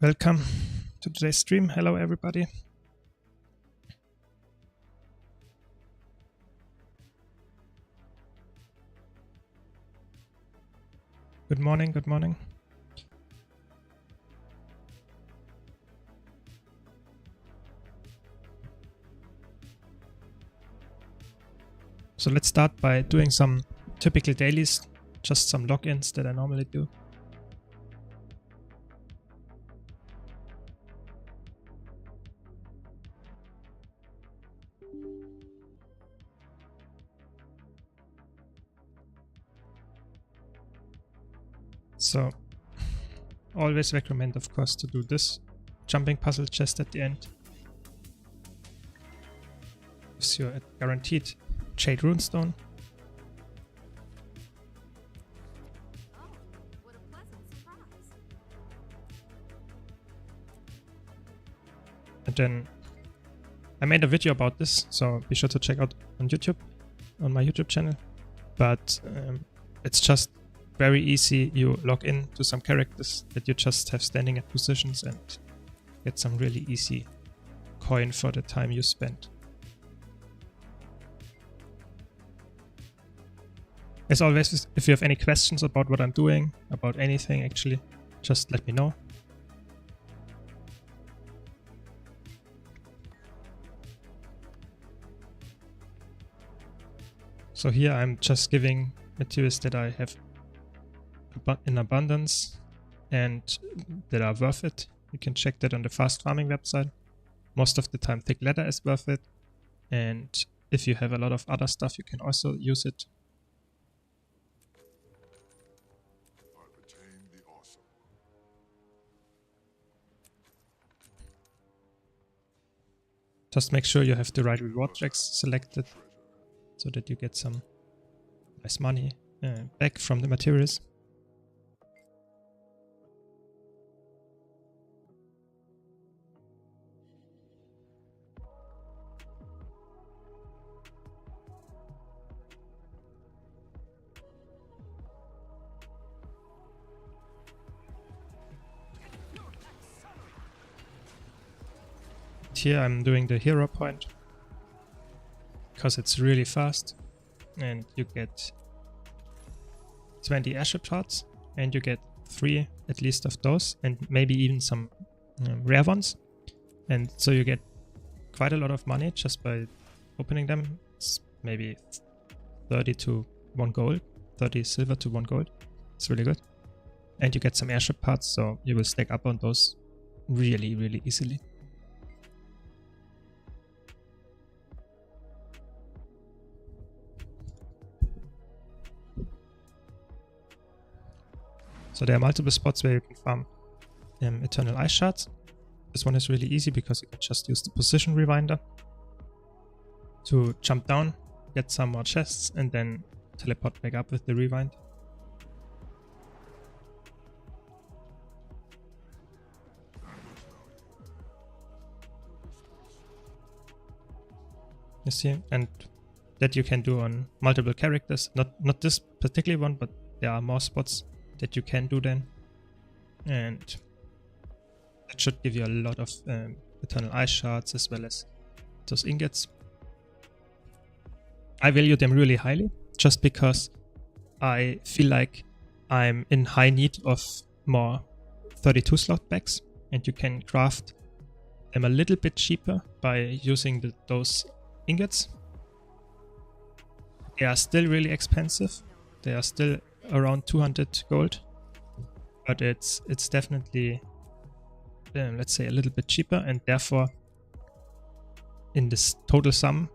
Welcome to today's stream. Hello, everybody. Good morning, good morning. So let's start by doing some typical dailies, just some logins that I normally do. So always recommend, of course, to do this jumping puzzle chest at the end. Gives you a guaranteed Jade Runestone. And then I made a video about this, so be sure to check out on YouTube, on my YouTube channel. But it's just very easy. You log in to some characters that you just have standing at positions and get some really easy coin for the time you spent. As always, if you have any questions about what I'm doing, about anything actually, just let me know. So here I'm just giving materials that I have in abundance and that are worth it. You can check that on the fast farming website. Most of the time thick leather is worth it, and if you have a lot of other stuff you can also use it. Just make sure you have the right reward tracks selected so that you get some nice money back from the materials. Here I'm doing the hero point because it's really fast and you get 20 airship shards and you get 3 at least of those and maybe even some rare ones, and so you get quite a lot of money just by opening them. It's maybe 30 to 1 gold, 30 silver to 1 gold. It's really good, and you get some airship parts, so you will stack up on those really easily. So there are multiple spots where you can farm Eternal Ice Shards. This one is really easy because you can just use the position rewinder to jump down, get some more chests, and then teleport back up with the rewind. You see, and that you can do on multiple characters. Not this particular one, but there are more spots that you can do then, and that should give you a lot of Eternal Ice Shards as well as those ingots. I value them really highly just because I feel like I'm in high need of more 32 slot bags, and you can craft them a little bit cheaper by using those ingots. They are still really expensive. They are still around 200 gold, but it's definitely let's say a little bit cheaper, and therefore in this total sum,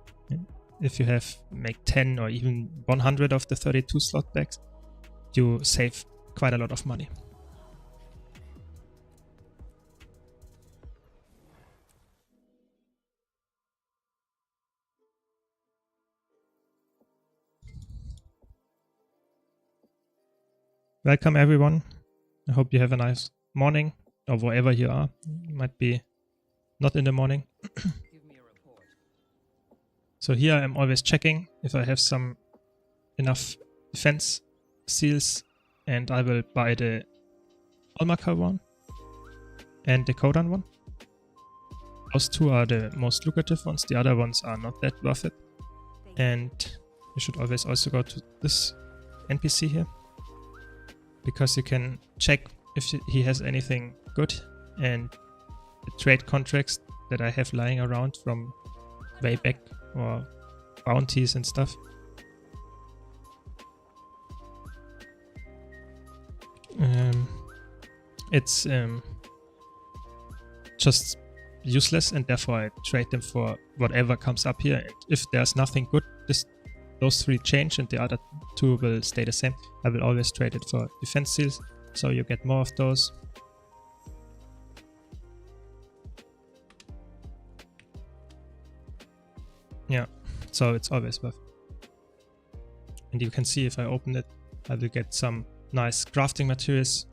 if you have make 10 or even 100 of the 32 slot bags, you save quite a lot of money. Welcome everyone. I hope you have a nice morning or wherever you are. Might be not in the morning. So here I'm always checking if I have some enough defense seals, and I will buy the Almacar one and the Kodan one. Those two are the most lucrative ones, the other ones are not that worth it. And you should always also go to this NPC here, because you can check if he has anything good, and the trade contracts that I have lying around from way back, or bounties and stuff. It's just useless, and therefore I trade them for whatever comes up here. And if there's nothing good, those three change and the other two will stay the same. I will always trade it for defense seals, so you get more of those. Yeah, so it's always worth it. And you can see if I open it, I will get some nice crafting materials.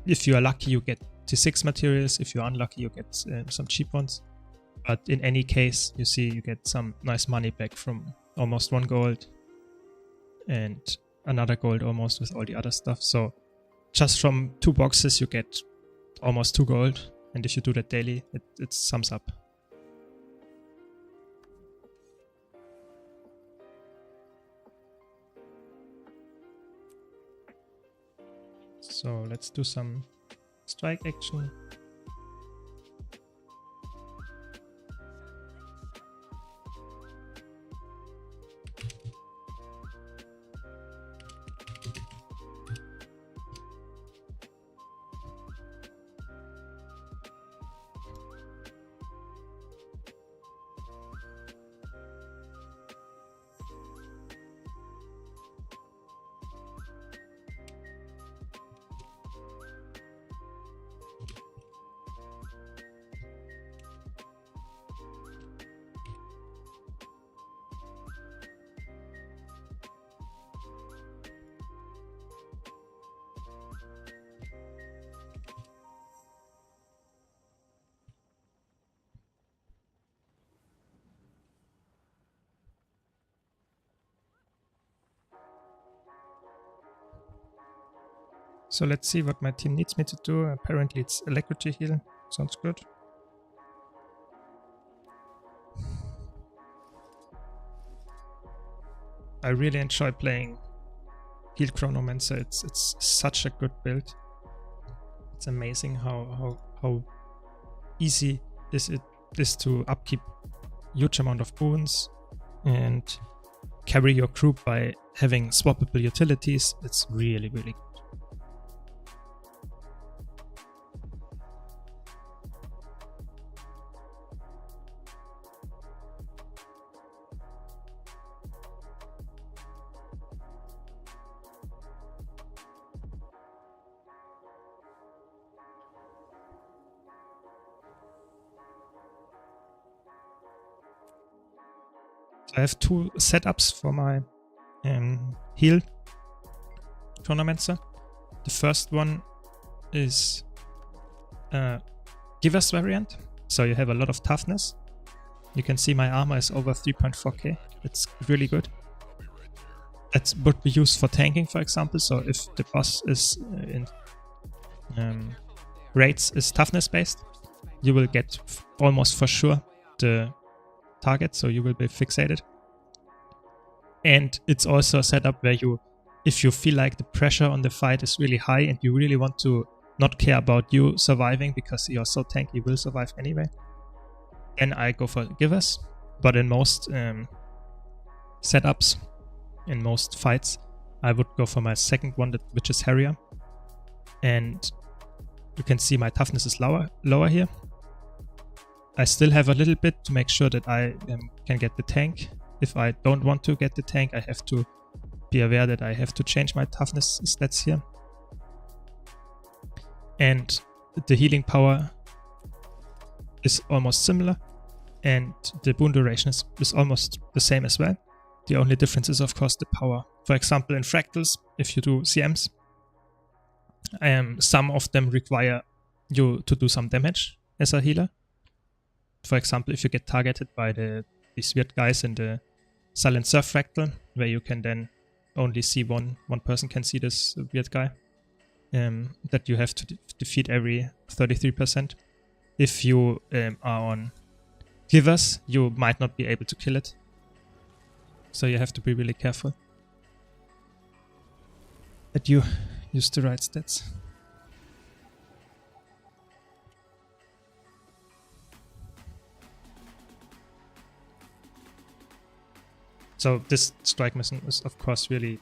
If you are lucky, you get T6 materials. If you're unlucky, you get some cheap ones. But in any case, you see you get some nice money back from almost 1 gold and another gold almost with all the other stuff. So just from 2 boxes you get almost 2 gold, and if you do that daily, it sums up. So let's do some strike action. So let's see what my team needs me to do. Apparently it's Alacrity heal. Sounds good. I really enjoy playing Heal Chronomancer. It's such a good build. It's amazing how easy it is to upkeep huge amount of boons and carry your group by having swappable utilities. It's really good. I have 2 setups for my heal Chronomancer. The first one is Giver's variant, so you have a lot of toughness. You can see my armor is over 3.4k. It's really good. That would be used for tanking, for example. So if the boss is in raids is toughness based, you will get almost for sure the target, so you will be fixated. And it's also a setup where you, if you feel like the pressure on the fight is really high and you really want to not care about you surviving because you're so tanky, you will survive anyway, then I go for Givers. But in most setups, in most fights, I would go for my second one, which is Harrier. And you can see my toughness is lower here. I still have a little bit to make sure that I can get the tank. If I don't want to get the tank, I have to be aware that I have to change my toughness stats here. And the healing power is almost similar, and the boon duration is almost the same as well. The only difference is, of course, the power. For example, in Fractals, if you do CMs, Some of them require you to do some damage as a healer. For example, if you get targeted by these weird guys in the Silent Surf Fractal, where you can then only see one person can see this weird guy, that you have to defeat every 33%. If you are on Givers, you might not be able to kill it. So you have to be really careful that you use the right stats. So this strike mission is of course really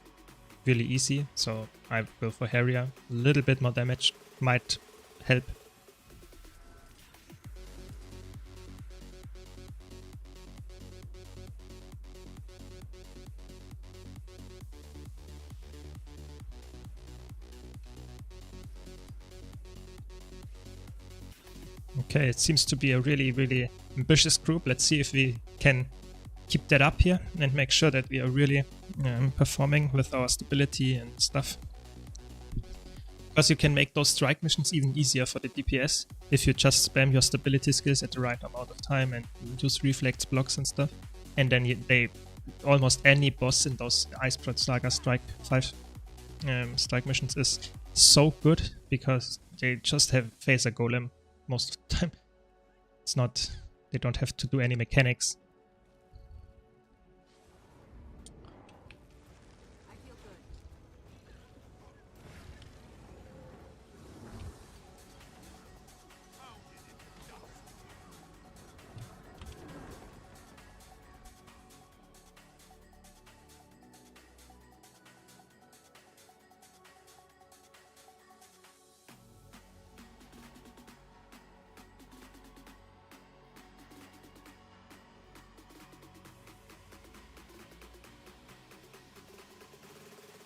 easy, so I go for Harrier. A little bit more damage might help. Okay, it seems to be a really ambitious group. Let's see if we can keep that up here and make sure that we are really performing with our stability and stuff. Because you can make those strike missions even easier for the DPS if you just spam your stability skills at the right amount of time and use reflex blocks and stuff. And then almost any boss in those Iceberg Saga Strike 5 strike missions is so good because they just have phaser golem most of the time. It's not, they don't have to do any mechanics.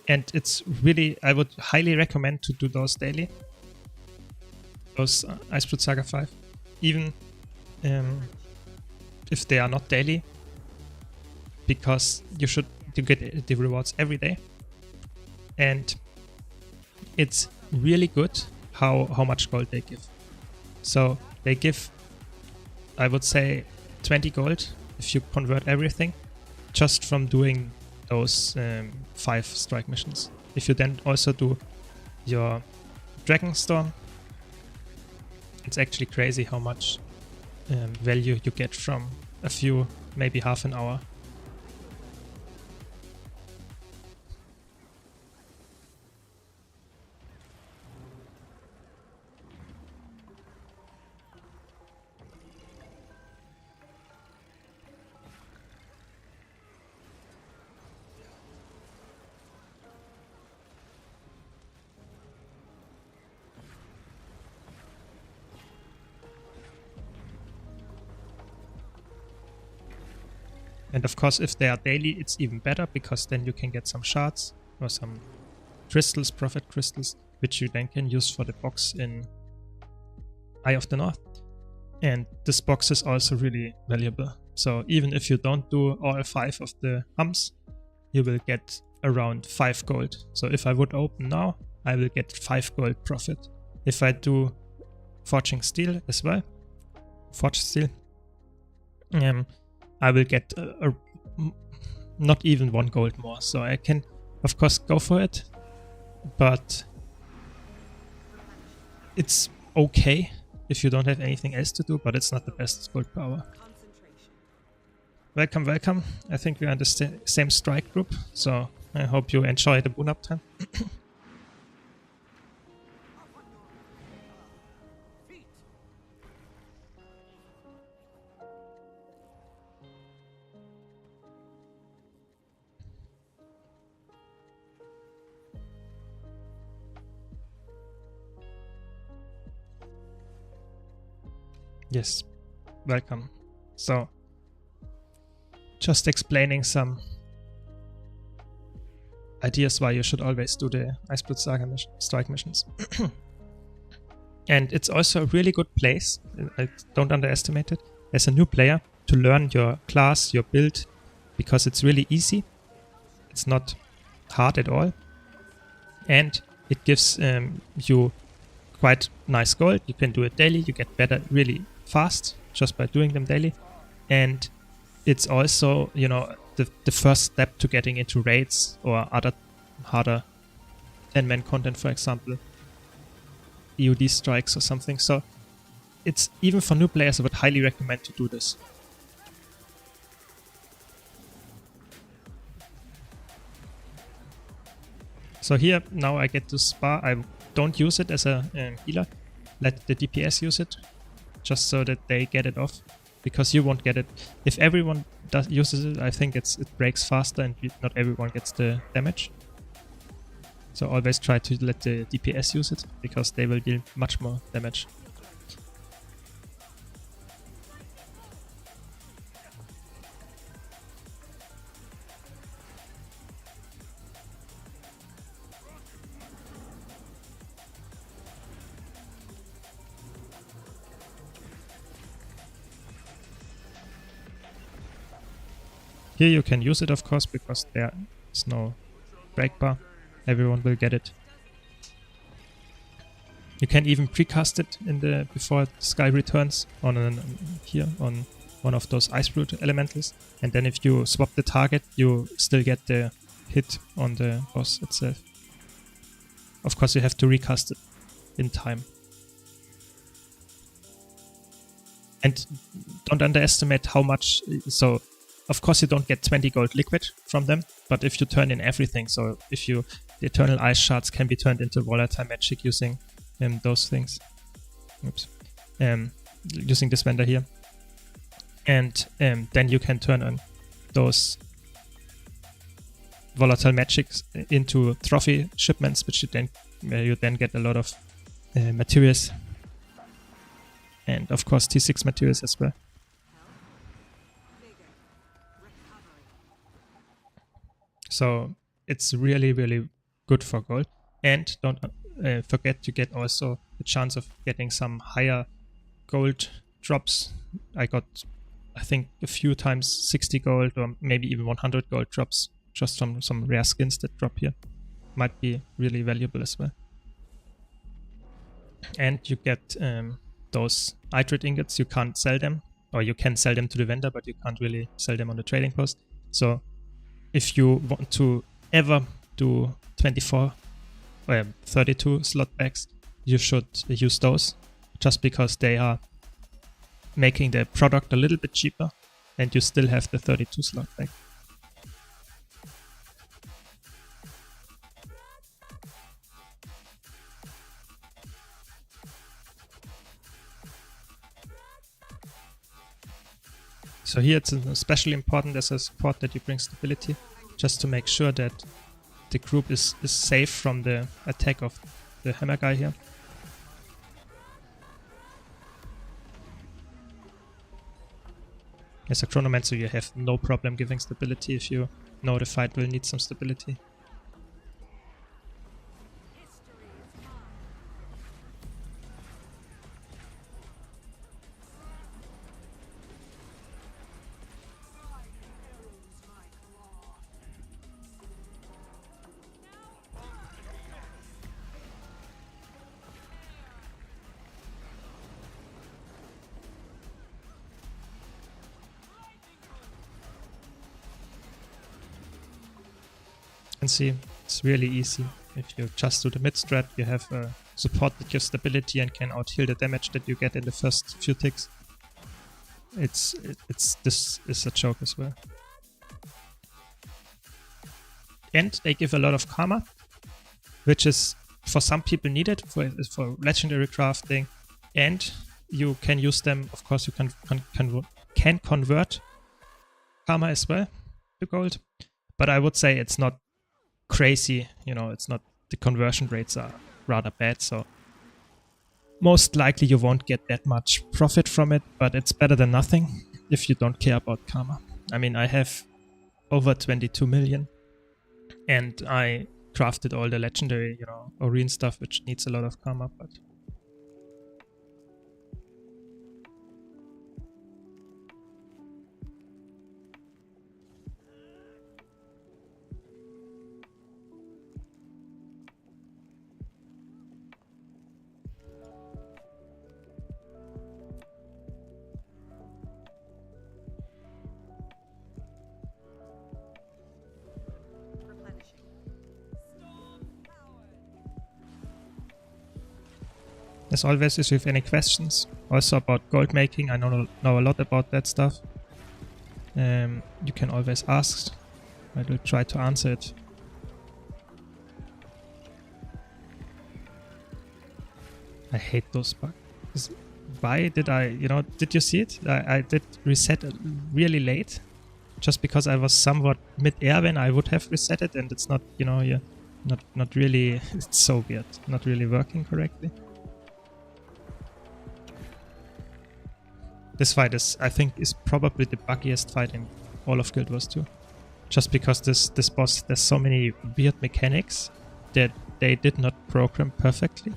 And it's really, I would highly recommend to do those daily. Those Iceberg Saga 5. Even if they are not daily. Because you get the rewards every day. And it's really good how much gold they give. So they give, I would say, 20 gold if you convert everything. Just from doing those 5 strike missions. If you then also do your Dragon Storm, it's actually crazy how much value you get from a few, maybe half an hour. And of course, if they are daily, it's even better, because then you can get some shards or some crystals, prophet crystals, which you then can use for the box in Eye of the North. And this box is also really valuable. So even if you don't do all 5 of the hums, you will get around 5 gold. So if I would open now, I will get 5 gold profit. If I do Forging Steel as well, Forged Steel, I will get not even 1 gold more. So I can, of course, go for it, but it's okay if you don't have anything else to do, but it's not the best gold power. Welcome, welcome. I think we are in the same strike group, so I hope you enjoy the boon up time. Yes, welcome. So, just explaining some ideas why you should always do the Iceberg Saga strike missions. And it's also a really good place, I don't underestimate it, as a new player to learn your class, your build, because it's really easy. It's not hard at all. And it gives you quite nice gold. You can do it daily. You get better really fast just by doing them daily. And it's also, you know, the first step to getting into raids or other harder 10-man content, for example, EOD strikes or something. So it's, even for new players, I would highly recommend to do this. So here, now I get to spar. I don't use it as a healer. Let the DPS use it, just so that they get it off. Because you won't get it. If everyone uses it, I think it breaks faster and not everyone gets the damage. So always try to let the DPS use it, because they will deal much more damage. Here you can use it, of course, because there is no break bar. Everyone will get it. You can even precast it in the before Sky returns on here on one of those Ice Root elementals, and then if you swap the target, you still get the hit on the boss itself. Of course, you have to recast it in time. And don't underestimate how much. So, of course, you don't get 20 gold liquid from them, but if you turn in everything, so if the Eternal Ice Shards can be turned into volatile magic using those things. Oops. Using this vendor here. And then you can turn on those volatile magics into trophy shipments, which you then get a lot of materials. And of course T6 materials as well. So it's really, really good for gold. And don't forget, you get also the chance of getting some higher gold drops. I got, I think, a few times 60 gold or maybe even 100 gold drops just from some rare skins that drop here. Might be really valuable as well. And you get those Hydrid ingots. You can't sell them, or you can sell them to the vendor, but you can't really sell them on the trading post. So if you want to ever do 24 or 32 slot bags, you should use those, just because they are making the product a little bit cheaper and you still have the 32 slot bag. So here it's especially important as a support that you bring stability, just to make sure that the group is safe from the attack of the hammer guy here. As a Chronomancer, you have no problem giving stability if you know the fight will need some stability. See, it's really easy. If you just do the mid strat, you have support that gives stability and can out heal the damage that you get in the first few ticks. This is a joke as well. And they give a lot of karma, which is for some people needed for legendary crafting, and you can use them. Of course, you can convert karma as well to gold, but I would say it's not crazy, you know, it's not, the conversion rates are rather bad, so most likely you won't get that much profit from it, but it's better than nothing if you don't care about karma. I mean, I have over 22 million and I crafted all the legendary, you know, Oreen stuff, which needs a lot of karma, but As always, if you have any questions, also about gold making, I know a lot about that stuff. You can always ask. I will try to answer it. I hate those bugs. Why did I, did you see it? I did reset really late, just because I was somewhat mid-air when I would have reset it, and it's not, you're not really, it's so weird, not really working correctly. This fight is, I think, is probably the buggiest fight in all of Guild Wars 2. Just because this boss, there's so many weird mechanics that they did not program perfectly.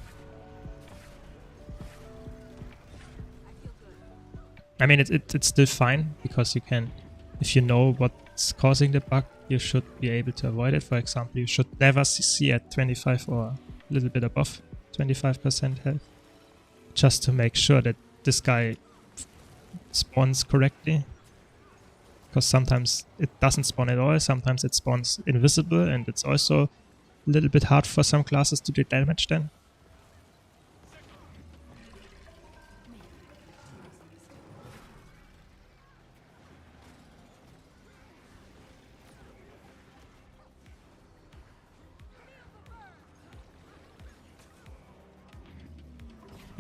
I mean, it's still fine, because you can, if you know what's causing the bug, you should be able to avoid it. For example, you should never CC at 25 or a little bit above 25% health, just to make sure that this guy spawns correctly. Because sometimes it doesn't spawn at all, sometimes it spawns invisible, and it's also a little bit hard for some classes to do damage then.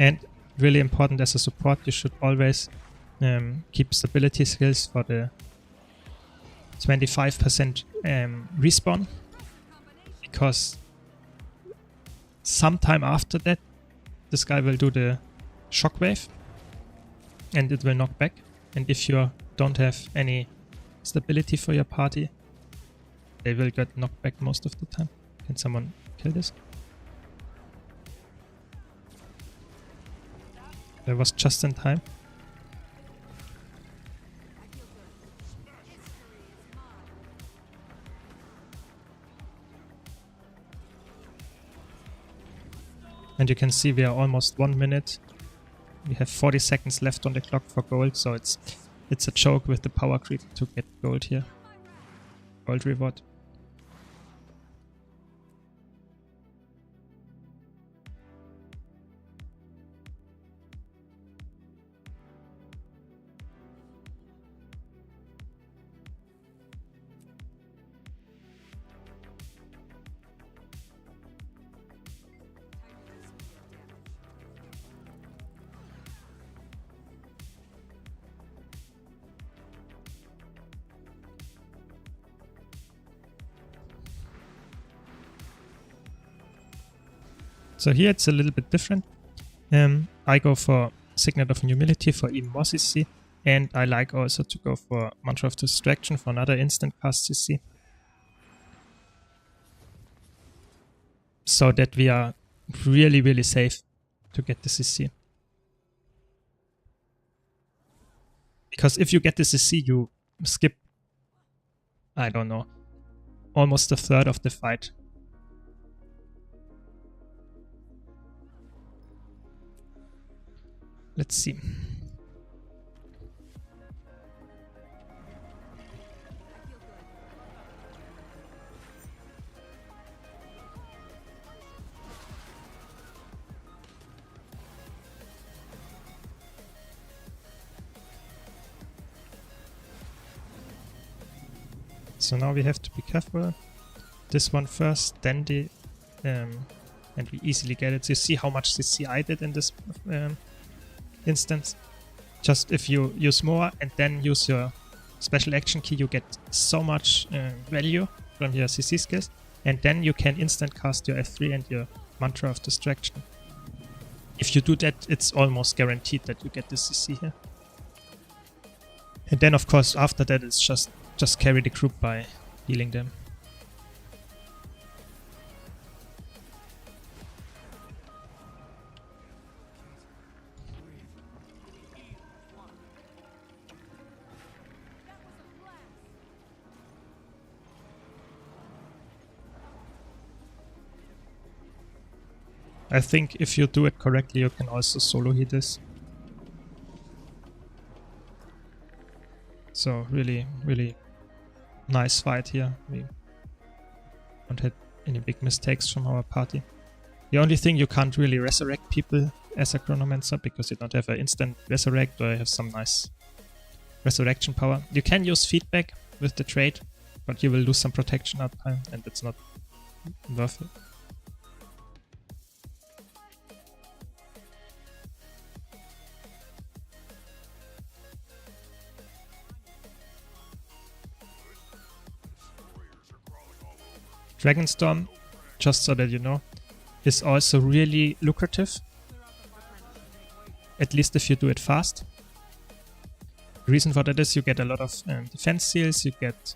And really important as a support, you should always keep stability skills for the 25% respawn, because sometime after that this guy will do the shockwave and it will knock back, and if you don't have any stability for your party, they will get knocked back most of the time. Can someone kill this? That was just in time. And you can see we are almost 1 minute. We have 40 seconds left on the clock for gold, so it's a joke with the power creep to get gold here. Gold reward. So here it's a little bit different. I go for Signet of Humility for even more CC, and I like also to go for Mantra of Distraction for another instant cast CC. So that we are really, really safe to get the CC. Because if you get the CC, you skip, I don't know, almost a third of the fight. Let's see. So now we have to be careful. This one first, then the and we easily get it. So you see how much CC I did in this instance. Just if you use more and then use your special action key, you get so much value from your CC skills, and then you can instant cast your F3 and your Mantra of Distraction. If you do that, it's almost guaranteed that you get the CC here. And then of course after that it's just carry the group by healing them. I think if you do it correctly, you can also solo hit this. So really, really nice fight here. We don't have any big mistakes from our party. The only thing, you can't really resurrect people as a Chronomancer because you don't have an instant resurrect or you have some nice resurrection power. You can use feedback with the trait, but you will lose some protection uptime and it's not worth it. Dragonstorm, just so that you know, is also really lucrative. At least if you do it fast. The reason for that is you get a lot of defense seals, you get,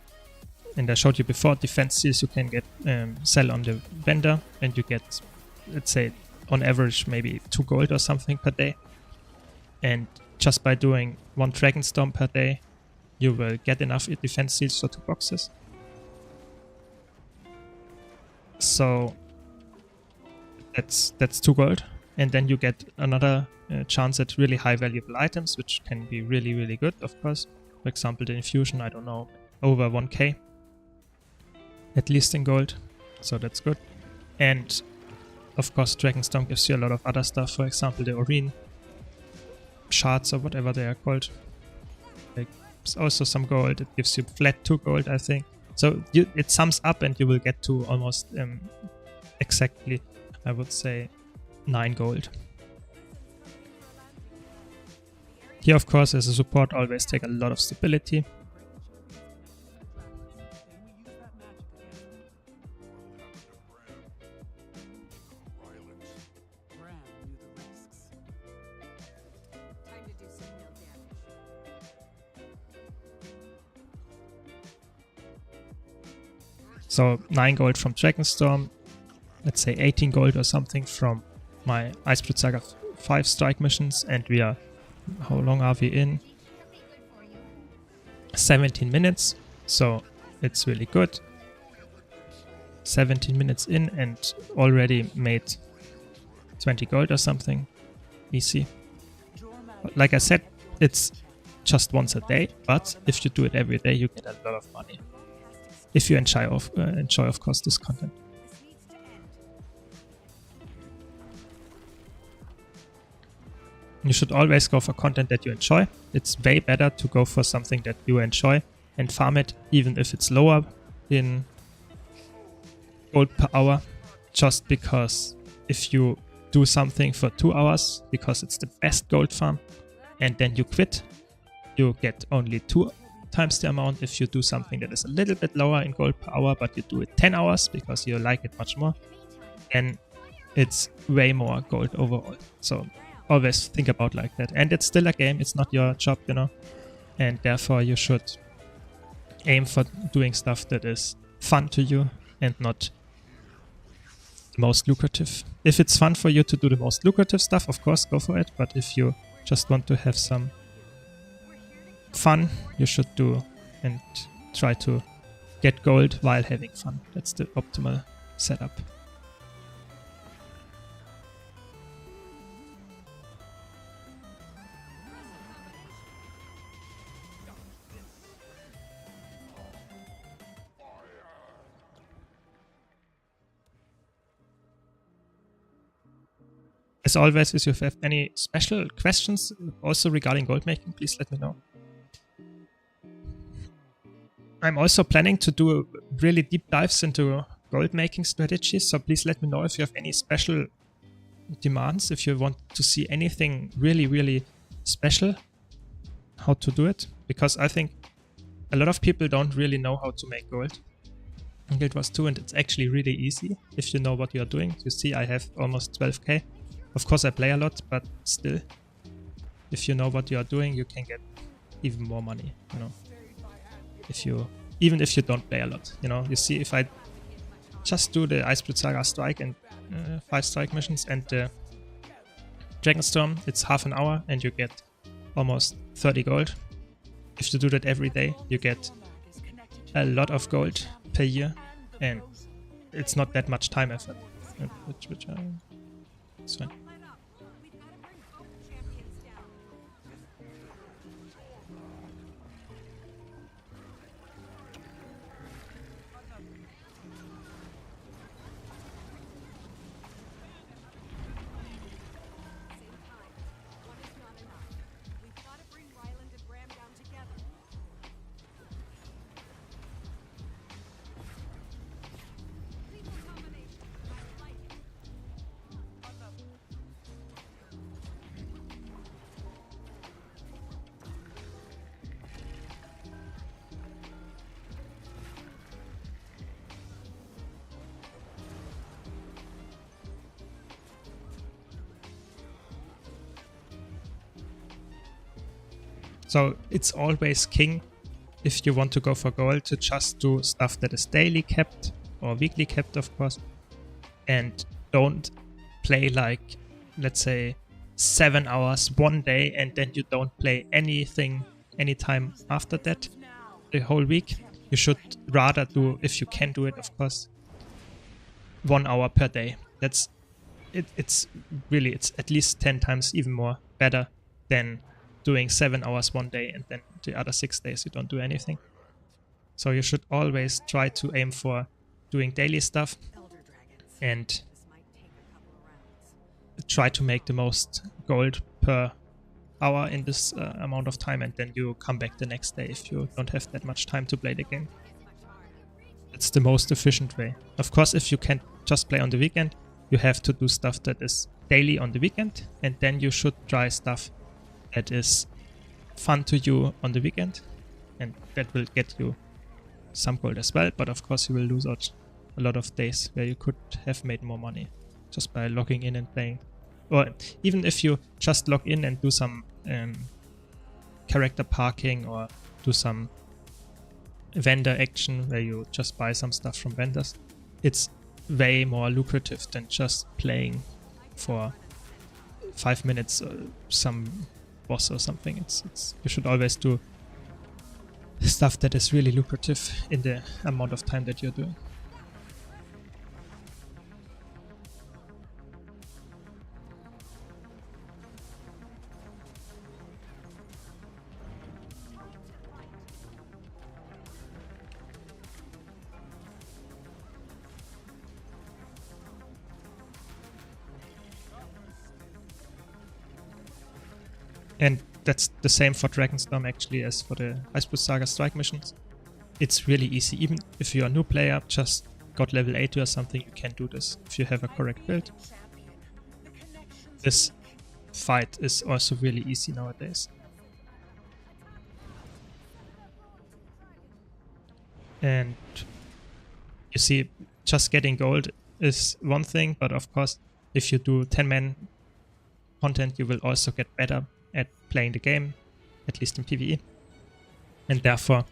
and I showed you before, defense seals you can get sell on the vendor, and you get, let's say, on average maybe 2 gold or something per day. And just by doing 1 Dragonstorm per day, you will get enough defense seals for 2 boxes. So that's 2 gold, and then you get another chance at really high valuable items, which can be really, really good, of course. For example, the infusion, I don't know, over 1k, at least in gold, so that's good. And of course, Dragonstorm gives you a lot of other stuff, for example, the Orine shards or whatever they are called. There's also some gold, it gives you flat 2 gold, I think. So it sums up and you will get to almost exactly, I would say, 9 gold. Here, of course, as a support, always take a lot of stability. So 9 gold from Dragonstorm, let's say 18 gold or something from my Iceblood Saga 5 strike missions, and we are, how long are we in? 17 minutes, so it's really good. 17 minutes in and already made 20 gold or something, easy. Like I said, it's just once a day, but if you do it every day, you get a lot of money. If you enjoy, of course, this content. You should always go for content that you enjoy. It's way better to go for something that you enjoy and farm it, even if it's lower in gold per hour, just because if you do something for 2 hours because it's the best gold farm and then you quit, you get only 2 times the amount. If you do something that is a little bit lower in gold per hour, but you do it 10 hours because you like it much more, then it's way more gold overall. So always think about like that. And it's still a game, it's not your job, you know, and therefore you should aim for doing stuff that is fun to you and not the most lucrative. If it's fun for you to do the most lucrative stuff, of course, go for it. But if you just want to have some fun, you should do and try to get gold while having fun. That's the optimal setup. As always, if you have any special questions also regarding gold making, please let me know. I'm also planning to do really deep dives into gold making strategies, so please let me know if you have any special demands, if you want to see anything really, really special, how to do it, because I think a lot of people don't really know how to make gold in Guild Wars 2, and it's actually really easy if you know what you're doing. You see, I have almost 12k. Of course I play a lot, but still, if you know what you are doing, you can get even more money, you know. Even if you don't play a lot, you know. You see, if I just do the Iceblood Saga strike and 5 strike missions and the Dragonstorm, it's half an hour and you get almost 30 gold. If you do that every day, you get a lot of gold per year, and it's not that much time effort. It's fine. So it's always king, if you want to go for gold, to just do stuff that is daily kept or weekly kept, of course, and don't play like, let's say, 7 hours one day and then you don't play anything anytime after that the whole week. You should rather do, if you can do it, of course, 1 hour per day. That's it. It's at least 10 times even more better than doing 7 hours one day and then the other 6 days you don't do anything. So you should always try to aim for doing daily stuff and try to make the most gold per hour in this amount of time, and then you come back the next day if you don't have that much time to play the game. It's the most efficient way. Of course, if you can't just play on the weekend, you have to do stuff that is daily on the weekend, and then you should try stuff that is fun to you on the weekend, and that will get you some gold as well. But of course you will lose out a lot of days where you could have made more money just by logging in and playing. Or even if you just log in and do some character parking or do some vendor action where you just buy some stuff from vendors, it's way more lucrative than just playing for 5 minutes or some boss or something. It's you should always do stuff that is really lucrative in the amount of time that you're doing. And that's the same for Dragonstorm actually as for the Icebreath Saga strike missions. It's really easy. Even if you're a new player, just got level 80 or something, you can do this if you have a correct build. This fight is also really easy nowadays. And you see, just getting gold is one thing, but of course, if you do 10-man content, you will also get better at playing the game, at least in PvE. And therefore,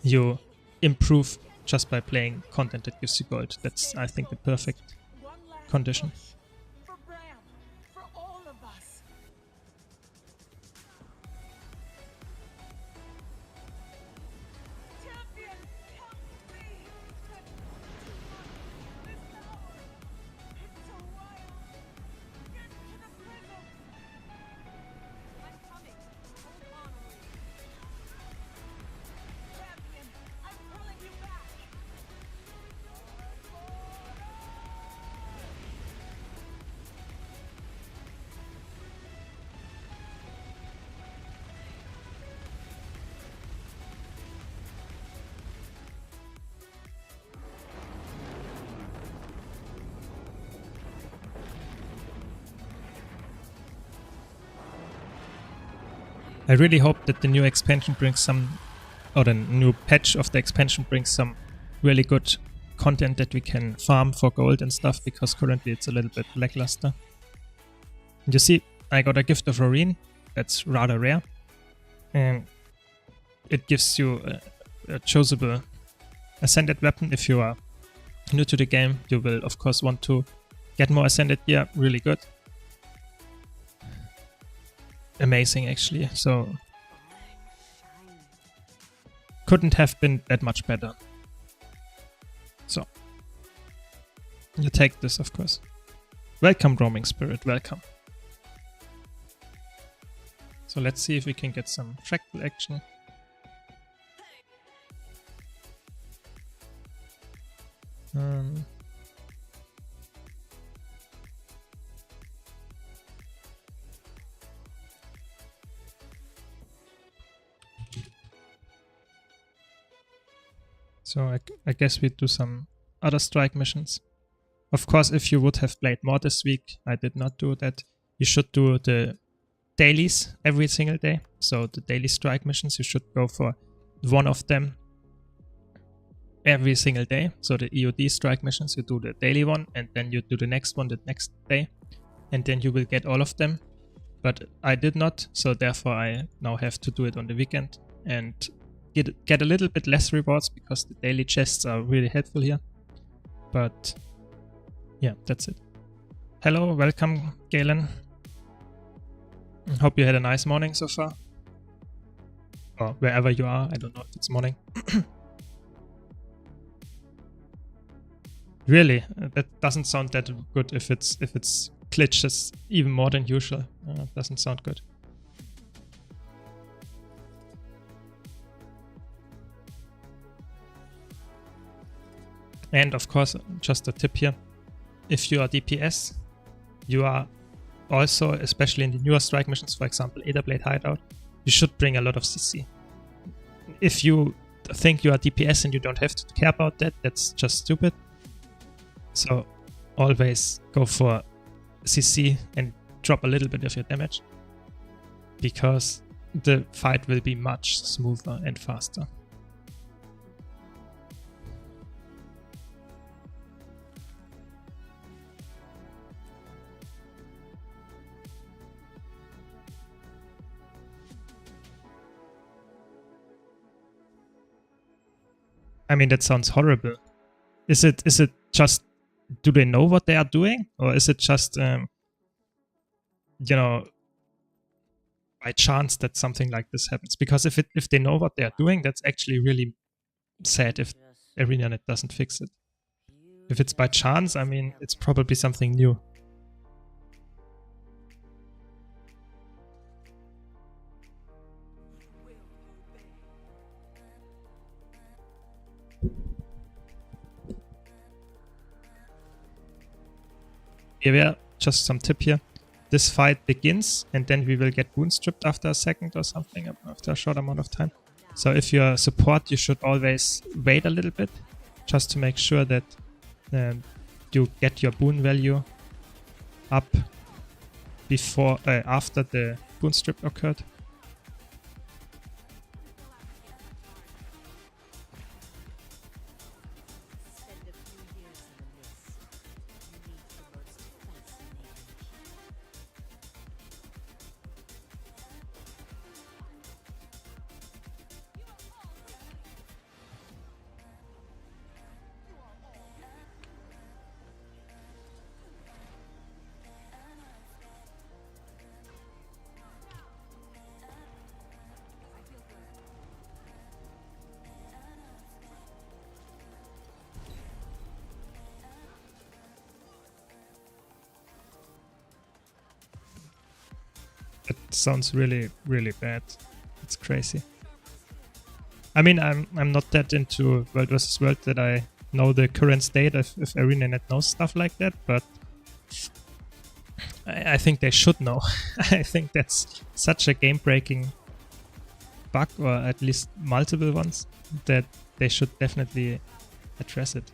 you improve just by playing content that gives you gold. That's, I think, the perfect condition. I really hope that the new expansion brings some, or the new patch of the expansion brings some really good content that we can farm for gold and stuff, because currently it's a little bit lackluster. And you see, I got a gift of Roreen, that's rather rare, and it gives you a choosable ascended weapon. If you are new to the game, you will of course want to get more ascended gear, really good. Amazing actually, so couldn't have been that much better. So you take this, of course. Welcome, roaming spirit, welcome. So let's see if we can get some fractal action. So I guess we do some other strike missions. Of course, if you would have played more this week, I did not do that. You should do the dailies every single day. So the daily strike missions, you should go for one of them every single day. So the EOD strike missions, you do the daily one, and then you do the next one the next day. And then you will get all of them. but I did not, so therefore I now have to do it on the weekend and get a little bit less rewards because the daily chests are really helpful here. But yeah, that's it. Hello, welcome, Galen. Hope you had a nice morning so far. Or wherever you are, I don't know if it's morning. Really, that doesn't sound that good if it's glitches even more than usual. Doesn't sound good. And of course, just a tip here. If you are DPS, you are also, especially in the newer strike missions, for example, Aetherblade Hideout, you should bring a lot of CC. If you think you are DPS and you don't have to care about that, that's just stupid. So always go for CC and drop a little bit of your damage, because the fight will be much smoother and faster. I mean, that sounds horrible. Is it just, do they know what they are doing? Or is it just, you know, by chance that something like this happens? Because if they know what they are doing, that's actually really sad if ArenaNet doesn't fix it. If it's by chance, I mean, it's probably something new. Here, just some tip here. This fight begins and then we will get wound stripped after a second or something, after a short amount of time. So if you're support, you should always wait a little bit just to make sure that you get your boon value up before after the boon strip occurred. That sounds really, really bad. It's crazy. I mean, I'm not that into World vs. World that I know the current state if ArenaNet knows stuff like that, but I think they should know. I think that's such a game-breaking bug, or at least multiple ones, that they should definitely address it.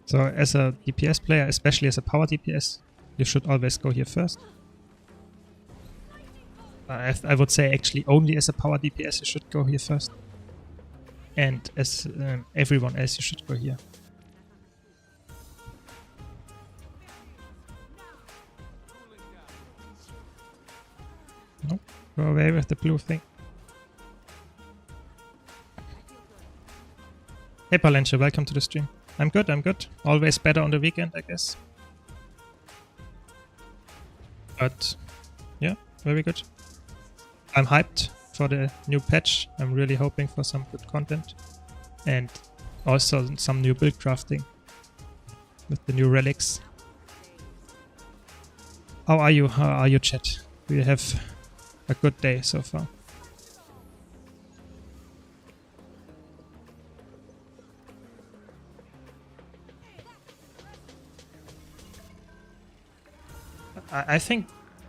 So as a DPS player, especially as a power DPS, you should always go here first. I would say actually only as a power DPS you should go here first. And as everyone else you should go here. Nope, go away with the blue thing. Hey Palentia, welcome to the stream. I'm good, I'm good. Always better on the weekend, I guess. But yeah, very good. I'm hyped for the new patch. I'm really hoping for some good content. And also some new build crafting with the new relics. How are you? How are you, chat? Do you have a good day so far? I think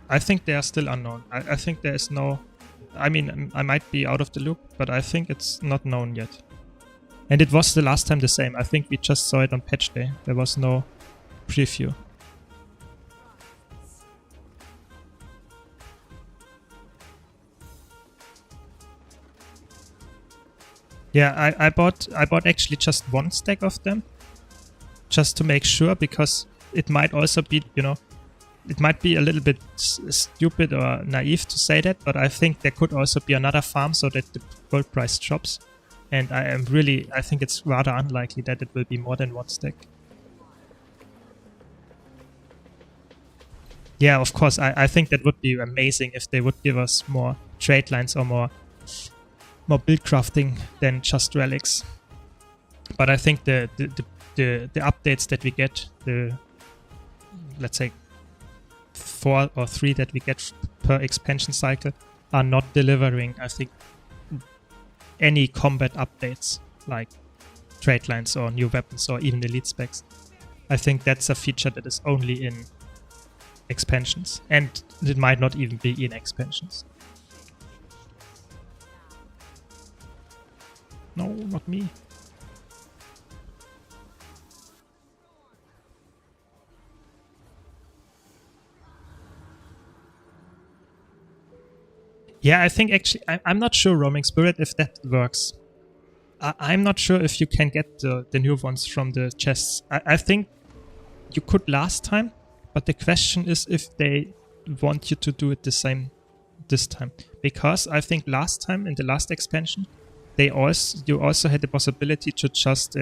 I think they are still unknown. I think there is no... I mean, I might be out of the loop, but I think it's not known yet. And it was the last time the same. I think we just saw it on patch day. There was no preview. Yeah, I bought actually just one stack of them, just to make sure, because it might also be, you know, it might be a little bit stupid or naive to say that, but I think there could also be another farm so that the gold price drops. And I think it's rather unlikely that it will be more than one stack. Yeah, of course, I think that would be amazing if they would give us more trade lines or more build crafting than just relics. But I think the updates that we get, let's say 4 or 3 that we get per expansion cycle, are not delivering, I think, any combat updates like trade lines or new weapons or even elite specs. I think that's a feature that is only in expansions, and it might not even be in expansions. No, not me. Yeah, I think actually, I'm not sure, Roaming Spirit, if that works. I'm not sure if you can get the new ones from the chests. I think you could last time, but the question is if they want you to do it the same this time. Because I think last time, in the last expansion, you also had the possibility to just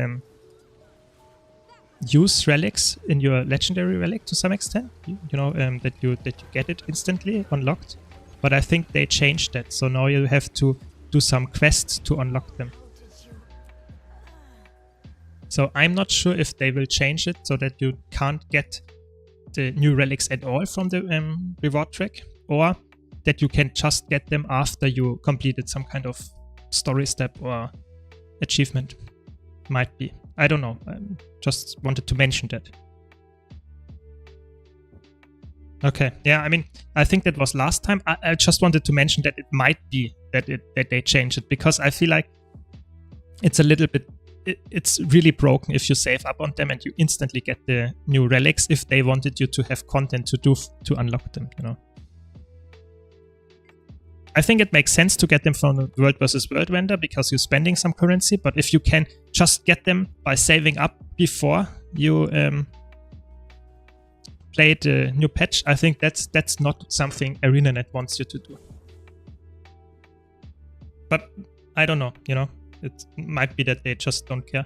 use relics in your legendary relic to some extent. You know, that you get it instantly unlocked. But I think they changed that, so now you have to do some quests to unlock them. So I'm not sure if they will change it so that you can't get the new relics at all from the reward track, or that you can just get them after you completed some kind of story step or achievement. Might be. I don't know. I just wanted to mention that. Okay, yeah, I mean, I think that was last time. I just wanted to mention that it might be that they change it, because I feel like it's a little bit... It's really broken if you save up on them and you instantly get the new relics if they wanted you to have content to unlock them, you know. I think it makes sense to get them from the World vs. World vendor because you're spending some currency, but if you can just get them by saving up before you play the new patch, I think that's not something ArenaNet wants you to do. But I don't know, you know, it might be that they just don't care.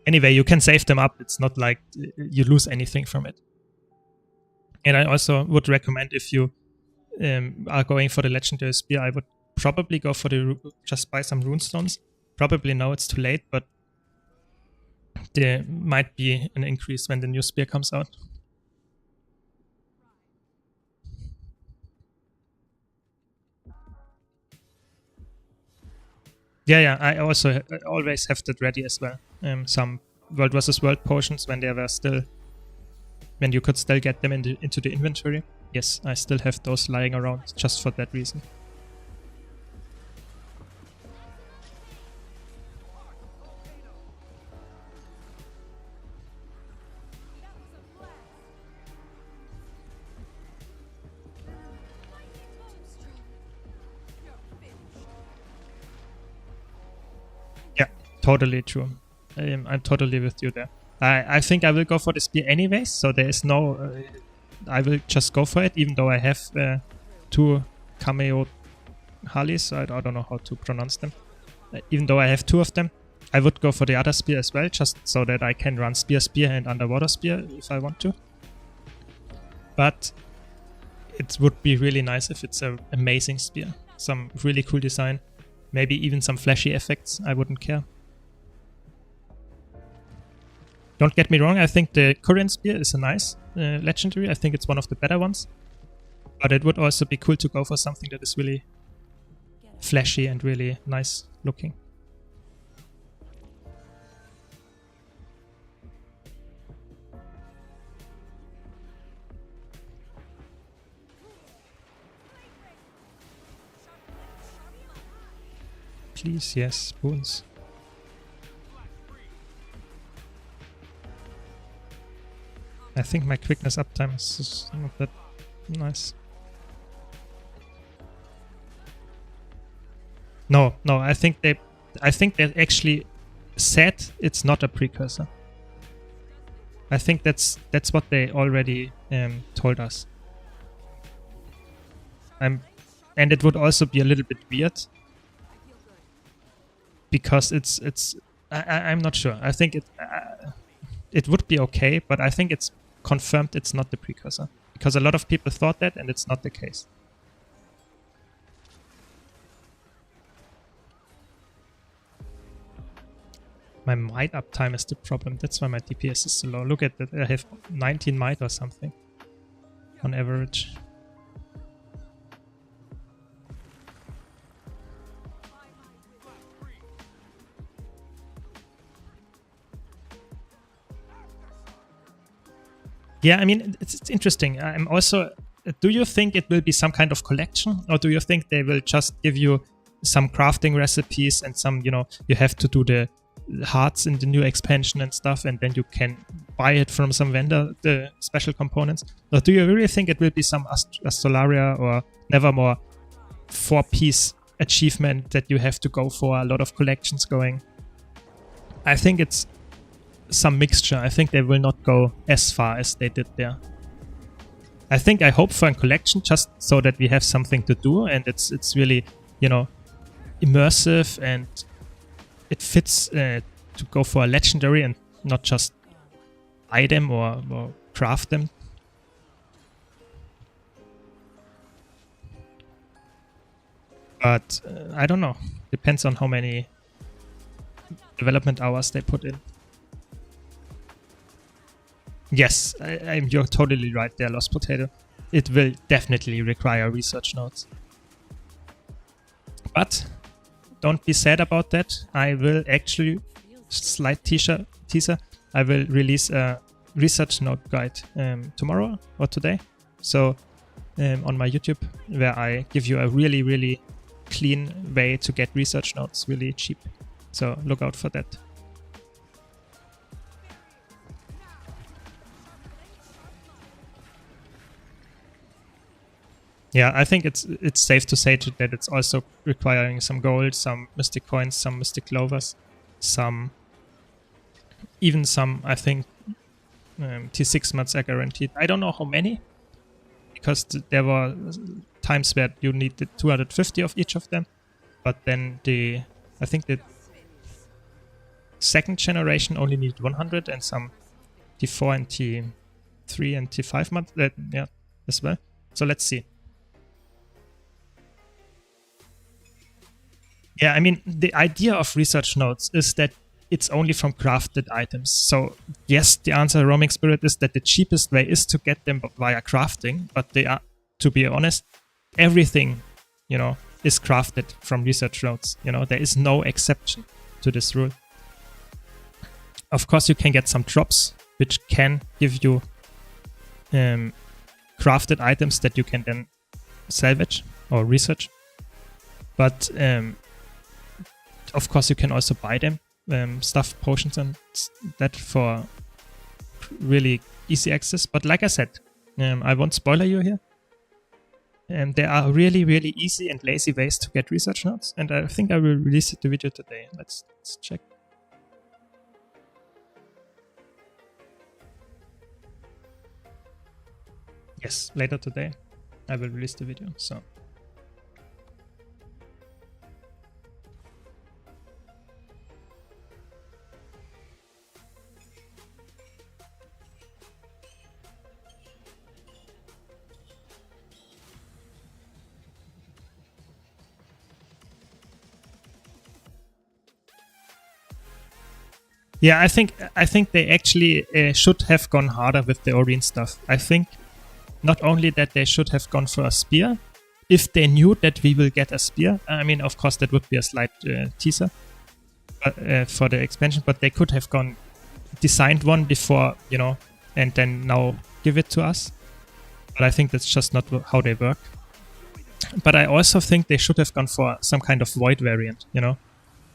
Anyway, you can save them up. It's not like you lose anything from it. And I also would recommend, if you are going for the Legendary Spear, I would probably go for just buy some runestones. Probably now it's too late, but there might be an increase when the new spear comes out. Yeah, I also always have that ready as well. Some World vs. World potions when you could still get them into the inventory. Yes, I still have those lying around just for that reason. Yeah, totally true. I'm totally with you there. I think I will go for the spear anyways, so there is no... I will just go for it, even though I have 2 cameo Harleys. I don't know how to pronounce them. Even though I have 2 of them, I would go for the other spear as well, just so that I can run spear, and underwater spear if I want to. But it would be really nice if it's an amazing spear. Some really cool design. Maybe even some flashy effects. I wouldn't care. Don't get me wrong, I think the current spear is a nice legendary. I think it's one of the better ones. But it would also be cool to go for something that is really flashy and really nice looking. Please, yes, boons. I think my quickness uptime is not that nice. No, I think they actually said it's not a precursor. I think that's what they already told us. And it would also be a little bit weird because I'm not sure. I think it would be okay, but I think it's confirmed it's not the precursor because a lot of people thought that, and it's not the case. My might uptime is the problem. That's why my DPS is so low. Look at that. I have 19 might or something on average. Yeah, I mean, it's interesting. I'm also... Do you think it will be some kind of collection? Or do you think they will just give you some crafting recipes and some, you have to do the hearts in the new expansion and stuff, and then you can buy it from some vendor, the special components? Or do you really think it will be some Astrolaria or Nevermore 4-piece achievement that you have to go for, a lot of collections going? I think it's some mixture. I think they will not go as far as they did there. I hope for a collection just so that we have something to do, and it's really, immersive, and it fits to go for a legendary and not just buy them or craft them. But I don't know. Depends on how many development hours they put in. Yes, you're totally right there, Lost Potato. It will definitely require research notes. But don't be sad about that. I will actually, slight teaser, I will release a research note guide tomorrow or today. So on my YouTube, where I give you a really, really clean way to get research notes, really cheap. So look out for that. Yeah, I think it's safe to say that it's also requiring some gold, some mystic coins, some mystic clovers, even some, I think, T6 mods are guaranteed. I don't know how many, because there were times where you needed 250 of each of them, but then I think the second generation only needed 100, and some T4 and T3 and T5 mods, yeah, as well. So let's see. Yeah, I mean, the idea of research notes is that it's only from crafted items. So yes, the answer, Roaming Spirit, is that the cheapest way is to get them via crafting, but they are, to be honest, everything, is crafted from research notes. There is no exception to this rule. Of course, you can get some drops, which can give you crafted items that you can then salvage or research. But of course, you can also buy them, stuff, potions, and that for really easy access. But like I said, I won't spoiler you here. There are really, really easy and lazy ways to get research notes, and I think I will release the video today. Let's check. Yes, later today I will release the video. So. Yeah, I think they actually should have gone harder with the Oreen stuff. I think not only that they should have gone for a spear, if they knew that we will get a spear. I mean, of course, that would be a slight teaser for the expansion, but they could have designed one before, and then now give it to us. But I think that's just not how they work. But I also think they should have gone for some kind of void variant,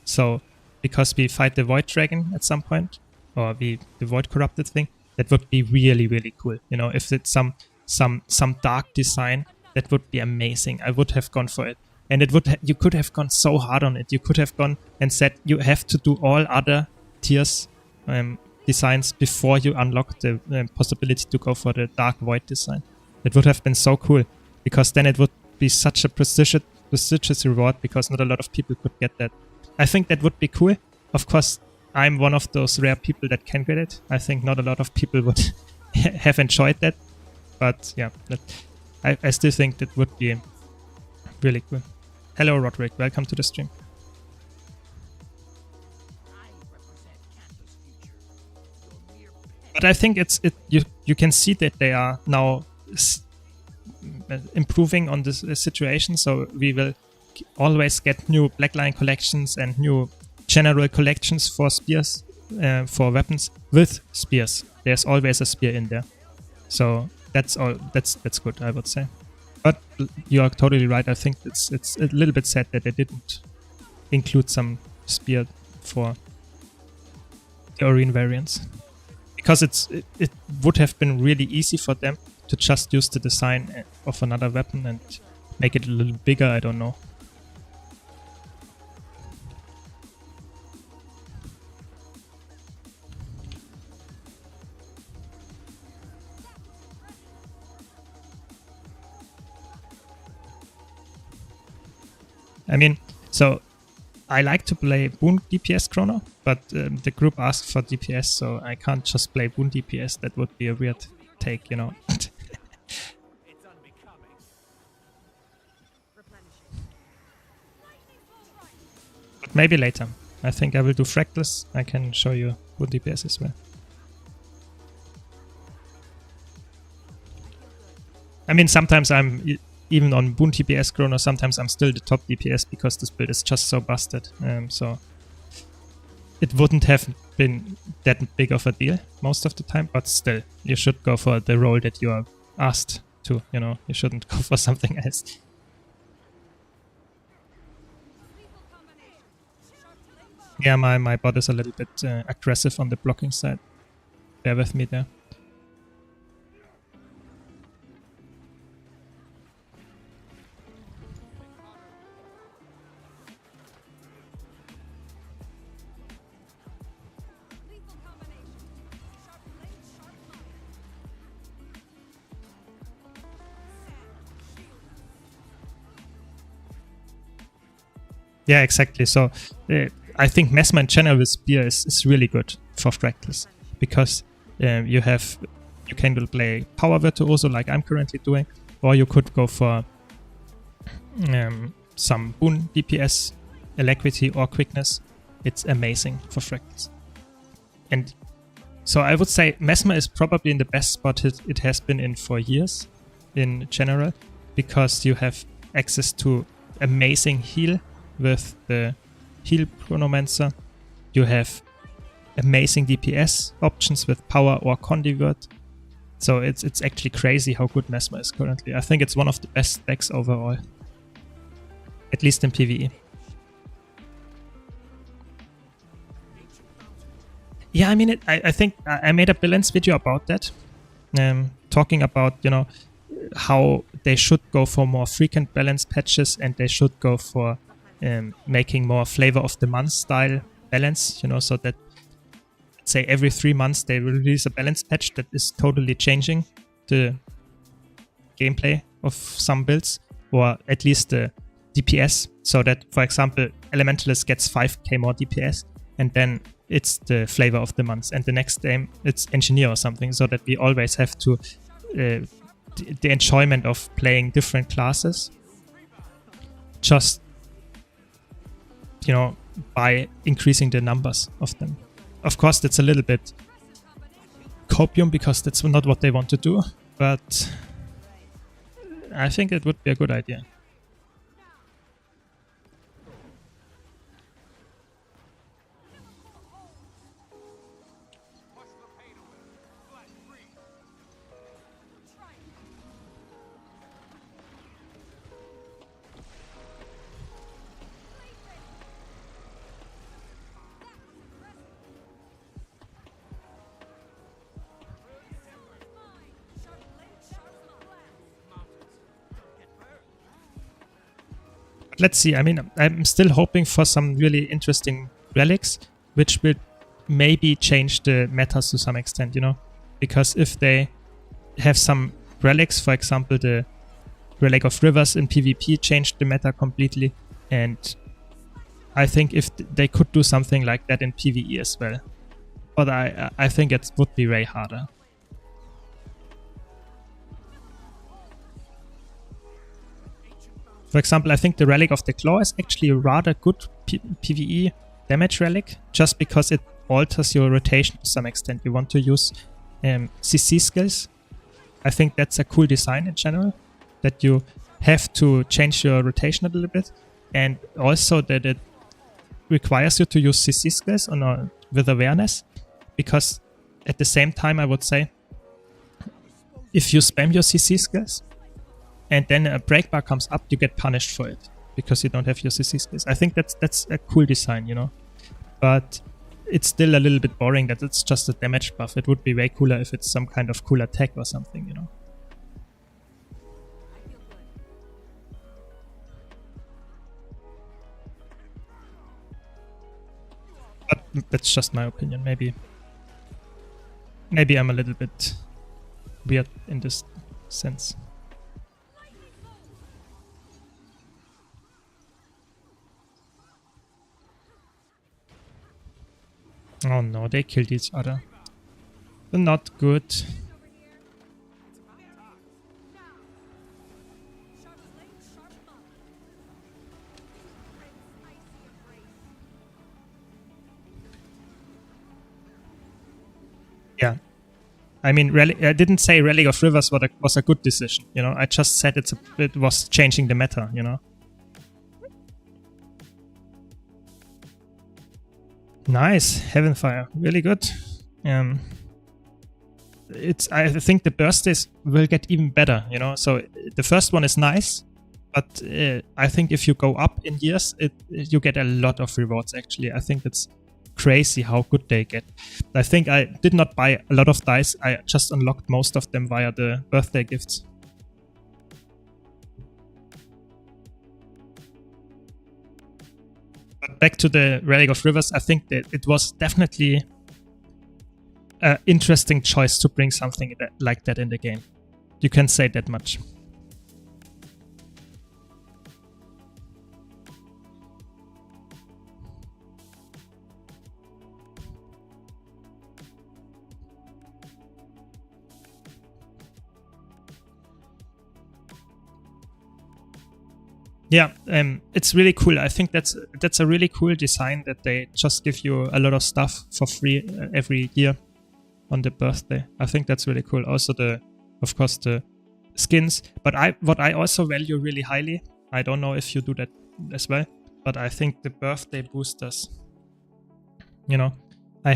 So because we fight the Void Dragon at some point, or the Void Corrupted thing, that would be really, really cool. You know, if it's some dark design, that would be amazing. I would have gone for it. And it would you could have gone so hard on it. You could have gone and said you have to do all other tiers designs before you unlock the possibility to go for the Dark Void design. It would have been so cool, because then it would be such a prestigious reward, because not a lot of people could get that. I think that would be cool. Of course, I'm one of those rare people that can get it. I think not a lot of people would have enjoyed that. But yeah, I still think that would be really cool. Hello Roderick, welcome to the stream. But I think you can see that they are now improving on this situation, so we will always get new Blackline collections and new general collections for spears, for weapons with spears. There's always a spear in there, so that's good, I would say. But you are totally right. I think it's a little bit sad that they didn't include some spear for the Oreen variants, because it would have been really easy for them to just use the design of another weapon and make it a little bigger. I don't know. I mean, so I like to play Boon DPS Chrono, but the group asked for DPS, so I can't just play Boon DPS. That would be a weird take, you know. But maybe later. I think I will do Fractals. I can show you Boon DPS as well. I mean, sometimes I'm even on Boon DPS Chrono, sometimes I'm still the top DPS because this build is just so busted. So it wouldn't have been that big of a deal most of the time, but still, you should go for the role that you are asked to, you know, you shouldn't go for something else. Yeah, my bot is a little bit aggressive on the blocking side. Bear with me there. Yeah, exactly. So I think Mesmer in general with Spear is really good for Fractals, because you can play Power Virtuoso like I'm currently doing, or you could go for some Boon DPS, Alacrity or Quickness. It's amazing for Fractals. And so I would say Mesmer is probably in the best spot it has been in for years in general, because you have access to amazing heal with the Heal Chronomancer. You have amazing DPS options with Power or Condivert. So it's actually crazy how good Mesmer is currently. I think it's one of the best decks overall, at least in PvE. Yeah, I mean, I think I made a balance video about that, talking about, you know, how they should go for more frequent balance patches, and they should go for making more flavor of the month style balance, you know, so that, say, every 3 months they release a balance patch that is totally changing the gameplay of some builds, or at least the DPS, so that, for example, Elementalist gets 5k more DPS, and then it's the flavor of the month, and the next game it's Engineer or something, so that we always have to the enjoyment of playing different classes, just, you know, by increasing the numbers of them. Of course, that's a little bit copium, because that's not what they want to do, but I think it would be a good idea. let's see. I mean, I'm still hoping for some really interesting relics, which will maybe change the metas to some extent, you know? Because if they have some relics, for example, the Relic of Rivers in PvP changed the meta completely, and I think if they could do something like that in PvE as well. But I think it would be way harder. For example, I think the Relic of the Claw is actually a rather good PvE damage relic, just because it alters your rotation to some extent. You want to use CC skills. I think that's a cool design in general, that you have to change your rotation a little bit, and also that it requires you to use CC skills with awareness, because at the same time I would say if you spam your CC skills and then a break bar comes up, you get punished for it because you don't have your CC skills. I think that's a cool design, you know, but it's still a little bit boring that it's just a damage buff. It would be way cooler if it's some kind of cool attack or something, you know. But that's just my opinion. Maybe I'm a little bit weird in this sense. Oh no, they killed each other. They're not good. Yeah. I mean, I didn't say Relic of Rivers was a good decision, you know. I just said it was changing the meta, you know. Nice, Heavenfire, really good. I think the birthdays will get even better, you know. So the first one is nice, but I think if you go up in years, you get a lot of rewards. Actually, I think it's crazy how good they get. I think I did not buy a lot of dice. I just unlocked most of them via the birthday gifts. But back to the Relic of Rivers, I think that it was definitely an interesting choice to bring something like that in the game. You can say that much. Yeah, it's really cool. I think that's a really cool design that they just give you a lot of stuff for free every year on the birthday. I think that's really cool. Also of course the skins. But what I also value really highly, I don't know if you do that as well, but I think the birthday boosters. You know, I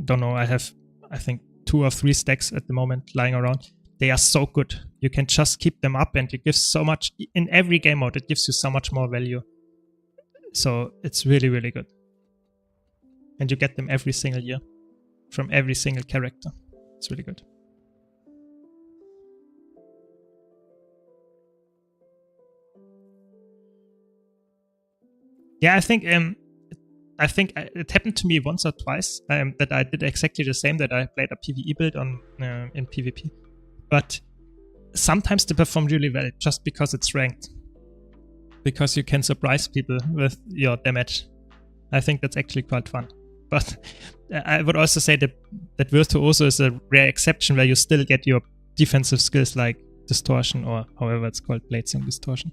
don't know. I have, I think, 2 or 3 stacks at the moment lying around. They are so good. You can just keep them up, and it gives so much in every game mode. It gives you so much more value. So it's really, really good. And you get them every single year from every single character. It's really good. Yeah, I think it happened to me once or twice that I did exactly the same. That I played a PvE build on in PvP. But sometimes they perform really well just because it's ranked. Because you can surprise people with your damage. I think that's actually quite fun. But I would also say that Virtuoso is a rare exception where you still get your defensive skills like Distortion, or however it's called, Bladesing Distortion.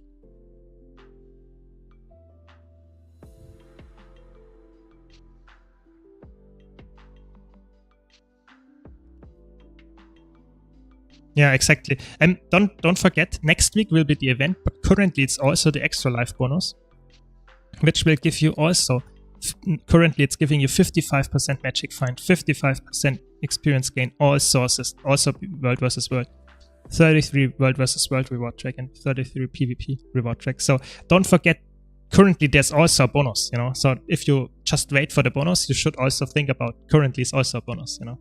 Yeah, exactly. And don't forget, next week will be the event, but currently it's also the extra life bonus, which will give you also, currently it's giving you 55% magic find, 55% experience gain, all sources, also world versus world, 33 world versus world reward track, and 33 PvP reward track. So don't forget, currently there's also a bonus, you know. So if you just wait for the bonus, you should also think about currently it's also a bonus, you know.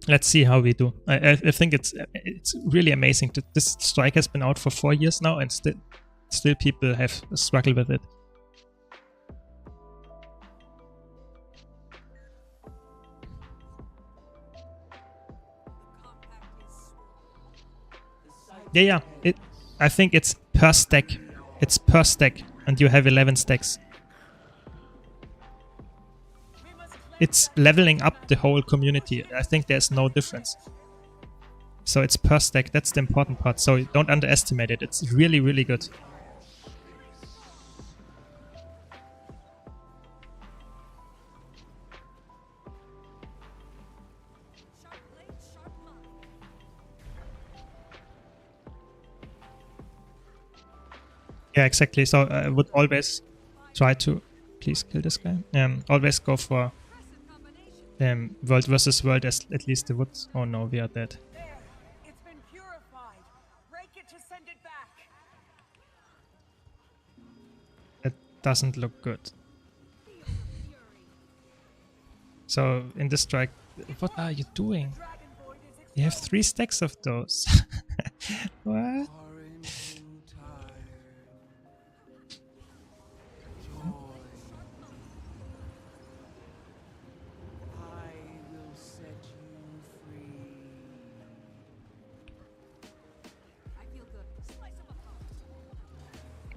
Let's see how we do. I think it's really amazing. This strike has been out for 4 years now, and still people have struggled with it. Yeah. I think it's per stack. It's per stack, and you have 11 stacks. It's leveling up the whole community. I think there's no difference. So it's per stack. That's the important part. So don't underestimate it. It's really, really good. Yeah, exactly. So I would always try to... Please kill this guy. Always go for world versus world as at least the wood. Oh no, we are dead. It's been purified. Break it to send it back. It doesn't look good. So in this strike, what are you doing? You have 3 stacks of those. What?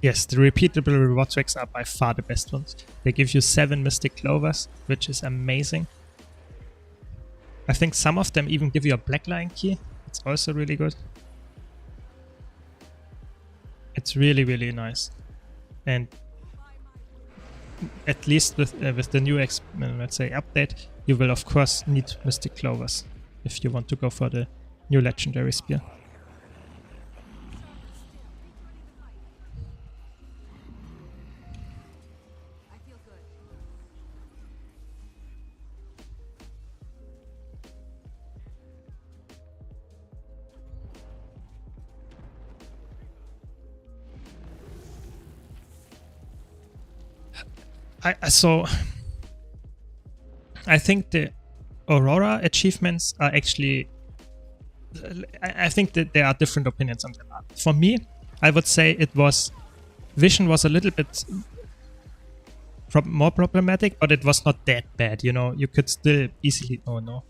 Yes, the repeatable reward tracks are by far the best ones. They give you 7 Mystic Clovers, which is amazing. I think some of them even give you a Black Lion key. It's also really good. It's really, really nice. And at least with the new, let's say, update, you will of course need Mystic Clovers if you want to go for the new Legendary Spear. So I think the Aurora achievements are actually... I think that there are different opinions on them. For me, I would say it was... Vision was a little bit more problematic, but it was not that bad, you know. You could still easily... Oh no.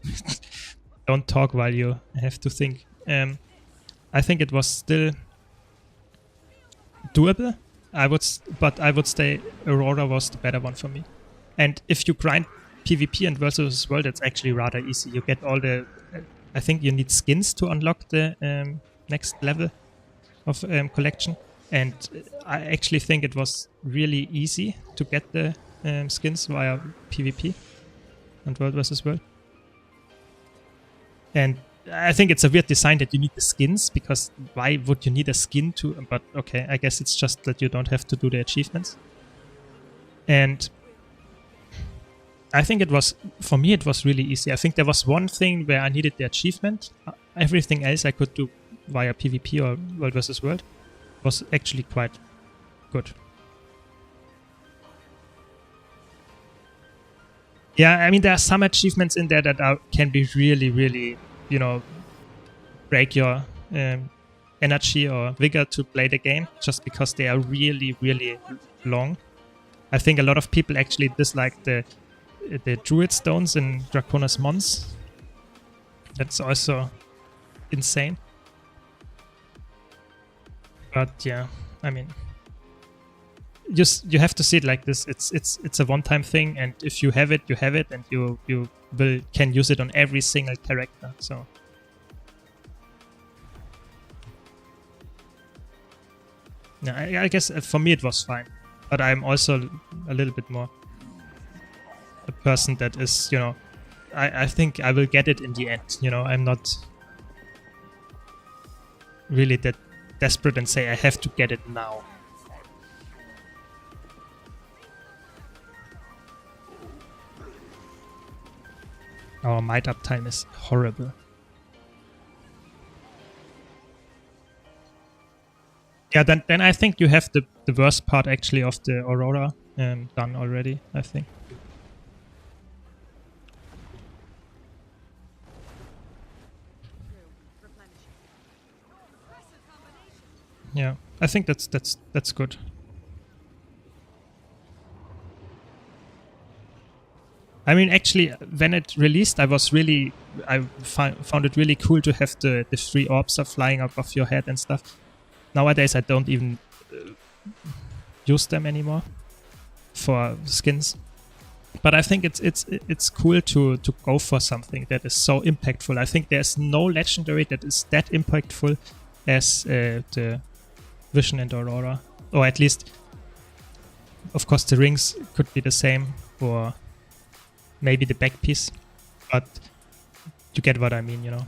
Don't talk while you have to think. I think it was still doable. But I would say Aurora was the better one for me. And if you grind PvP and versus world, it's actually rather easy. You get all the... I think you need skins to unlock the next level of collection. And I actually think it was really easy to get the skins via PvP and world versus world. And I think it's a weird design that you need the skins, because why would you need a skin to... But okay, I guess it's just that you don't have to do the achievements. And I think it was... For me, it was really easy. I think there was one thing where I needed the achievement. Everything else I could do via PvP or world versus world was actually quite good. Yeah, I mean, there are some achievements in there that can be really, really... you know, break your energy or vigor to play the game, just because they are really, really long. I think a lot of people actually dislike the Druid Stones in Draconis Mons. That's also insane. But yeah, I mean, you have to see it like this. It's a one-time thing, and if you have it, you have it, and you can use it on every single character. So yeah, I guess for me it was fine, but I'm also a little bit more a person that is, you know, I think I will get it in the end. You know, I'm not really that desperate and say I have to get it now. Our might uptime is horrible. Yeah, then I think you have the worst part actually of the Aurora done already, I think. Yeah, I think that's good. I mean, actually, when it released, I found it really cool to have the 3 orbs are flying above your head and stuff. Nowadays, I don't even use them anymore for skins. But I think it's cool to go for something that is so impactful. I think there's no legendary that is that impactful as the Vision and Aurora, or at least, of course, the rings could be the same, or maybe the back piece, but you get what I mean, you know.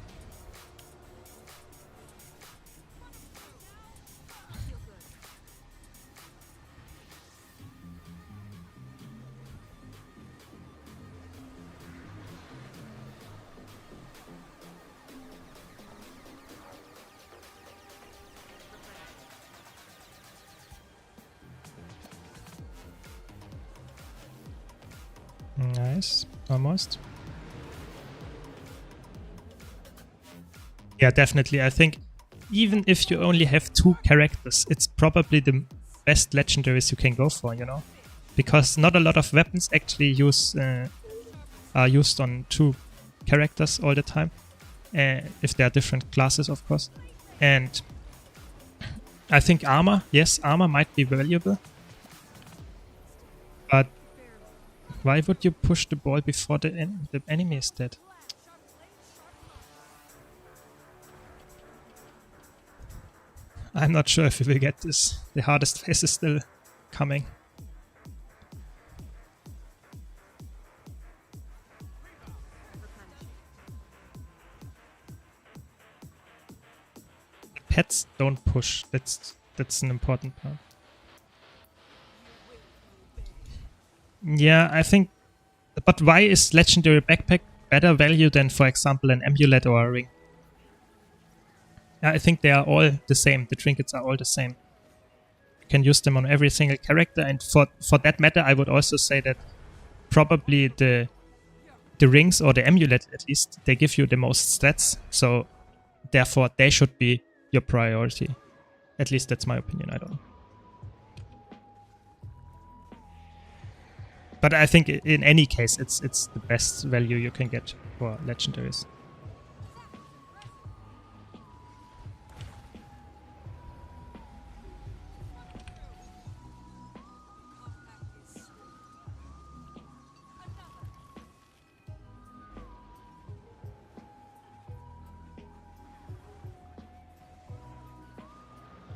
Nice, almost. Yeah, definitely. I think even if you only have 2 characters, it's probably the best legendaries you can go for, you know? Because not a lot of weapons actually are used on 2 characters all the time. If they are different classes, of course. And I think armor, yes, armor might be valuable. But why would you push the ball before the enemy is dead? I'm not sure if we will get this. The hardest phase is still coming. Pets don't push. That's an important part. Yeah, I think. But why is legendary backpack better value than, for example, an amulet or a ring? I think they are all the same. The trinkets are all the same. You can use them on every single character, and for that matter, I would also say that probably the rings, or the amulet at least, they give you the most stats. So therefore, they should be your priority. At least that's my opinion. I don't know. But I think in any case, it's the best value you can get for legendaries.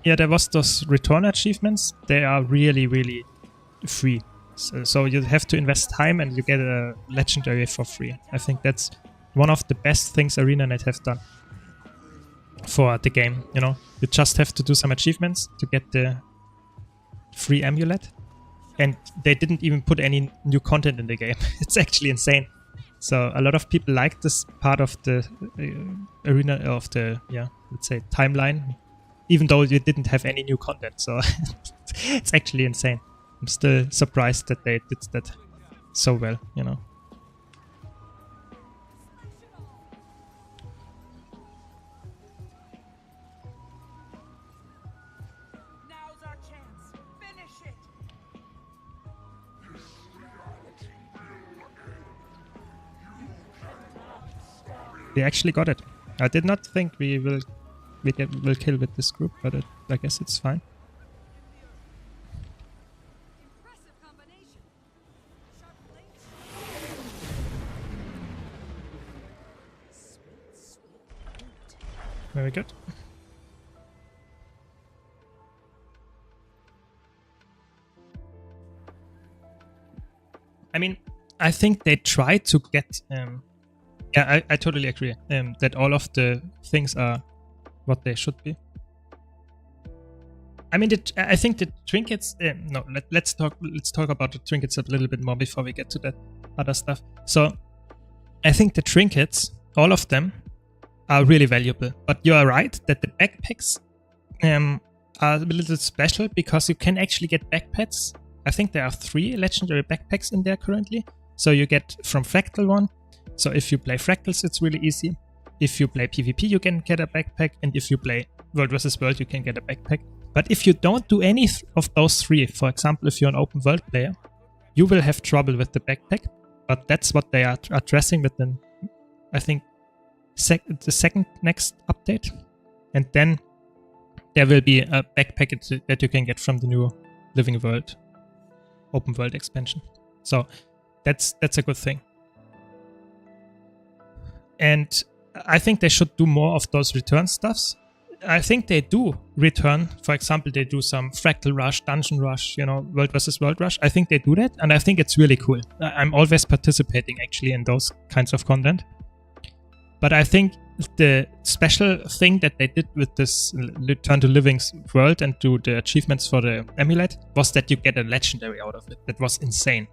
Yeah, there was those return achievements. They are really, really free. So you have to invest time and you get a legendary for free. I think that's one of the best things ArenaNet have done for the game, you know. You just have to do some achievements to get the free amulet. And they didn't even put any new content in the game. It's actually insane. So a lot of people like this part of the arena, of the, yeah, let's say timeline, even though you didn't have any new content. So it's actually insane. I'm still surprised that they did that so well, you know. Now's our chance. Finish it. We actually got it. I did not think we will kill with this group, but I guess it's fine. Very good. I mean, I think they try to get... yeah, I totally agree that all of the things are what they should be. I mean, I think the trinkets... no, let's talk about the trinkets a little bit more before we get to that other stuff. So, I think the trinkets, all of them, are really valuable. But you are right that the backpacks are a little special because you can actually get backpacks. I think there are 3 legendary backpacks in there currently. So you get from Fractal one. So if you play Fractals, it's really easy. If you play PvP, you can get a backpack. And if you play World vs. World, you can get a backpack. But if you don't do any of those three, for example, if you're an open world player, you will have trouble with the backpack. But that's what they are addressing with the, I think, the second next update. And then there will be a backpack that you can get from the new Living World, open world expansion. So that's a good thing. And I think they should do more of those return stuffs. I think they do return. For example, they do some Fractal Rush, Dungeon Rush, World versus World Rush. I think they do that, and I think it's really cool. I'm always participating actually in those kinds of content. But I think the special thing that they did with this Return to Living World and do the achievements for the Amulet was that you get a legendary out of it. That was insane.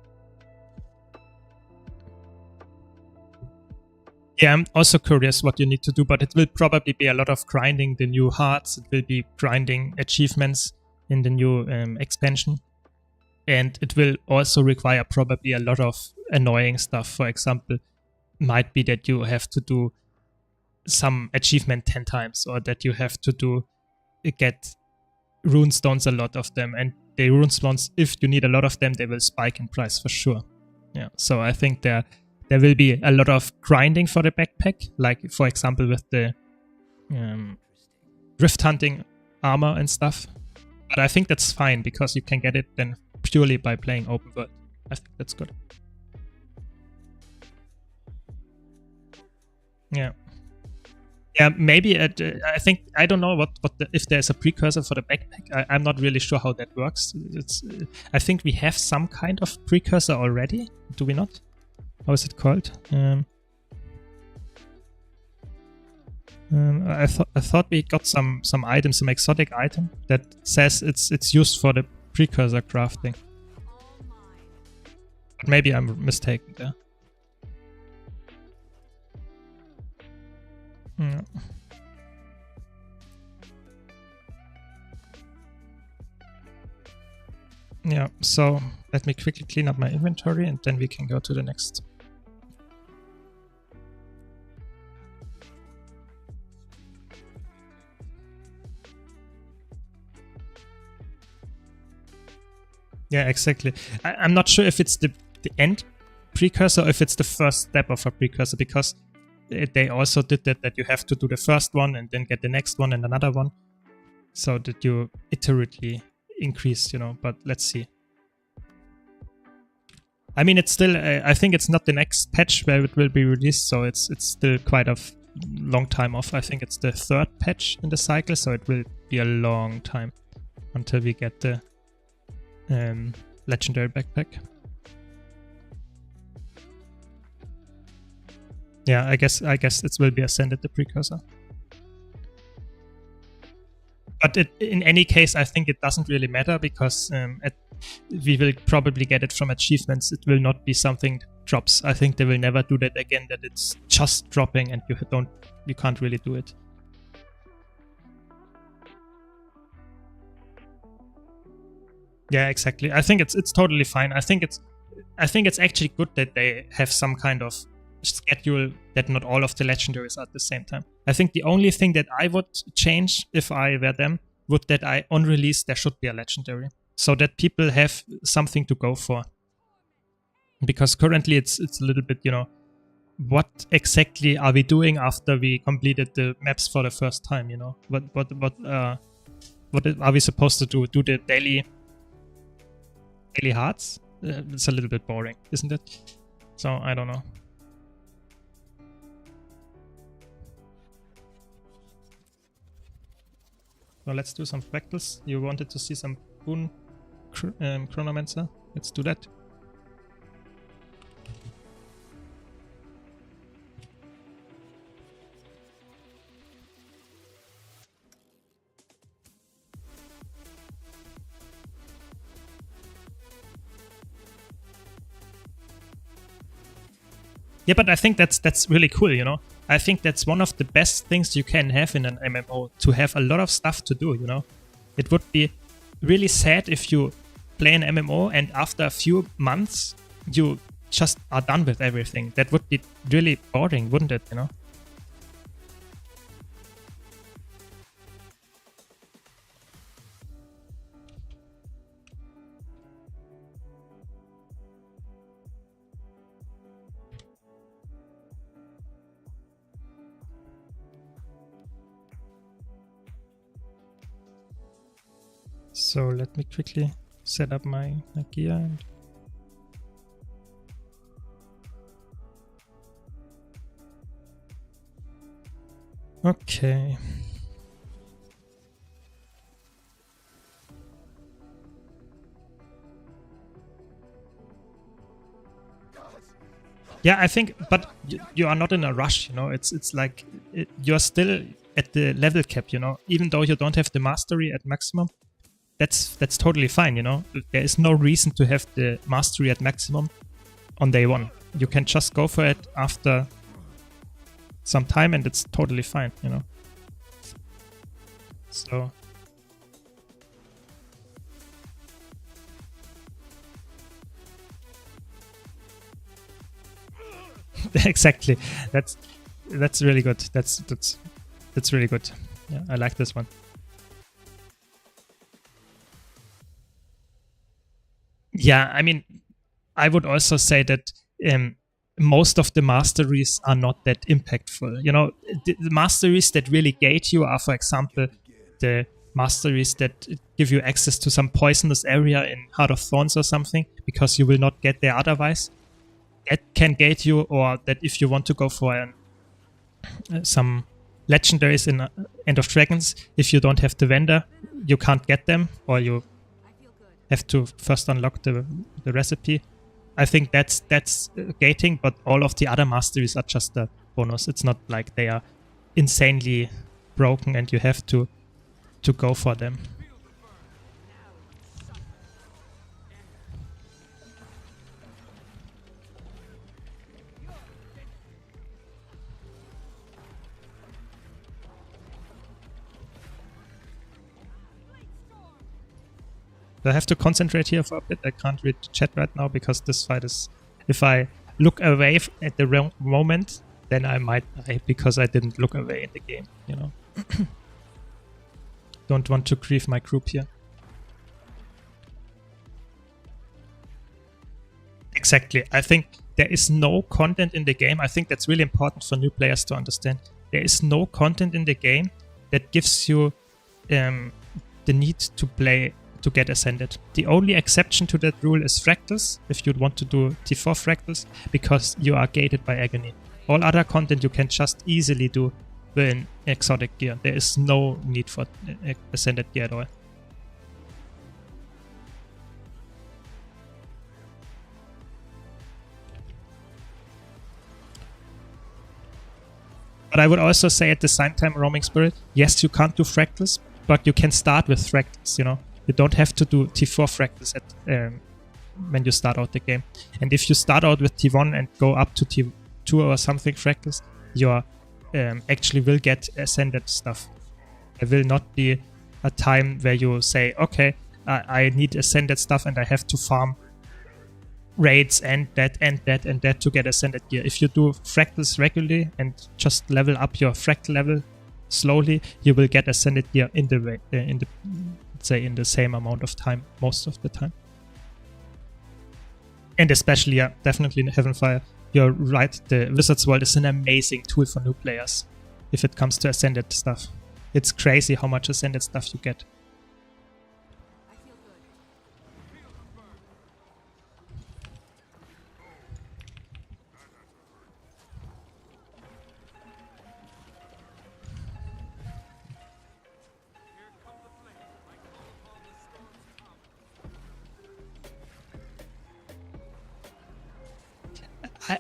Yeah, I'm also curious what you need to do, but it will probably be a lot of grinding the new hearts. It will be grinding achievements in the new expansion. And it will also require probably a lot of annoying stuff. For example, might be that you have to do some achievement 10 times, or that you have to get runestones, a lot of them. And the runestones, if you need a lot of them, they will spike in price for sure. Yeah, so I think there will be a lot of grinding for the backpack, like for example with the rift hunting armor and stuff. But I think that's fine because you can get it then purely by playing open world. I think that's good. Yeah. Yeah, maybe I think, I don't know if there's a precursor for the backpack. I'm not really sure how that works. I think we have some kind of precursor already. Do we not? How is it called? I thought we got some item, some exotic item that says it's used for the precursor crafting. But maybe I'm mistaken there. Yeah. Yeah, so let me quickly clean up my inventory and then we can go to the next. Yeah, exactly. I'm not sure if it's the end precursor or if it's the first step of a precursor, because they also did that you have to do the first one and then get the next one and another one, so that you iteratively increase, but let's see. I mean, it's still, I think it's not the next patch where it will be released, so it's still quite a long time off. I think it's the third patch in the cycle, so it will be a long time until we get the legendary backpack. Yeah, I guess it will be Ascended, the precursor. But in any case, I think it doesn't really matter, because we will probably get it from achievements. It will not be something that drops. I think they will never do that again, that it's just dropping and you can't really do it. Yeah, exactly. I think it's totally fine. I think it's actually good that they have some kind of schedule that not all of the legendaries are at the same time. I think the only thing that I would change if I were them would that on release there should be a legendary, so that people have something to go for. Because currently it's a little bit, what exactly are we doing after we completed the maps for the first time? What are we supposed to do? Do the daily hearts? It's a little bit boring, isn't it? So I don't know. Well, let's do some fractals. You wanted to see some Boon Chronomancer? Let's do that. Yeah, but I think that's really cool, I think that's one of the best things you can have in an MMO, to have a lot of stuff to do, It would be really sad if you play an MMO and after a few months you just are done with everything. That would be really boring, wouldn't it, So let me quickly set up my gear. And okay. Yeah, I think, but you are not in a rush, you know. It's like you're still at the level cap, you know. Even though you don't have the mastery at maximum, that's totally fine, you know. There is no reason to have the mastery at maximum on day one. You can just go for it after some time, and it's totally fine, you know. So exactly, that's really good. That's really good. Yeah, I like this one. Yeah, I mean, I would also say that most of the masteries are not that impactful. You know, the masteries that really gate you are, for example, the masteries that give you access to some poisonous area in Heart of Thorns or something, because you will not get there otherwise. That can gate you, or that if you want to go for some legendaries in End of Dragons, if you don't have the vendor, you can't get them, or you have to first unlock the recipe. I think that's gating, but all of the other masteries are just a bonus. It's not like they are insanely broken and you have to go for them. I have to concentrate here for a bit. I can't read the chat right now because this fight is... If I look away at the wrong moment, then I might die because I didn't look away in the game, you know. Don't want to grieve my group here. Exactly. I think there is no content in the game. I think that's really important for new players to understand. There is no content in the game that gives you the need to play to get ascended. The only exception to that rule is fractals, if you'd want to do T4 fractals, because you are gated by agony. All other content you can just easily do in exotic gear. There is no need for ascended gear at all. But I would also say at the same time, Roaming Spirit, yes, you can't do fractals, but you can start with fractals, you know. You don't have to do T4 fractals at when you start out the game. And if you start out with T1 and go up to T2 or something fractals, you actually will get ascended stuff. There will not be a time where you say, okay, I need ascended stuff and I have to farm raids and that and that and that to get ascended gear. If you do fractals regularly and just level up your fractal level slowly, you will get ascended gear in the same amount of time, most of the time. And especially, yeah, definitely in Heavenfire, you're right, the Wizard's World is an amazing tool for new players if it comes to ascended stuff. It's crazy how much ascended stuff you get.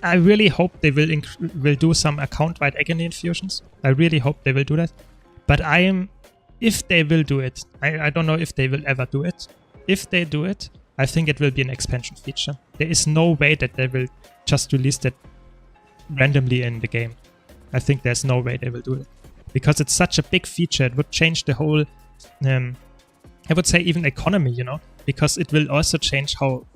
I really hope they will do some account-wide agony infusions. I really hope they will do that. But if they will do it, I don't know if they will ever do it. If they do it, I think it will be an expansion feature. There is no way that they will just release that randomly in the game. I think there's no way they will do it. Because it's such a big feature, it would change the whole, I would say even economy, you know? Because it will also change how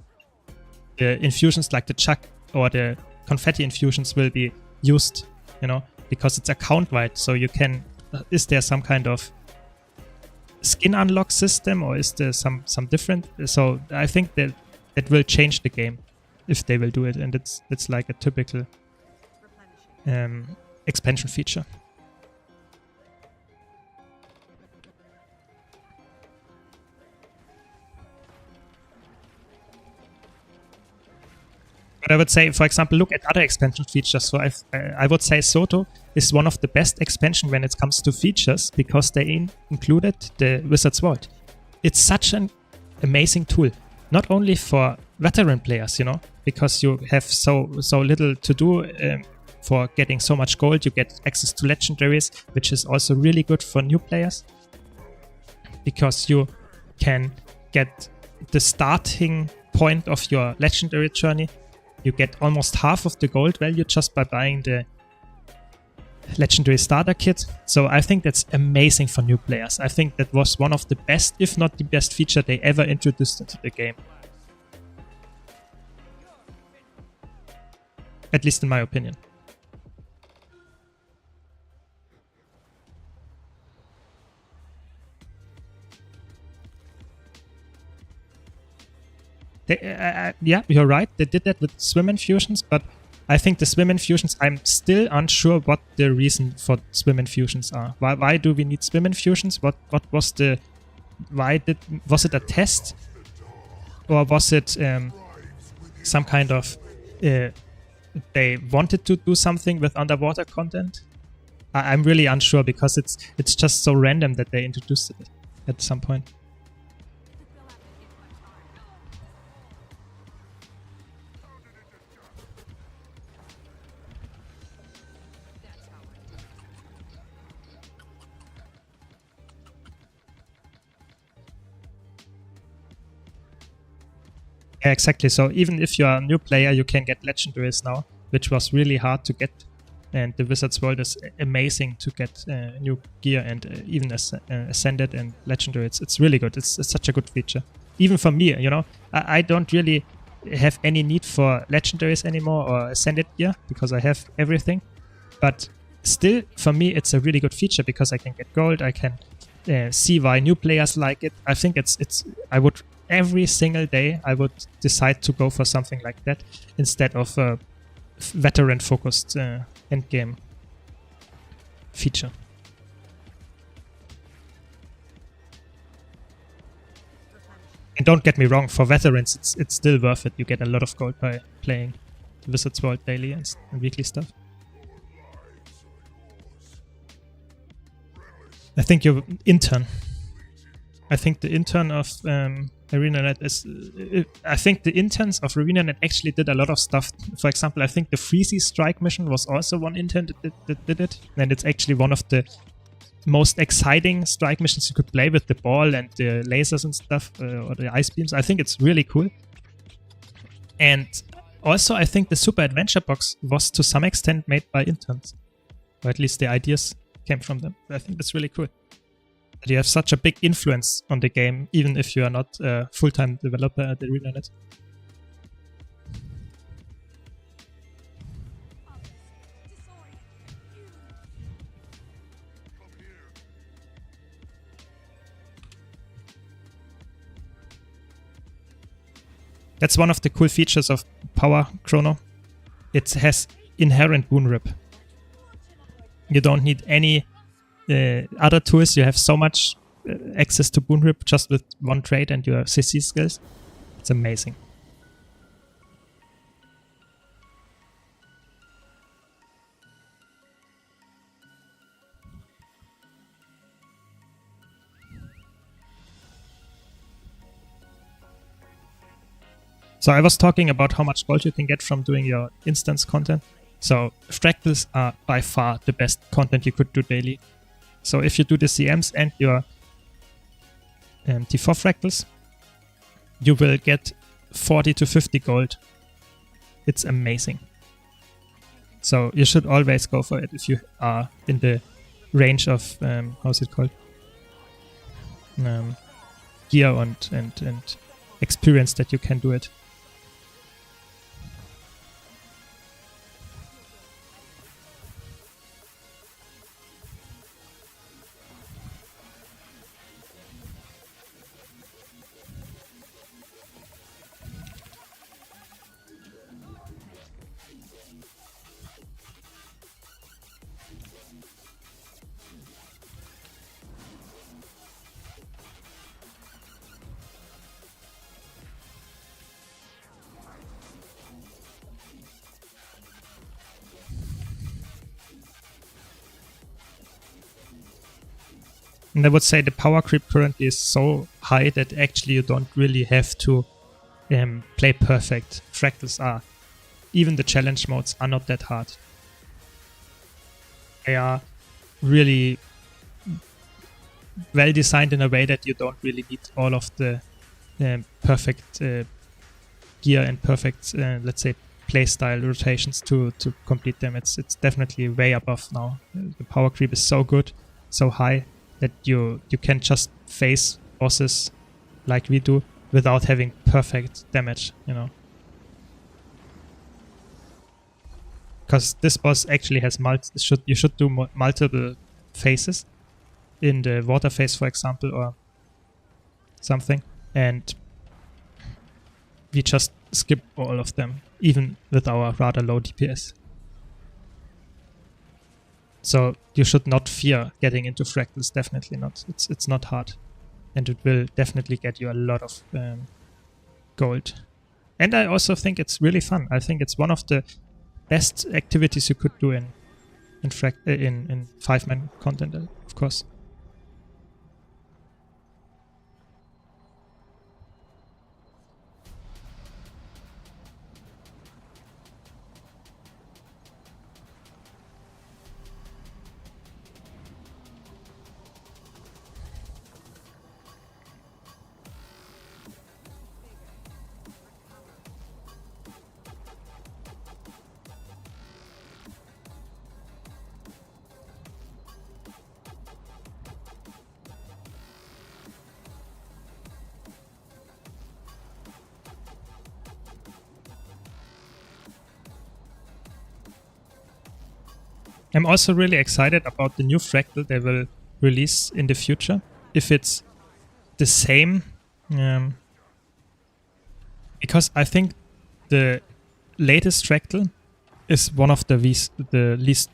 the infusions like the Chuck or the confetti infusions will be used, you know, because it's account-wide. So you can, is there some kind of skin unlock system, or is there some different? So I think that will change the game if they will do it, and it's like a typical expansion feature. But I would say, for example, look at other expansion features. So I would say Soto is one of the best expansion when it comes to features because they included the Wizard's Vault. It's such an amazing tool, not only for veteran players, you know, because you have so little to do for getting so much gold. You get access to legendaries, which is also really good for new players because you can get the starting point of your legendary journey. You get almost half of the gold value just by buying the legendary starter kit. So I think that's amazing for new players. I think that was one of the best, if not the best feature they ever introduced into the game. At least in my opinion. Yeah, you're right. They did that with swim infusions, but I think the swim infusions, I'm still unsure what the reason for swim infusions are. Why do we need swim infusions? What was the... Was it a test? Or was it some kind of... they wanted to do something with underwater content? I'm really unsure because it's just so random that they introduced it at some point. Yeah, exactly. So even if you're a new player, you can get legendaries now, which was really hard to get. And the Wizard's World is amazing to get new gear and even Ascended and Legendary. It's really good. It's such a good feature. Even for me, you know, I don't really have any need for Legendaries anymore or Ascended gear because I have everything. But still, for me, it's a really good feature because I can get gold. I can see why new players like it. I think I would... Every single day, I would decide to go for something like that instead of a veteran-focused endgame feature. And don't get me wrong, for veterans, it's still worth it. You get a lot of gold by playing the Wizard's World daily and weekly stuff. I think your intern. I think the intern of ArenaNet is... I think the interns of ArenaNet actually did a lot of stuff. For example, I think the Freezy Strike mission was also one intern that did it. And it's actually one of the most exciting strike missions you could play with the ball and the lasers and stuff, or the ice beams. I think it's really cool. And also, I think the Super Adventure Box was to some extent made by interns. Or at least the ideas came from them. I think that's really cool. You have such a big influence on the game, even if you are not a full-time developer at ArenaNet. That's one of the cool features of Power Chrono. It has inherent boon rip. You don't need any other tools. You have so much access to boon rip just with one trade and your CC skills. It's amazing. So I was talking about how much gold you can get from doing your instance content. So fractals are by far the best content you could do daily. So if you do the CMs and your T4 fractals, you will get 40 to 50 gold. It's amazing. So you should always go for it if you are in the range of, how's it called? Gear and experience that you can do it. And I would say the power creep currently is so high that actually you don't really have to play perfect. Fractals are, even the challenge modes are not that hard. They are really well designed in a way that you don't really need all of the perfect gear and perfect, let's say, playstyle rotations to complete them. It's definitely way above now. The power creep is so good, so high that you can just face bosses like we do without having perfect damage, you know. Because this boss actually has you should do multiple phases in the water phase, for example, or something, and we just skip all of them, even with our rather low DPS. So you should not fear getting into fractals, definitely not. It's not hard, and it will definitely get you a lot of gold. And I also think it's really fun. I think it's one of the best activities you could do in 5-man content, of course. I'm also really excited about the new fractal they will release in the future. If it's the same, because I think the latest fractal is one of the least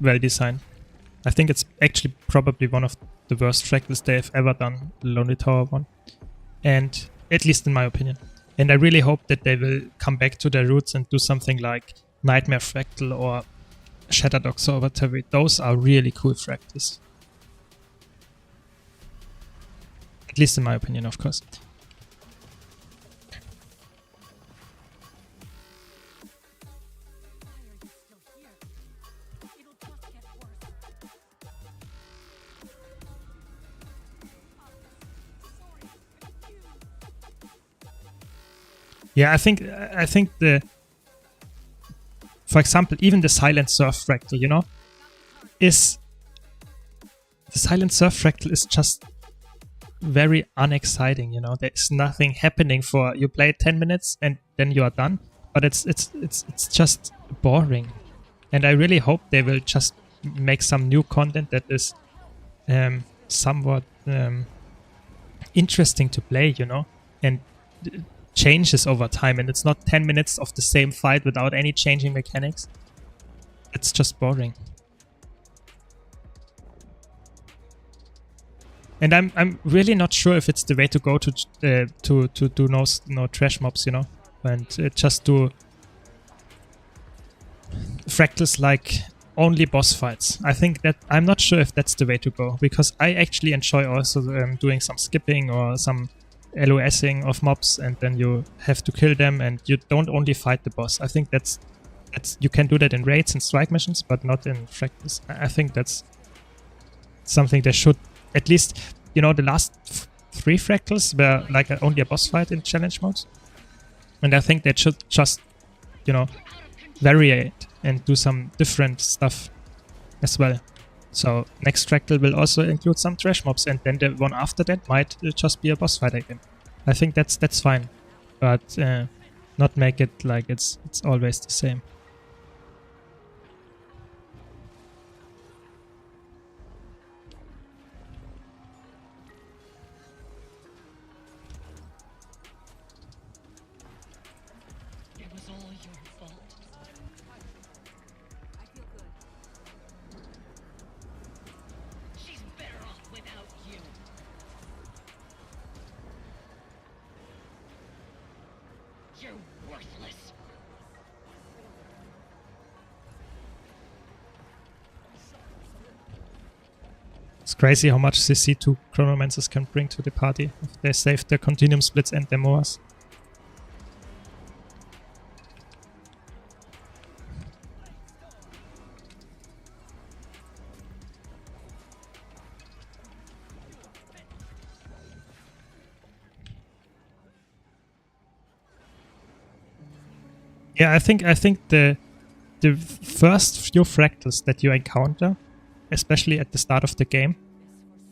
well designed. I think it's actually probably one of the worst fractals they have ever done, the Lonely Tower one, and at least in my opinion. And I really hope that they will come back to their roots and do something like Nightmare Fractal or Shattered Observatory. Those are really cool fractals. At least in my opinion, of course. Yeah, I think the, for example, even the Silent Surf fractal, you know, is the Silent Surf fractal is just very unexciting, you know. There's nothing happening for you play 10 minutes and then you are done, but it's just boring. And I really hope they will just make some new content that is somewhat interesting to play, you know, and changes over time, and it's not 10 minutes of the same fight without any changing mechanics. It's just boring. And I'm really not sure if it's the way to go to do no trash mobs, you know, and just do fractals like only boss fights. I think that I'm not sure if that's the way to go, because I actually enjoy also doing some skipping or some LOSing of mobs, and then you have to kill them and you don't only fight the boss. I think that's you can do that in raids and strike missions, but not in fractals. I think that's something they should, at least, you know, the last 3 fractals were like only a boss fight in challenge modes, and I think they should just, you know, variate and do some different stuff as well. So next fractal will also include some trash mobs, and then the one after that might just be a boss fight again. I think that's fine, but not make it like it's always the same. It was all your fault. I feel good. She's better off without you. You're worthless. It's crazy how much CC2 Chronomancers can bring to the party if they save their Continuum Splits and their Moas. Yeah, I think the first few fractals that you encounter, especially at the start of the game,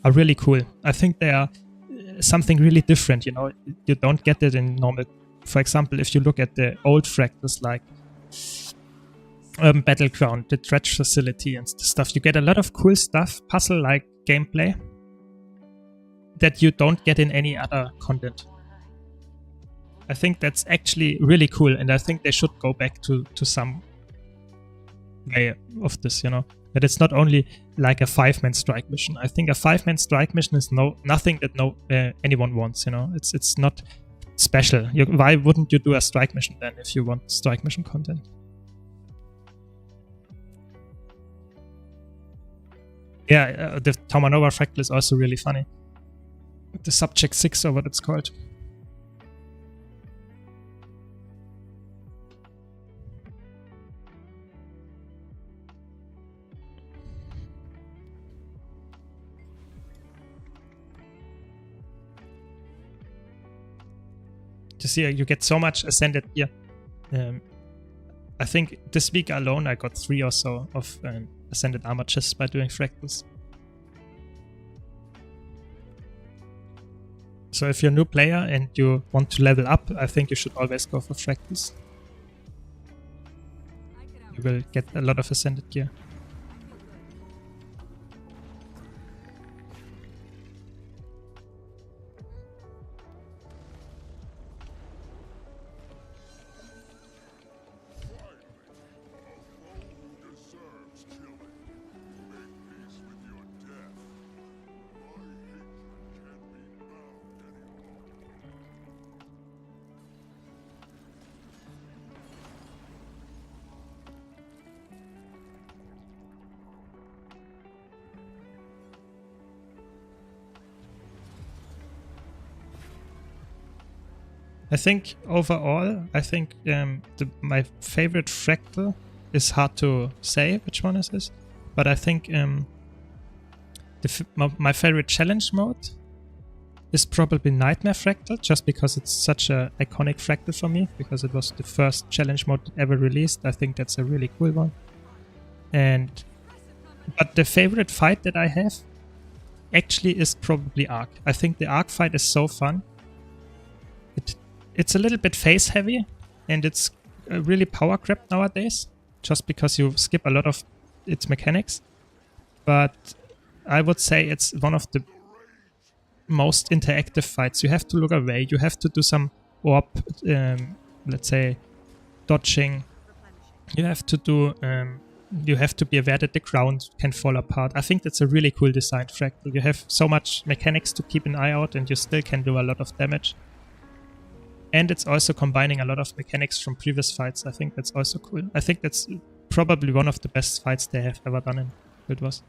are really cool. I think they are something really different, you know. You don't get it in normal. For example, if you look at the old fractals like Urban Battleground, the Dredge Facility and stuff, you get a lot of cool stuff, puzzle-like gameplay that you don't get in any other content. I think that's actually really cool, and I think they should go back to some way of this, you know. That it's not only like a 5-man strike mission. I think a 5-man strike mission is nothing that anyone wants, you know. It's not special. Why wouldn't you do a strike mission then if you want strike mission content? Yeah, the Taumanova fractal is also really funny. The Subject 6 or what it's called. To see, you get so much ascended gear. I think this week alone I got 3 or so of ascended armor just by doing fractals. So if you're a new player and you want to level up, I think you should always go for fractals. You will get a lot of ascended gear. I think overall, my favorite fractal is hard to say which one is this, but I think my favorite challenge mode is probably Nightmare Fractal, just because it's such an iconic fractal for me, because it was the first challenge mode ever released. I think that's a really cool one. But the favorite fight that I have actually is probably Arc. I think the Arc fight is so fun. It's a little bit phase heavy, and it's really power grab nowadays, just because you skip a lot of its mechanics. But I would say it's one of the most interactive fights. You have to look away, you have to do some orb, let's say, dodging. You have to do, you have to be aware that the ground can fall apart. I think that's a really cool design fractal. You have so much mechanics to keep an eye out, and you still can do a lot of damage. And it's also combining a lot of mechanics from previous fights. I think that's also cool. I think that's probably one of the best fights they have ever done in Guild Wars.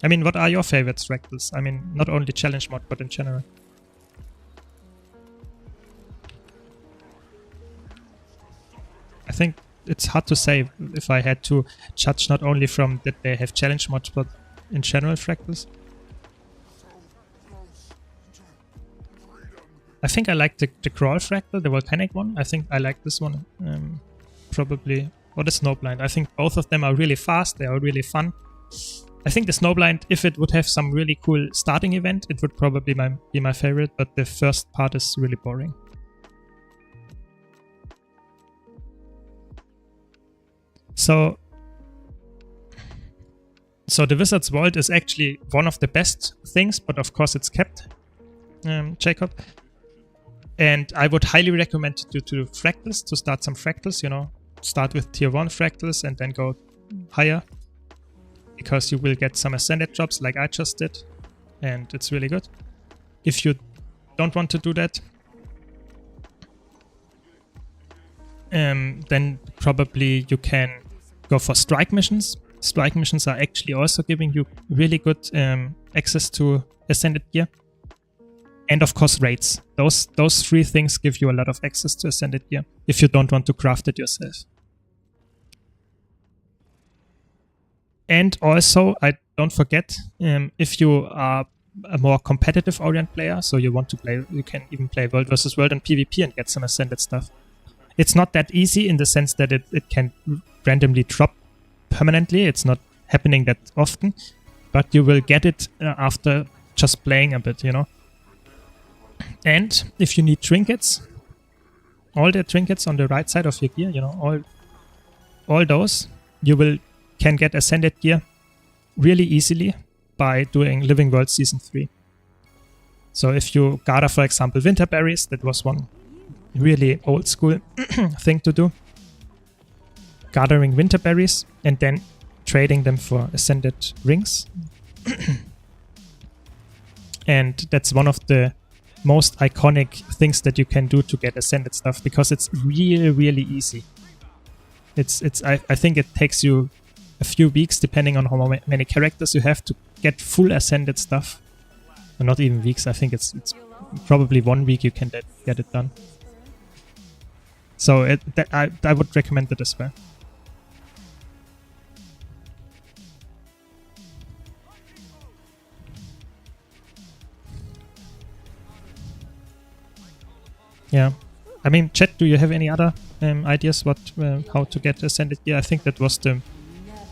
I mean, what are your favorites fractals? I mean, not only challenge mode, but in general. I think it's hard to say if I had to judge not only from that they have challenge mods, but in general fractals. I think I like the crawl fractal, the volcanic one. I think I like this one probably, or the snowblind. I think both of them are really fast, they are really fun. I think the snowblind, if it would have some really cool starting event, it would probably be my favorite, but the first part is really boring. So the Wizard's Vault is actually one of the best things, but of course it's kept, Jacob. And I would highly recommend to do fractals, to start some fractals, you know. Start with tier 1 fractals and then go higher. because you will get some ascended drops like I just did, and it's really good. If you don't want to do that, then probably you can go for strike missions. Strike missions are actually also giving you really good access to ascended gear. And of course raids. Those three things give you a lot of access to ascended gear if you don't want to craft it yourself. And also, don't forget, if you are a more competitive orient player, so you want to play, you can even play world versus world and PvP and get some ascended stuff. It's not that easy in the sense that it can randomly drop permanently. It's not happening that often, but you will get it after just playing a bit, you know. And if you need trinkets, all the trinkets on the right side of your gear, you know, all those, you can get ascended gear really easily by doing Living World Season 3. So if you gather, for example, winter berries, that was one really old school thing to do. Gathering winter berries and then trading them for ascended rings. And that's one of the most iconic things that you can do to get ascended stuff, because it's really, really easy. I think it takes you a few weeks, depending on how many characters you have, to get full ascended stuff. Or not even weeks, I think it's probably 1 week you can get it done. So I would recommend it as well. Yeah, I mean, chat, do you have any other ideas how to get ascended gear? I think that was the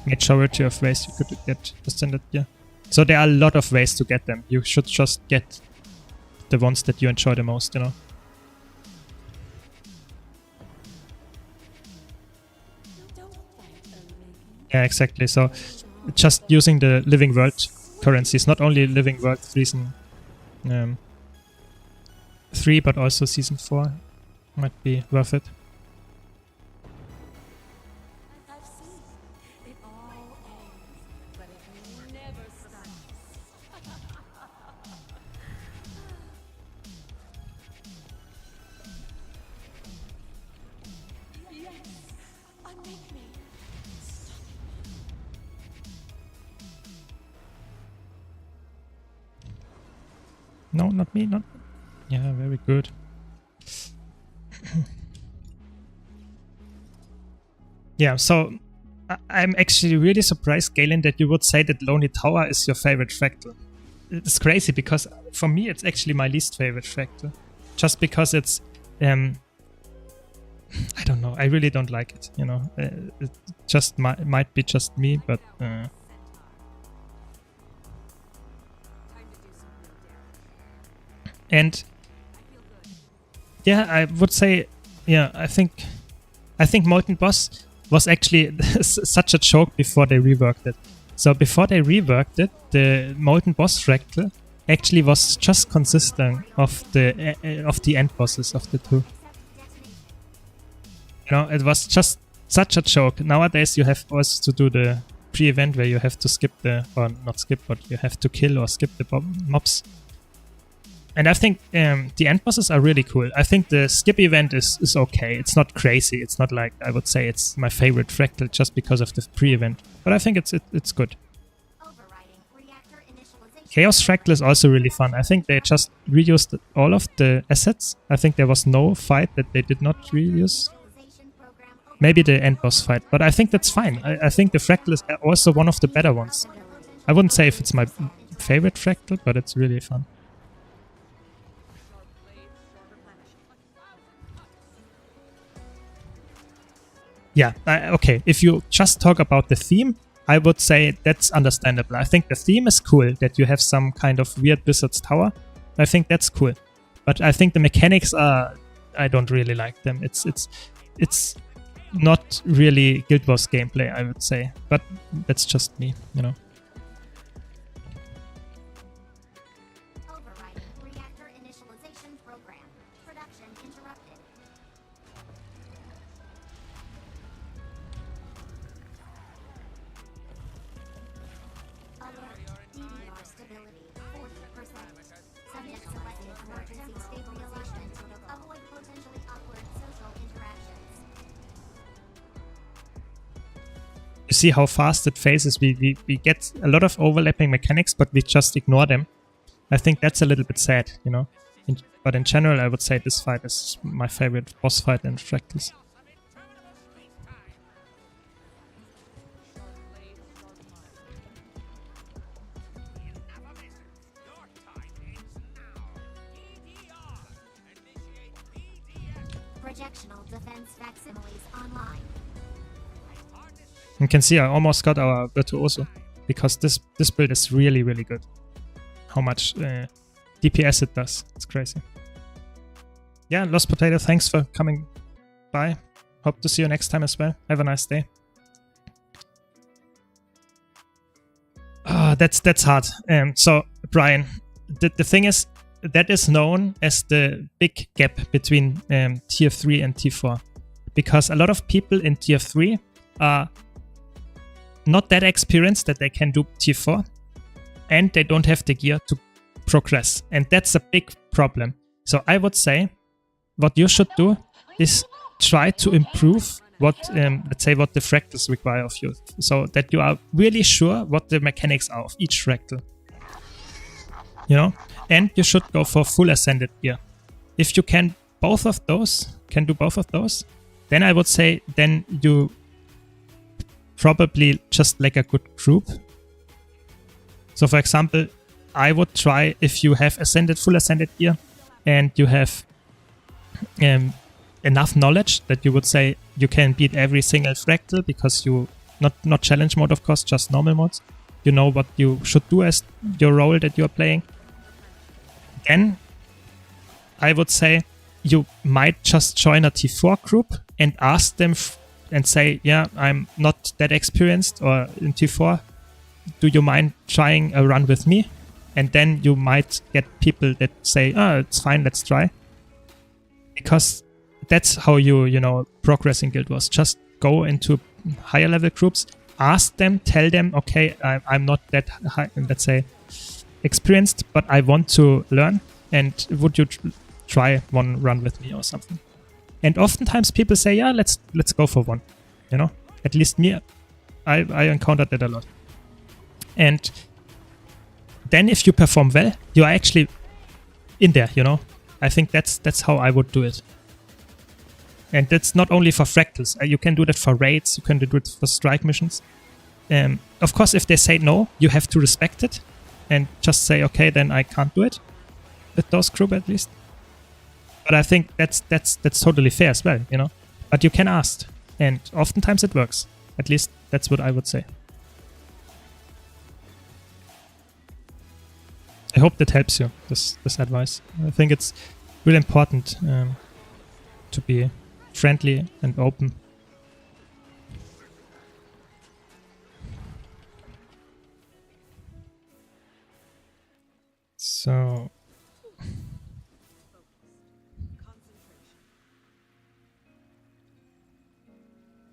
majority of ways you could get ascended gear. So there are a lot of ways to get them. You should just get the ones that you enjoy the most, you know. Yeah, exactly. So just using the Living World currencies, not only Living World Season 3, but also Season 4 might be worth it. No, not me, not... Yeah, very good. Yeah, so I'm actually really surprised, Galen, that you would say that Lonely Tower is your favorite fractal. It's crazy, because for me it's actually my least favorite fractal. Just because it's... I don't know, I really don't like it, you know. It just might be just me, but... And yeah, I would say, yeah, I think Molten Boss was actually such a joke before they reworked it. So before they reworked it, the Molten Boss fractal actually was just consistent of the end bosses of the two. You know, it was just such a joke. Nowadays you have also to do the pre-event where you have to skip or not skip, but you have to kill or skip the mobs. And I think the end bosses are really cool. I think the skip event is okay. It's not crazy. It's not like, I would say it's my favorite fractal just because of the pre-event. But I think it's good. Chaos Fractal is also really fun. I think they just reused all of the assets. I think there was no fight that they did not reuse. Maybe the end boss fight, but I think that's fine. I think the fractal is also one of the better ones. I wouldn't say if it's my favorite fractal, but it's really fun. Yeah, okay, if you just talk about the theme, I would say that's understandable. I think the theme is cool, that you have some kind of weird wizard's tower. I think that's cool. But I think the mechanics are... I don't really like them. It's not really Guild Wars gameplay, I would say. But that's just me, you know. see how fast it phases. We get a lot of overlapping mechanics, but we just ignore them. I think that's a little bit sad, you know. But in general, I would say this fight is my favorite boss fight in Fractals. Projectional defense facsimiles online. You can see I almost got our Virtuoso, because this build is really, really good. How much DPS it does. It's crazy. Yeah, Lost Potato, thanks for coming by. Hope to see you next time as well. Have a nice day. Oh, that's hard. So, Brian, the thing is, that is known as the big gap between tier 3 and tier 4. Because a lot of people in tier 3 are not that experienced that they can do tier 4. And they don't have the gear to progress. And that's a big problem. So I would say what you should do is try to improve what, let's say, what the fractals require of you. So that you are really sure what the mechanics are of each fractal. You know? And you should go for full ascended gear. If you can do both of those, then I would say then you probably just like a good group. So for example, I would try, if you have full ascended gear and you have enough knowledge that you would say you can beat every single fractal, because you, not challenge mode of course, just normal modes. You know what you should do as your role that you are playing. Then I would say you might just join a T4 group and ask them and say, yeah, I'm not that experienced or in T4. Do you mind trying a run with me? And then you might get people that say, oh, it's fine, let's try. Because that's how you know, progress in Guild Wars. Just go into higher level groups, ask them, tell them, okay, I'm not that high, let's say, experienced, but I want to learn. And would you try one run with me or something? And oftentimes people say, yeah, let's go for one. You know, at least me, I encountered that a lot. And then if you perform well, you are actually in there, you know. I think that's how I would do it. And that's not only for fractals. You can do that for raids, you can do it for strike missions. Of course, if they say no, you have to respect it and just say, okay, then I can't do it with those group at least. But I think that's totally fair as well, you know. But you can ask, and oftentimes it works. At least that's what I would say. I hope that helps you, this advice. I think it's really important to be friendly and open. So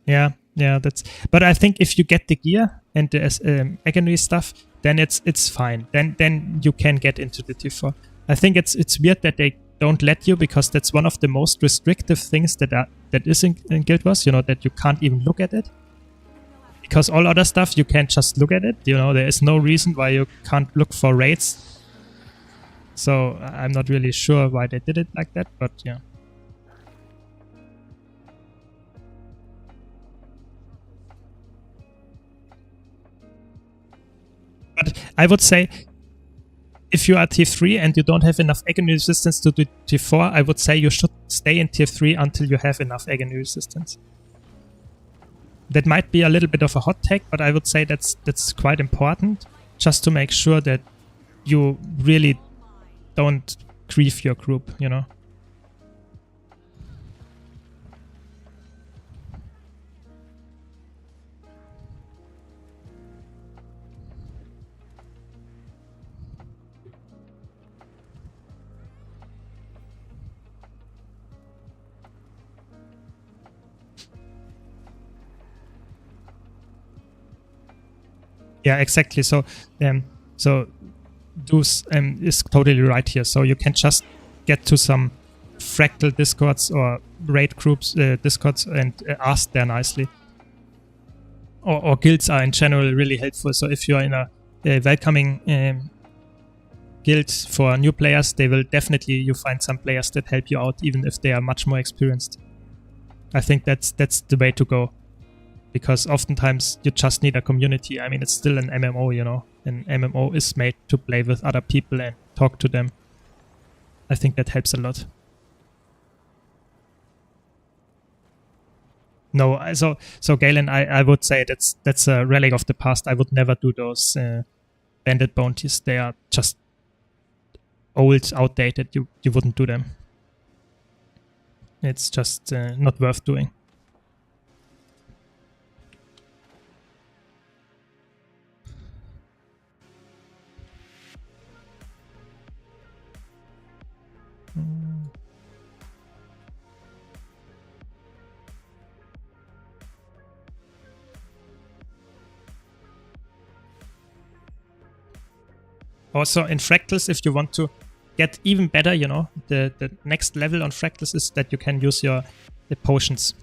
yeah, that's. But I think if you get the gear and the agony stuff, then it's fine. Then you can get into the T4. I think it's weird that they don't let you, because that's one of the most restrictive things that is in Guild Wars. You know, that you can't even look at it, because all other stuff you can just look at it. You know, there is no reason why you can't look for raids. So I'm not really sure why they did it like that, but yeah. But I would say, if you are tier 3 and you don't have enough agony resistance to do tier 4, I would say you should stay in tier 3 until you have enough agony resistance. That might be a little bit of a hot take, but I would say that's quite important, just to make sure that you really don't grief your group, you know. Yeah, exactly. So, Deuce is totally right here. So you can just get to some fractal discords or raid groups discords and ask there nicely. or guilds are in general really helpful. So if you are in a welcoming guild for new players, they will definitely, you find some players that help you out even if they are much more experienced. I think that's the way to go, because oftentimes you just need a community. I mean, it's still an MMO, you know. An MMO is made to play with other people and talk to them. I think that helps a lot. No, so Galen, I would say that's a relic of the past. I would never do those bandit bounties. They are just old, outdated. You wouldn't do them. It's just not worth doing. Also in Fractals, if you want to get even better, you know, the next level on Fractals is that you can use the potions.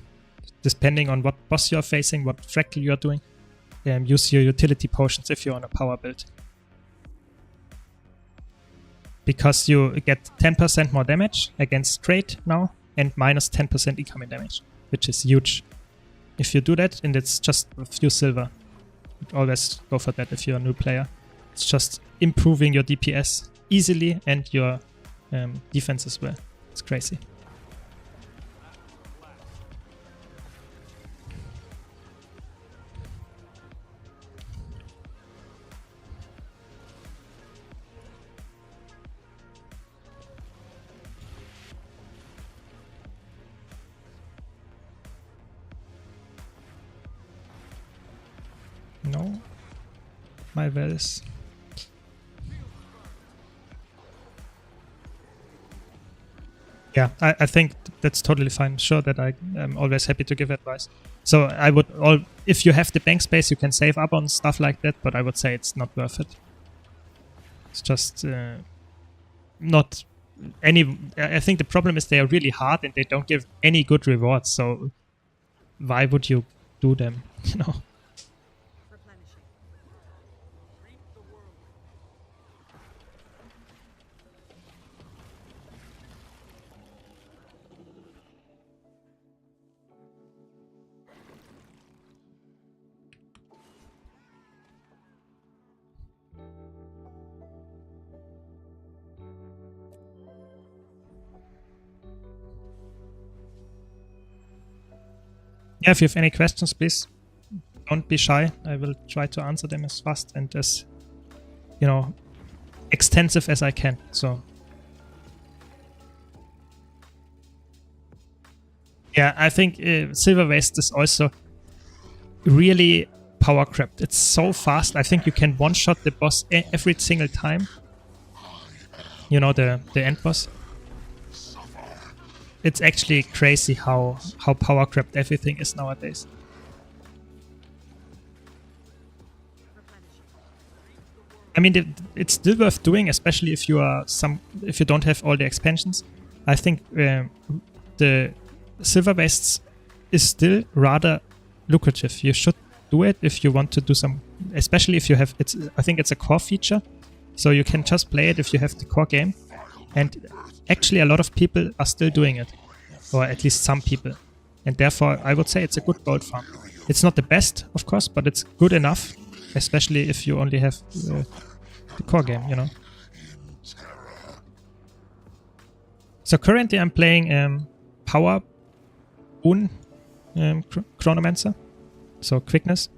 Depending on what boss you're facing, what Fractal you're doing, use your utility potions if you're on a power build. Because you get 10% more damage against straight now and minus 10% incoming damage, which is huge. If you do that, and it's just a few silver, always go for that if you're a new player. It's just improving your DPS easily and your defense as well. It's crazy. No, my wells. Yeah, I think that's totally fine. Sure that I'm always happy to give advice. So I would, if you have the bank space, you can save up on stuff like that, but I would say it's not worth it. It's just not any. I think the problem is they are really hard and they don't give any good rewards. So why would you do them? You know. Yeah, if you have any questions, please don't be shy. I will try to answer them as fast and as, you know, extensive as I can. So yeah, I think Silver Waste is also really power crept. It's so fast. I think you can one-shot the boss every single time. You know, the end boss. It's actually crazy how power crept everything is nowadays. I mean, it's still worth doing, especially if you are if you don't have all the expansions. I think the Silver Wastes is still rather lucrative. You should do it if you want to do some, especially if you have. I think it's a core feature, so you can just play it if you have the core game. And actually a lot of people are still doing it, or at least some people. And therefore I would say it's a good gold farm. It's not the best, of course, but it's good enough, especially if you only have the core game, you know. So currently I'm playing Power Boon Chronomancer, so quickness.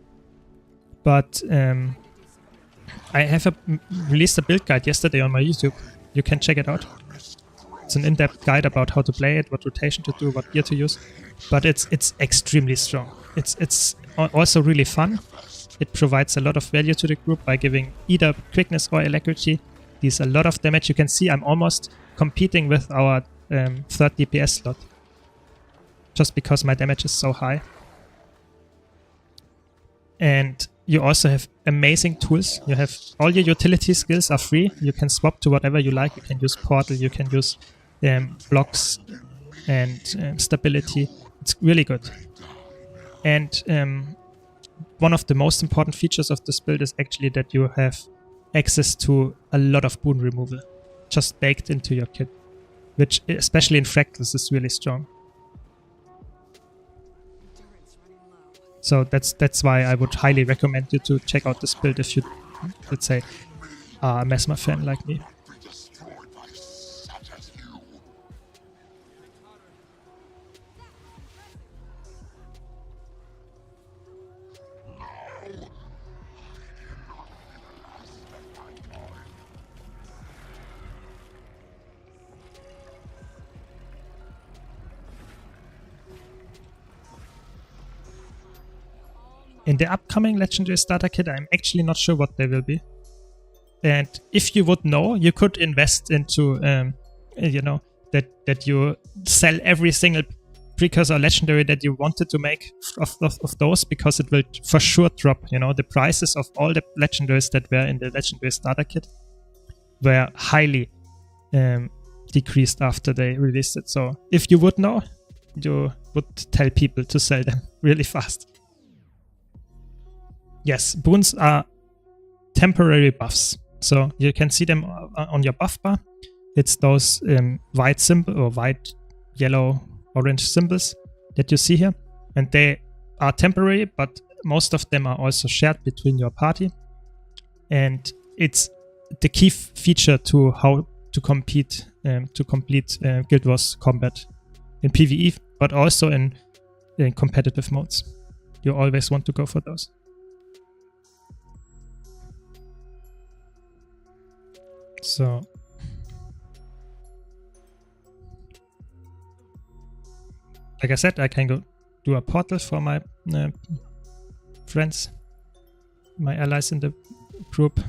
But I have released a build guide yesterday on my YouTube. You can check it out. It's an in-depth guide about how to play it, what rotation to do, what gear to use. But it's extremely strong. It's also really fun. It provides a lot of value to the group by giving either quickness or alacrity. Deals a lot of damage. You can see I'm almost competing with our third DPS slot, just because my damage is so high. And you also have amazing tools. You have all your utility skills are free. You can swap to whatever you like. You can use portal, you can use blocks and stability. It's really good. And one of the most important features of this build is actually that you have access to a lot of boon removal just baked into your kit, which especially in fractals is really strong. So that's why I would highly recommend you to check out this build if you, let's say, are a Mesmer fan like me. In the upcoming Legendary Starter Kit, I'm actually not sure what they will be. And if you would know, you could invest into, you know, that you sell every single precursor legendary that you wanted to make of those, because it will for sure drop. You know, the prices of all the legendaries that were in the Legendary Starter Kit were highly decreased after they released it. So if you would know, you would tell people to sell them really fast. Yes, boons are temporary buffs. So you can see them on your buff bar. It's those white symbol or white, yellow, orange symbols that you see here. And they are temporary, but most of them are also shared between your party. And it's the key feature to how to compete, to complete Guild Wars combat in PvE, but also in competitive modes. You always want to go for those. So like I said, I can go do a portal for my friends, my allies in the group.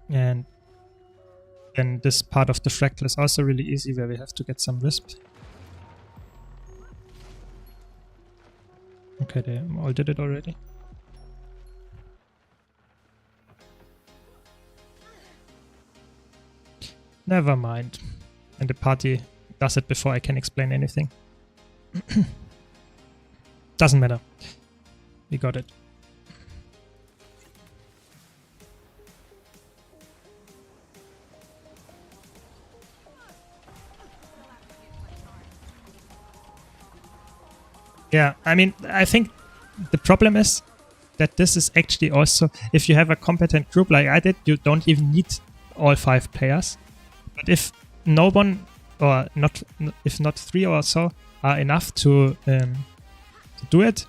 And then this part of the fractal is also really easy, where we have to get some wisp. Okay, they all did it already. Never mind. And the party does it before I can explain anything. Doesn't matter. We got it. Yeah, I mean, I think the problem is that this is actually also, if you have a competent group like I did, you don't even need all 5 players. But if no one, or not, if not 3 or so, are enough to do it,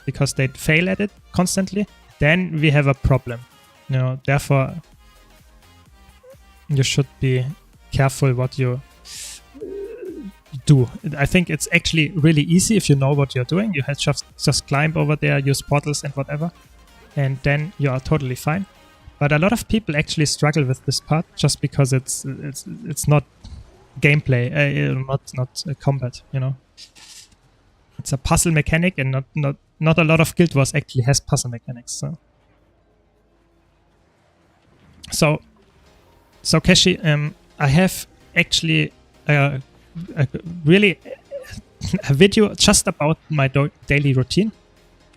because they fail at it constantly, then we have a problem. You know, therefore, you should be careful what you do. I think it's actually really easy if you know what you're doing. You have just climb over there, use portals and whatever, and then you are totally fine. But a lot of people actually struggle with this part just because it's not gameplay, not combat. You know, it's a puzzle mechanic, and not a lot of Guild Wars actually has puzzle mechanics. So Keshi, I have actually really a video just about my daily routine,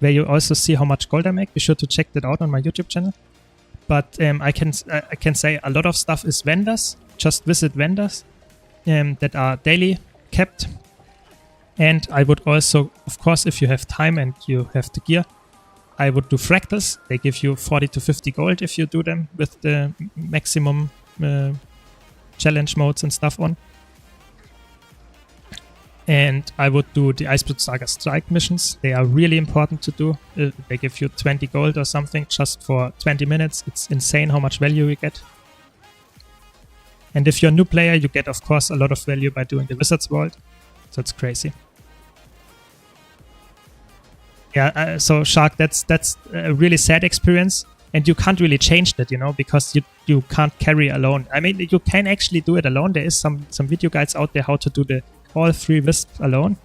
where you also see how much gold I make. Be sure to check that out on my YouTube channel. But I can say a lot of stuff is vendors. Just visit vendors that are daily kept. And I would also, of course, if you have time and you have the gear, I would do fractals. They give you 40 to 50 gold if you do them with the maximum challenge modes and stuff on. And I would do the Iceblood Saga Strike missions. They are really important to do. They give you 20 gold or something just for 20 minutes. It's insane how much value you get. And if you're a new player, you get, of course, a lot of value by doing the Wizard's Vault. So it's crazy. Yeah, so Shark, that's a really sad experience. And you can't really change that, you know, because you can't carry alone. I mean, you can actually do it alone. There is some video guides out there how to do all 3 wisps alone.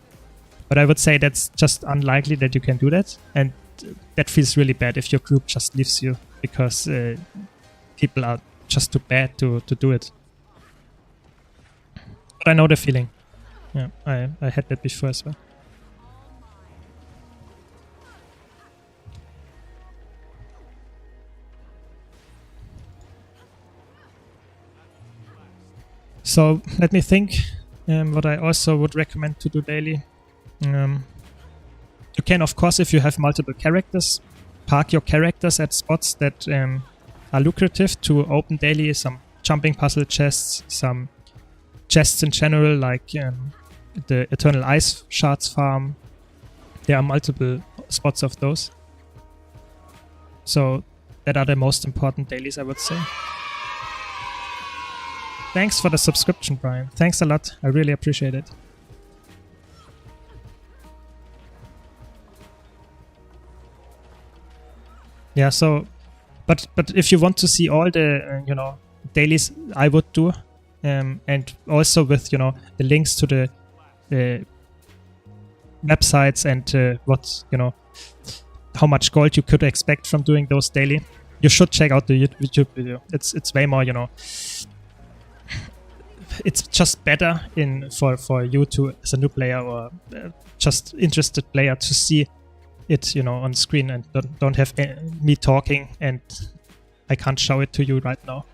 But I would say that's just unlikely that you can do that. And that feels really bad if your group just leaves you because people are just too bad to do it. But I know the feeling. Yeah, I had that before as well. So let me think. What I also would recommend to do daily. You can, of course, if you have multiple characters, park your characters at spots that are lucrative to open daily. Some jumping puzzle chests, some chests in general, like the Eternal Ice Shards farm. There are multiple spots of those. So that are the most important dailies, I would say. Thanks for the subscription, Brian. Thanks a lot. I really appreciate it. Yeah, so, but if you want to see all the, you know, dailies I would do, and also with, you know, the links to the websites and what, you know, how much gold you could expect from doing those daily, you should check out the YouTube video. It's way more, you know, it's just better for you to, as a new player or just interested player, to see it, you know, on screen and don't have me talking and I can't show it to you right now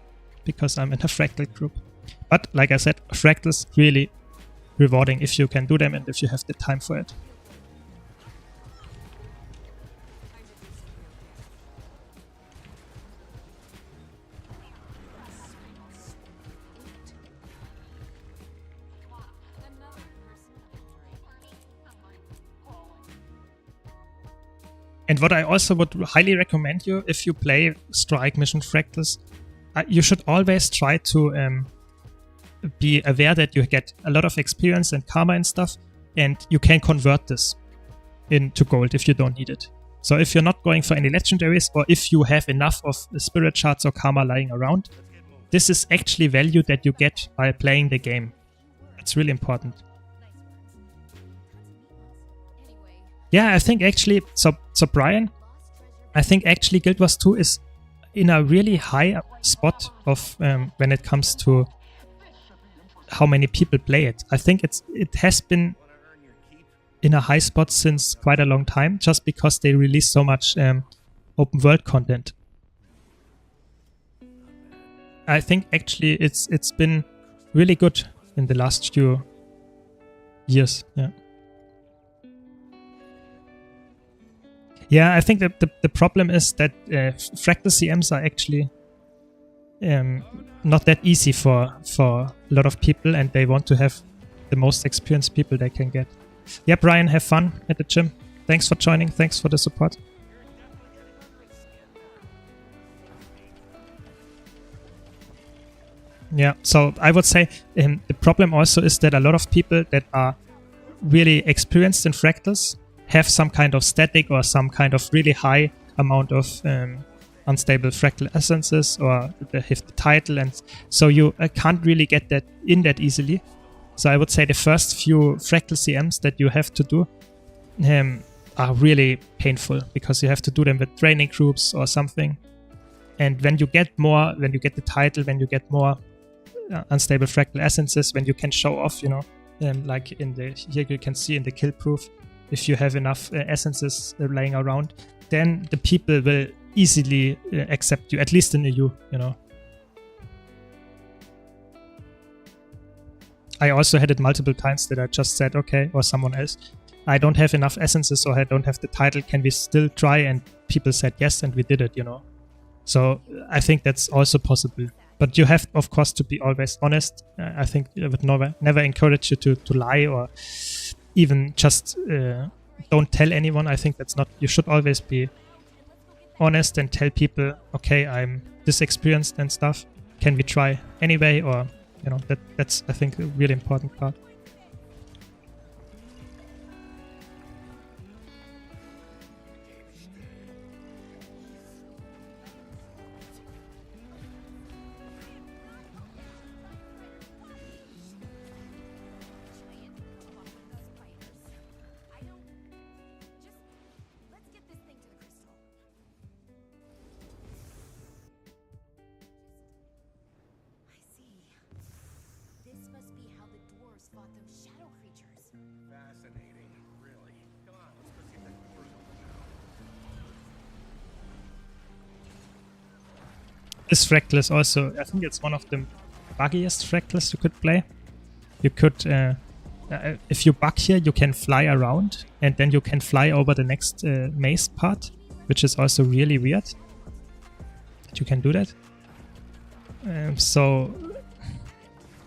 because I'm in a Fractal group. But like I said, Fractals really rewarding if you can do them and if you have the time for it. And what I also would highly recommend you, if you play Strike Mission Fractals, you should always try to be aware that you get a lot of experience and karma and stuff, and you can convert this into gold if you don't need it. So if you're not going for any legendaries, or if you have enough of spirit shards or karma lying around, this is actually value that you get by playing the game. It's really important. Yeah, I think actually, so Brian, I think actually Guild Wars 2 is in a really high spot of when it comes to how many people play it. I think it has been in a high spot since quite a long time, just because they release so much open world content. I think actually it's been really good in the last few years. Yeah. Yeah, I think that the problem is that Fractal CMs are actually not that easy for a lot of people, and they want to have the most experienced people they can get. Yeah, Brian, have fun at the gym. Thanks for joining. Thanks for the support. Yeah, so I would say the problem also is that a lot of people that are really experienced in Fractals have some kind of static or some kind of really high amount of unstable fractal essences, or they have the title, and so you can't really get that in that easily. So I would say the first few Fractal CMs that you have to do are really painful, because you have to do them with training groups or something. And when you get more, when you get the title, when you get more unstable fractal essences, when you can show off, you know, like in the, here you can see in the kill proof, if you have enough essences laying around, then the people will easily accept you, at least in the EU, you know. I also had it multiple times that I just said, okay, or someone else, I don't have enough essences or I don't have the title, can we still try? And people said yes, and we did it, you know. So I think that's also possible. But you have, of course, to be always honest. I think I would never encourage you to lie, or even just don't tell anyone. I think that's not, you should always be honest and tell people, okay, I'm this experienced and stuff, can we try anyway? Or, you know, that's I think a really important part. This fractal is also, I think it's one of the buggiest fractals you could play. You could, if you bug here, you can fly around and then you can fly over the next maze part, which is also really weird that you can do that. So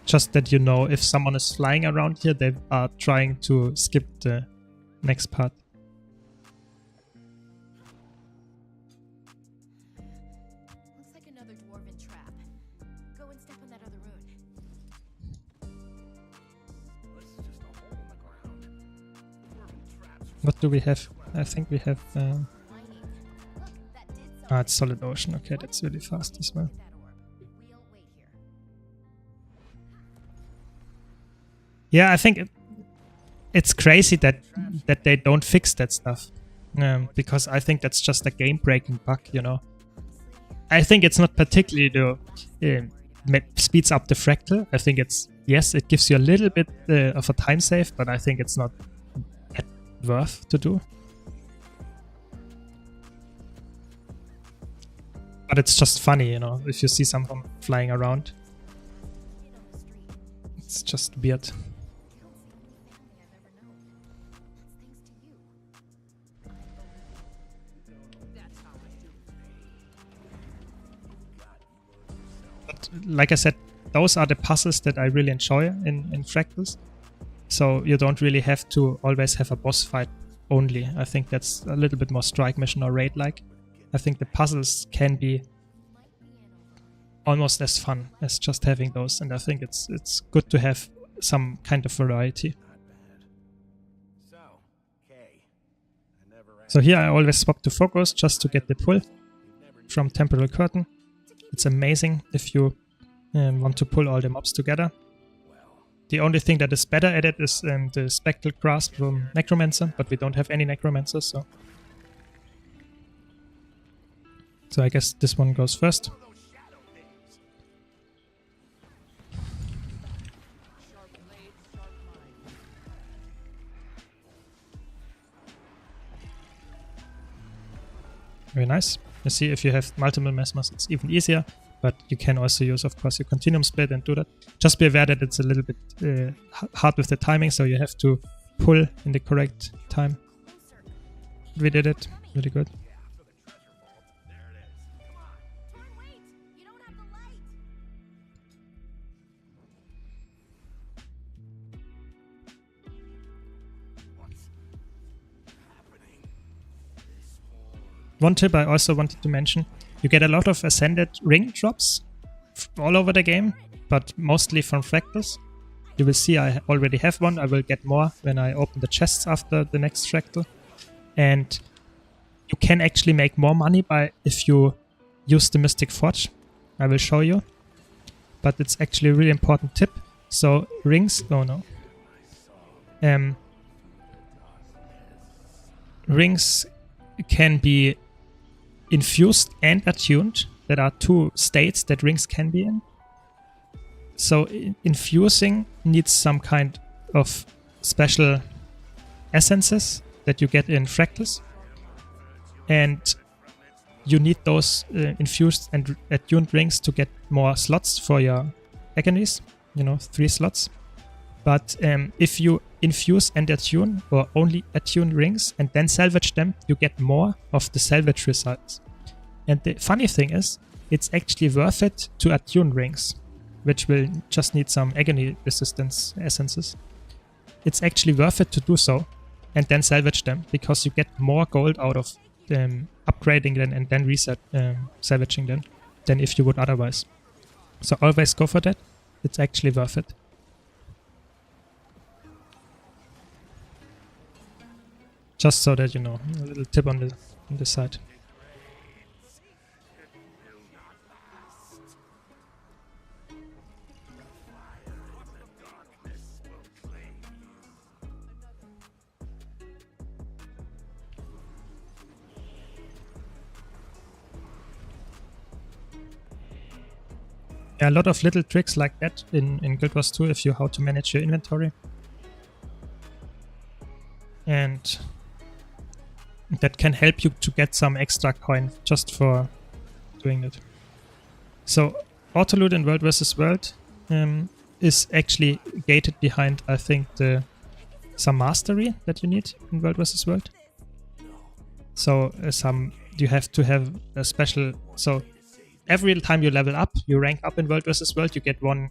just that you know, if someone is flying around here, they are trying to skip the next part. Looks like another dwarven trap. Go and step on that other rune. What do we have? I think we have... Mining. Look, that did something. it's Solid Ocean. Okay, that's really fast as well. That orb. We'll wait here. Yeah, I think it's crazy that they don't fix that stuff. Because I think that's just a game-breaking bug, you know. I think it's not particularly speeds up the fractal. I think it's, yes, it gives you a little bit of a time save, but I think it's not worth to do. But it's just funny, you know, if you see someone flying around. It's just weird. But like I said, those are the puzzles that I really enjoy in fractals. So you don't really have to always have a boss fight only. I think that's a little bit more strike mission or raid-like. I think the puzzles can be almost as fun as just having those, and I think it's good to have some kind of variety. So here I always swap to focus just to get the pull from Temporal Curtain. It's amazing if you want to pull all the mobs together. The only thing that is better at it is the Spectral Grasp from Necromancer, but we don't have any Necromancers, so I guess this one goes first. Very nice. You see, if you have multiple mesmers, it's even easier, but you can also use, of course, your Continuum Split and do that. Just be aware that it's a little bit hard with the timing, so you have to pull in the correct time. We did it. Really good. One tip I also wanted to mention, you get a lot of Ascended ring drops all over the game, but mostly from fractals. You will see I already have one, I will get more when I open the chests after the next fractal. And you can actually make more money if you use the Mystic Forge. I will show you. But it's actually a really important tip. So rings, oh no. Rings can be infused and attuned. There are two states that rings can be in. So infusing needs some kind of special essences that you get in fractals. And you need those infused and attuned rings to get more slots for your agonies. You know, 3 slots. But if you infuse and attune, or only attune rings and then salvage them, you get more of the salvage results. And the funny thing is, it's actually worth it to attune rings, which will just need some agony resistance essences. It's actually worth it to do so and then salvage them, because you get more gold out of upgrading them and then salvaging them than if you would otherwise. So always go for that. It's actually worth it. Just so that you know, a little tip on the side. Yeah, a lot of little tricks like that in Guild Wars 2 if you how to manage your inventory. And that can help you to get some extra coin just for doing it. So auto loot in World vs. World is actually gated behind, I think, some mastery that you need in World vs. World. So you have to have a special. So every time you level up, you rank up in World vs. World, you get one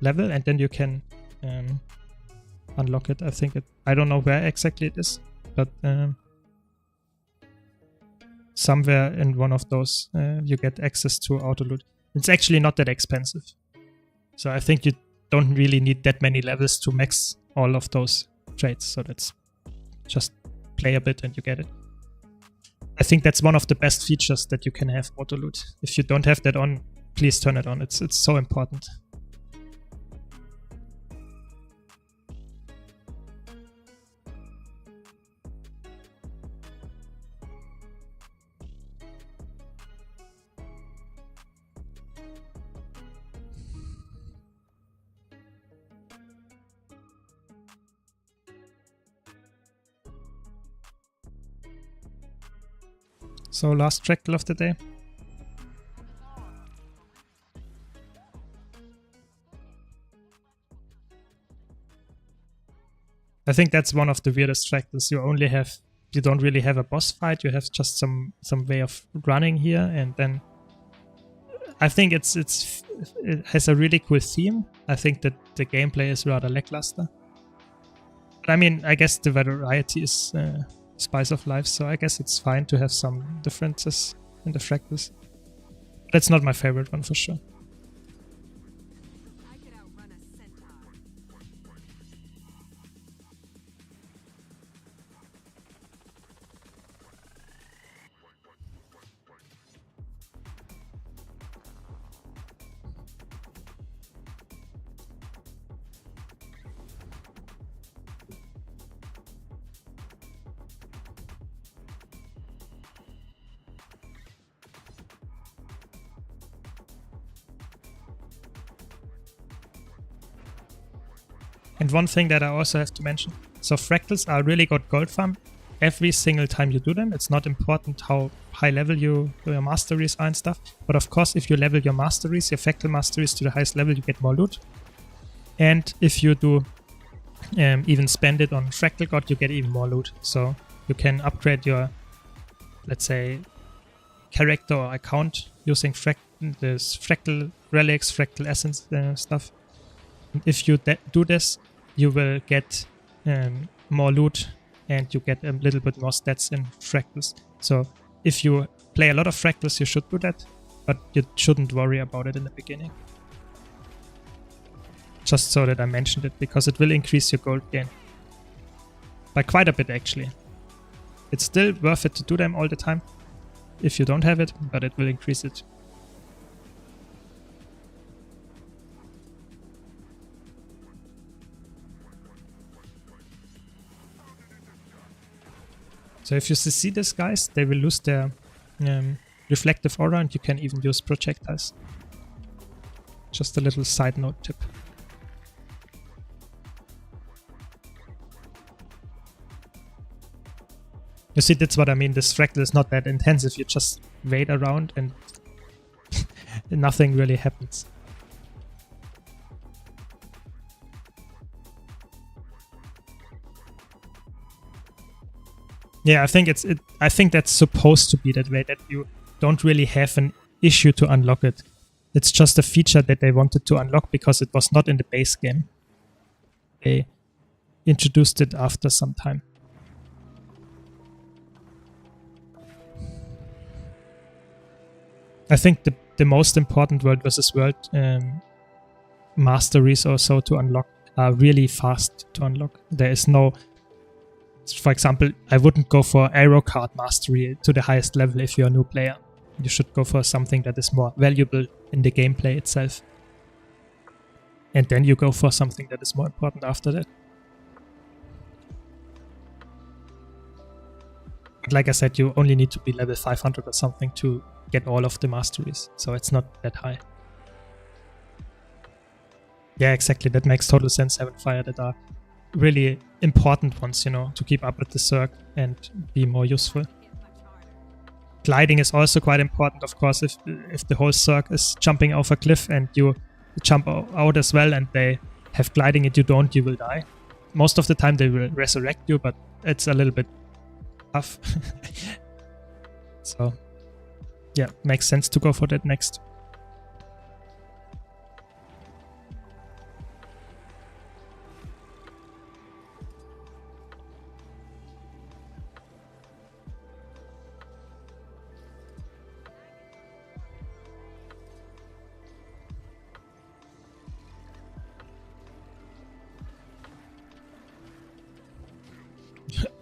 level, and then you can unlock it. I think I don't know where exactly it is, but somewhere in one of those you get access to auto loot. It's actually not that expensive, so I think you don't really need that many levels to max all of those traits. So that's just play a bit and you get it. I think that's one of the best features that you can have, auto loot. If you don't have that on, please turn it on. It's so important. So last fractal of the day. I think that's one of the weirdest fractals. You don't really have a boss fight. You have just some way of running here, and then I think it has a really cool theme. I think that the gameplay is rather lackluster. But I mean, I guess the variety is spice of life, so I guess it's fine to have some differences in the fractals. That's not my favorite one for sure. I could outrun a centaur. And one thing that I also have to mention, so fractals are really good gold farm every single time you do them. It's not important how high level your masteries are and stuff, but of course if you level your masteries, your fractal masteries to the highest level, you get more loot. And if you do even spend it on fractal god, you get even more loot. So you can upgrade your, let's say, character or account using this fractal relics, fractal essence stuff. If you do this, you will get more loot and you get a little bit more stats in fractals. So if you play a lot of fractals, you should do that, but you shouldn't worry about it in the beginning. Just so that I mentioned it, because it will increase your gold gain. By quite a bit actually. It's still worth it to do them all the time if you don't have it, but it will increase it. So if you see these guys, they will lose their reflective aura, and you can even use projectiles. Just a little side note tip. You see, that's what I mean. This fractal is not that intensive. You just wait around and nothing really happens. Yeah, I think I think that's supposed to be that way, that you don't really have an issue to unlock it. It's just a feature that they wanted to unlock because it was not in the base game. They introduced it after some time. I think the most important World vs. World masteries or so to unlock are really fast to unlock. There is no... For example, I wouldn't go for arrow card mastery to the highest level if you're a new player. You should go for something that is more valuable in the gameplay itself. And then you go for something that is more important after that. But like I said, you only need to be level 500 or something to get all of the masteries. So it's not that high. Yeah, exactly. That makes total sense, Heaven Fire, that are really important ones, you know, to keep up with the circ and be more useful. Gliding is also quite important, of course, if the whole circ is jumping off a cliff and you jump out as well and they have gliding and you don't, you will die. Most of the time they will resurrect you, but it's a little bit tough. So yeah, makes sense to go for that next.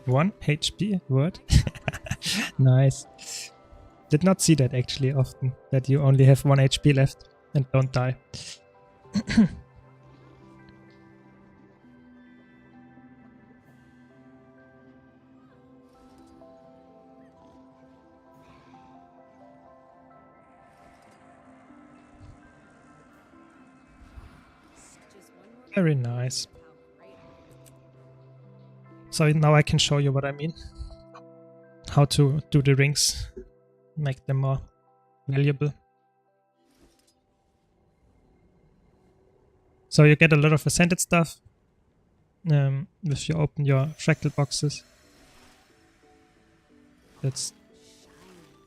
One HP word. Nice. Did not see that actually often, that you only have 1 HP left and don't die. Very nice. So now I can show you what I mean. How to do the rings, make them more valuable. So you get a lot of ascended stuff if you open your fractal boxes. That's...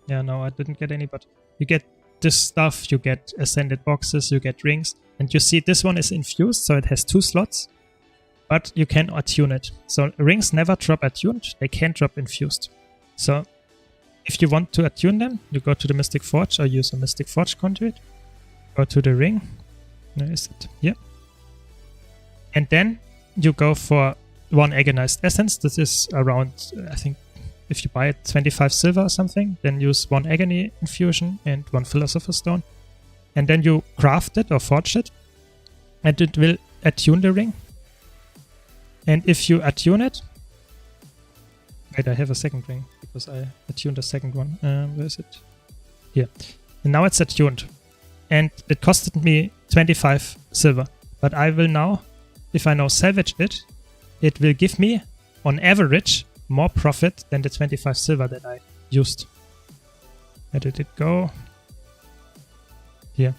yeah, no, I didn't get any, but you get this stuff, you get ascended boxes, you get rings, and you see this one is infused, so it has 2 slots. But you can attune it. So rings never drop attuned, they can drop infused. So if you want to attune them, you go to the Mystic Forge or use a Mystic Forge conduit. Go to the ring. Where is it? Here. And then you go for 1 agonized essence. This is around, I think, if you buy it 25 silver or something, then use 1 agony infusion and 1 philosopher's stone. And then you craft it or forge it. And it will attune the ring. And if you attune it... wait, I have a second ring, because I attuned a second one. Where is it? Here. And now it's attuned. And it costed me 25 silver. But I will now, if I now salvage it, it will give me, on average, more profit than the 25 silver that I used. Where did it go? Here.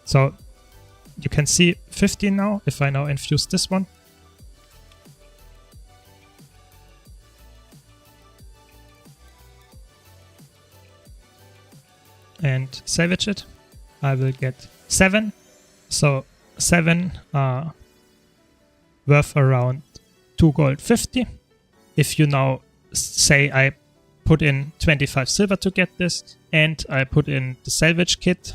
So... you can see 15 now, if I now infuse this one. And salvage it. I will get 7. So 7 are worth around 2 gold 50. If you now say I put in 25 silver to get this, and I put in the salvage kit,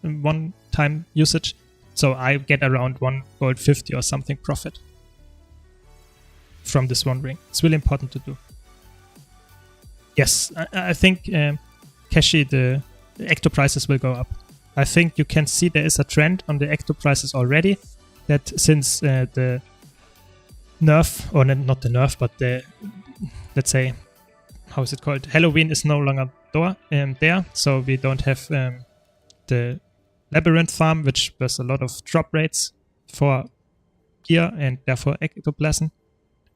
1 time usage, so I get around 1 gold 50 or something profit from this 1 ring. It's really important to do. Yes, I think Keshi, the ecto prices will go up. I think you can see there is a trend on the ecto prices already, that since the nerf, or not the nerf, but the, let's say, how is it called? Halloween is no longer there, so we don't have the Labyrinth farm, which was a lot of drop rates for gear and therefore ectoplasm.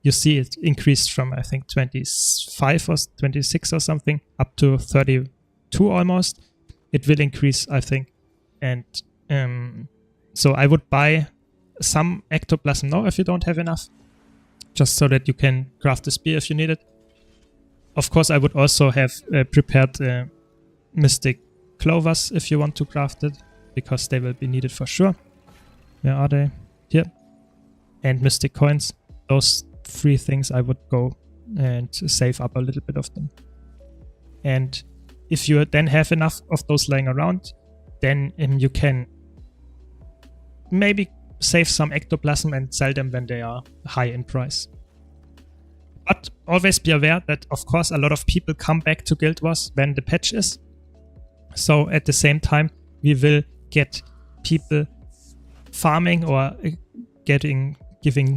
You see it increased from, I think, 25 or 26 or something up to 32 almost. It will increase, I think. And so I would buy some ectoplasm now if you don't have enough, just so that you can craft the spear if you need it. Of course, I would also have prepared mystic clovers if you want to craft it, because they will be needed for sure. Where are they? Here. And mystic coins. Those 3 things I would go and save up a little bit of them. And if you then have enough of those lying around, then you can maybe save some ectoplasm and sell them when they are high in price. But always be aware that, of course, a lot of people come back to Guild Wars when the patch is. So at the same time, we will get people farming or giving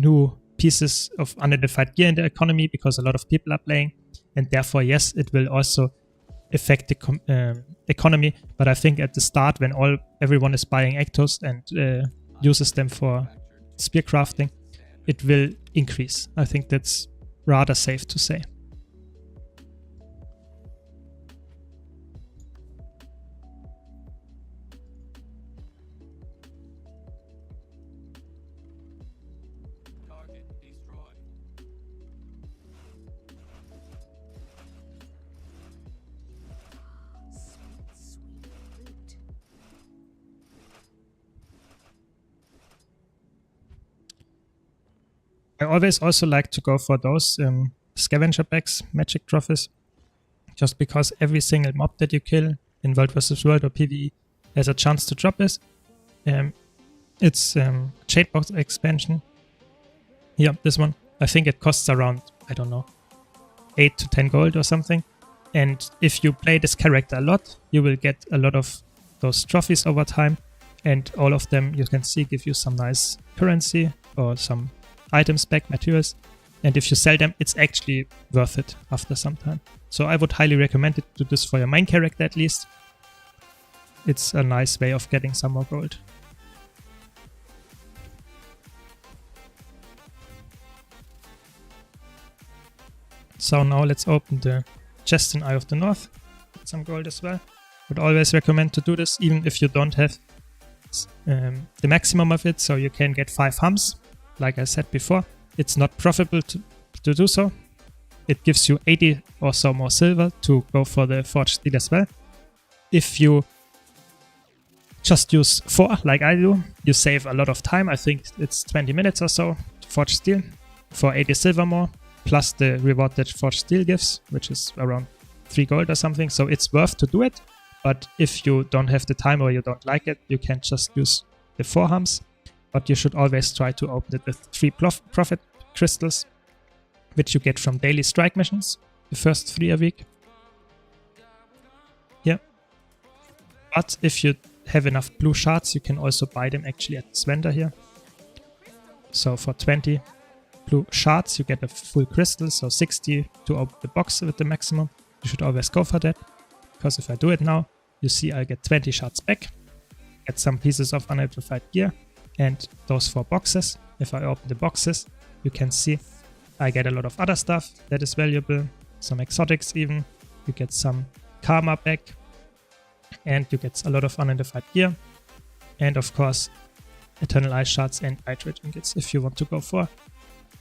new pieces of unidentified gear in the economy, because a lot of people are playing, and therefore, yes, it will also affect the economy. But I think at the start, when everyone is buying ectos and uses them for spear crafting, it will increase. I think that's rather safe to say. I always also like to go for those scavenger bags, magic trophies, just because every single mob that you kill in World vs. World or PvE has a chance to drop this. It's Shadebox expansion. Yeah, this one. I think it costs around, I don't know, 8 to 10 gold or something. And if you play this character a lot, you will get a lot of those trophies over time. And all of them, you can see, give you some nice currency or some items back, materials. And if you sell them, it's actually worth it after some time. So I would highly recommend it to do this for your main character at least. It's a nice way of getting some more gold. So now let's open the chest in Eye of the North. Get some gold as well. Would always recommend to do this, even if you don't have the maximum of it. So you can get 5 hums, like I said before. It's not profitable to do so. It gives you 80 or so more silver to go for the Forged Steel as well. If you just use 4, like I do, you save a lot of time. I think it's 20 minutes or so to Forge Steel for 80 silver more, plus the reward that Forged Steel gives, which is around 3 gold or something. So it's worth to do it. But if you don't have the time or you don't like it, you can just use the 4 hums. But you should always try to open it with 3 profit crystals, which you get from daily strike missions, the first 3 a week. Yeah. But if you have enough blue shards, you can also buy them actually at this vendor here. So for 20 blue shards, you get a full crystal, so 60 to open the box with the maximum. You should always go for that, because if I do it now, you see I get 20 shards back, get some pieces of unidentified gear, and those 4 boxes. If I open the boxes, you can see I get a lot of other stuff that is valuable, some exotics even. You get some karma back, and you get a lot of unidentified gear, and of course Eternal Eye shards and Eye trinkets if you want to go for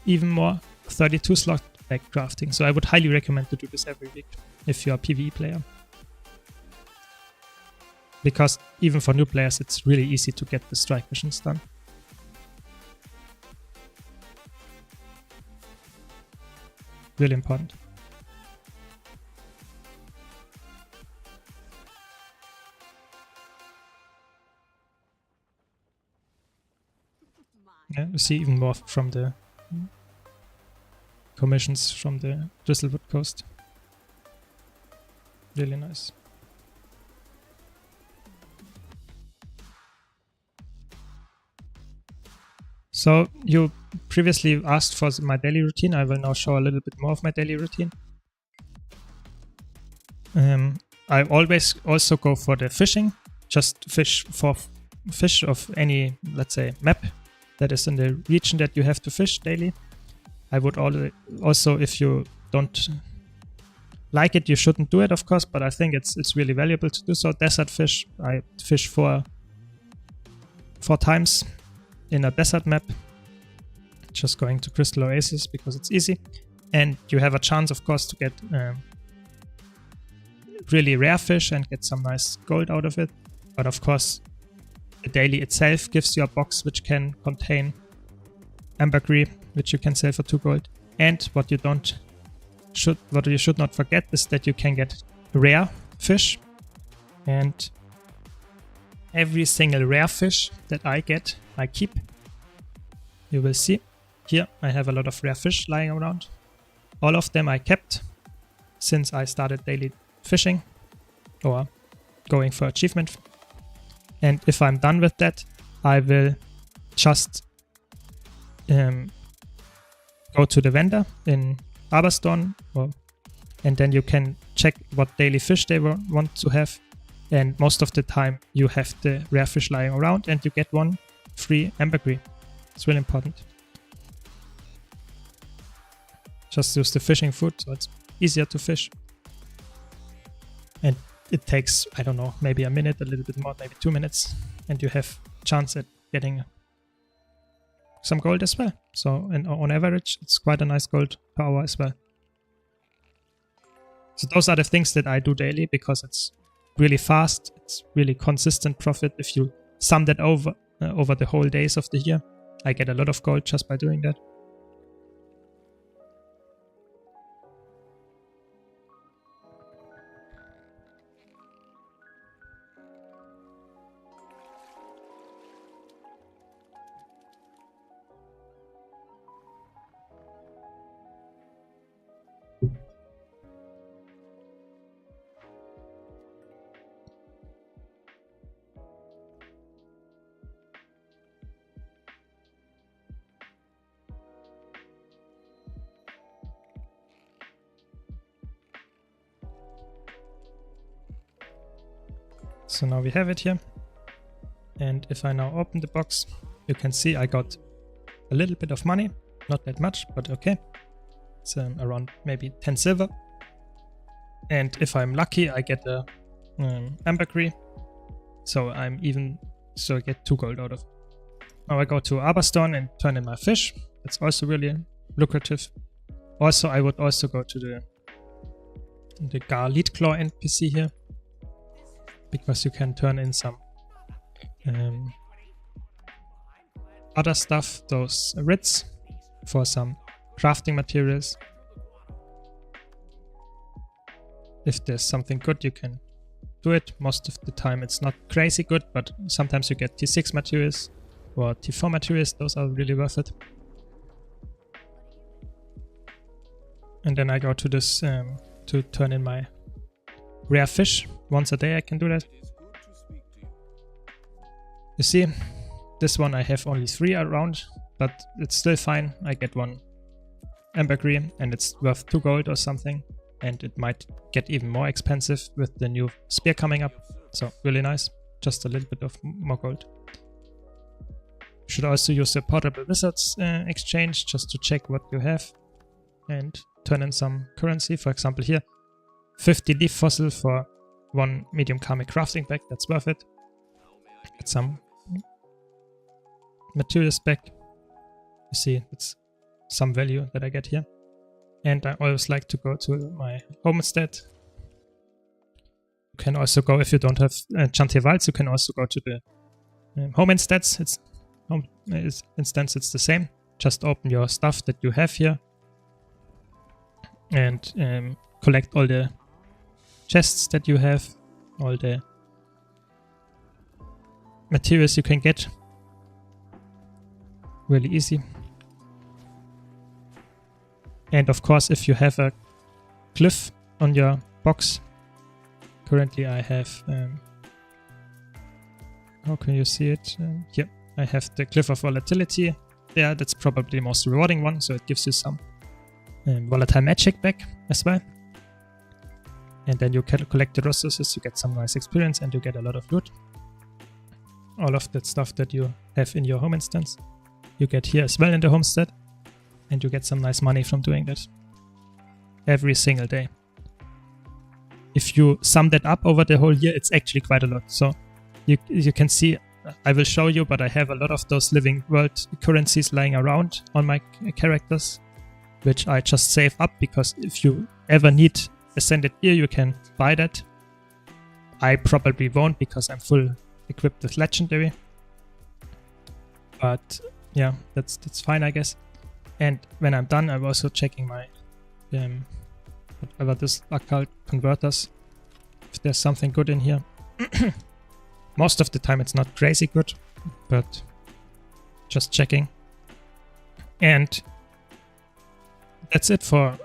even more 32 slot back crafting. So I would highly recommend to do this every week if you're a PvE player, because even for new players it's really easy to get the strike missions done. Really important. Yeah, you see even more from the commissions from the Drizzlewood coast. Really nice. So you previously asked for my daily routine. I will now show a little bit more of my daily routine. I always also go for the fishing. Just fish for fish of any, let's say, map that is in the region that you have to fish daily. I would also, if you don't like it, you shouldn't do it, of course, but I think it's really valuable to do so. Desert fish, I fish 4 times in a desert map, just going to Crystal Oasis because it's easy. And you have a chance, of course, to get really rare fish and get some nice gold out of it. But of course, the daily itself gives you a box which can contain ambergris, which you can sell for 2 gold. And what you should not forget is that you can get rare fish. And every single rare fish that I get, I keep. You will see here I have a lot of rare fish lying around. All of them I kept since I started daily fishing or going for achievement. And if I'm done with that, I will just go to the vendor in Aberstone, and then you can check what daily fish they want to have. And most of the time you have the rare fish lying around and you get 1 free ambergris. It's really important. Just use the fishing food, so it's easier to fish. And it takes, I don't know, maybe a minute, a little bit more, maybe 2 minutes. And you have chance at getting some gold as well. So on average, it's quite a nice gold per hour as well. So those are the things that I do daily because it's really fast. It's really consistent profit. If you sum that over the whole days of the year, I get a lot of gold just by doing that. So now we have it here. And if I now open the box, you can see I got a little bit of money. Not that much, but okay. It's around maybe 10 silver. And if I'm lucky, I get a ambergris. So I get 2 gold out of it. Now I go to Aberstorn and turn in my fish. It's also really lucrative. Also, I would also go to the Gar Leadclaw NPC here, because you can turn in some other stuff, those writs, for some crafting materials. If there's something good, you can do it. Most of the time it's not crazy good, but sometimes you get T6 materials or T4 materials. Those are really worth it. And then I go to this to turn in my rare fish. Once a day I can do that. You see, this one I have only 3 around, but it's still fine. I get 1 ambergris and it's worth 2 gold or something. And it might get even more expensive with the new spear coming up. So really nice. Just a little bit of more gold. You should also use the portable wizards exchange just to check what you have and turn in some currency. For example here, 50 leaf fossil for 1 medium karmic crafting bag. That's worth it. Get some materials back. You see, it's some value that I get here. And I always like to go to my homestead. You can also go, if you don't have Chantivalds, you can also go to the home instance. It's the same. Just open your stuff that you have here and collect all the chests that you have, all the materials you can get. Really easy. And of course, if you have a glyph on your box, currently I have, how can you see it? Here, I have the glyph of volatility there. That's probably the most rewarding one, so it gives you some volatile magic back as well. And then you can collect the resources, you get some nice experience, and you get a lot of loot. All of that stuff that you have in your home instance, you get here as well in the homestead. And you get some nice money from doing that every single day. If you sum that up over the whole year, it's actually quite a lot. So you can see, I will show you, but I have a lot of those living world currencies lying around on my characters, which I just save up, because if you ever need Ascended Gear, you can buy that. I probably won't, because I'm full equipped with Legendary. But yeah, that's fine, I guess. And when I'm done, I'm also checking my whatever this occult converters, if there's something good in here. Most of the time it's not crazy good, but just checking. And that's it for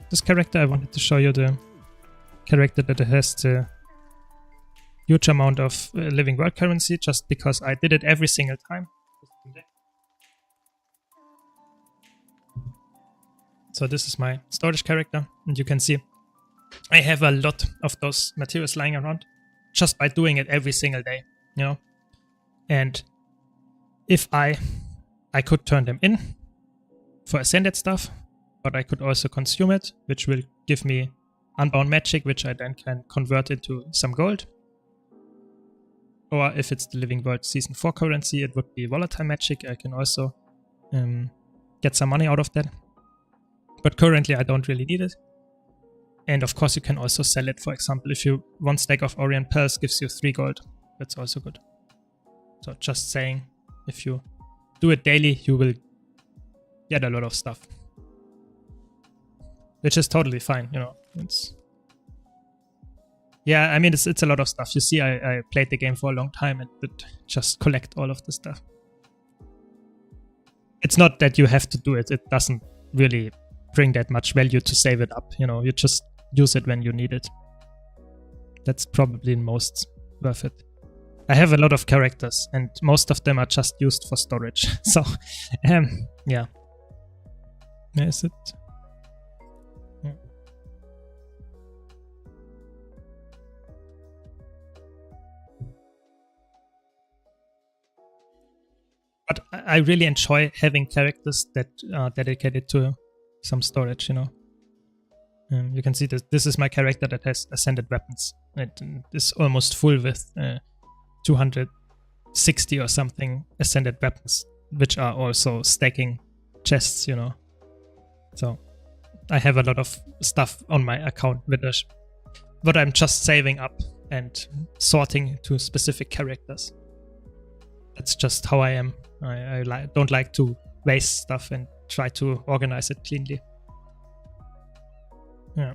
this character. I wanted to show you the character that has the huge amount of living world currency, just because I did it every single time. So this is my storage character, and you can see I have a lot of those materials lying around just by doing it every single day, you know. And if I could turn them in for Ascended stuff, but I could also consume it, which will give me unbound magic, which I then can convert into some gold. Or if it's the Living World Season 4 currency, it would be volatile magic. I can also get some money out of that. But currently I don't really need it. And of course you can also sell it. For example, if you 1 stack of Orient Pearls gives you 3 gold. That's also good. So just saying, if you do it daily, you will get a lot of stuff. Which is totally fine, you know. Yeah, I mean, it's a lot of stuff. You see, I played the game for a long time and would just collect all of the stuff. It's not that you have to do it. It doesn't really bring that much value to save it up. You know, you just use it when you need it. That's probably most worth it. I have a lot of characters and most of them are just used for storage. So, yeah. Where is it? I really enjoy having characters that are dedicated to some storage, you know. You can see this is my character that has ascended weapons. It is almost full with 260 or something ascended weapons, which are also stacking chests, you know. So I have a lot of stuff on my account what I'm just saving up and sorting to specific characters. That's just how I am. I don't like to waste stuff and try to organize it cleanly. Yeah.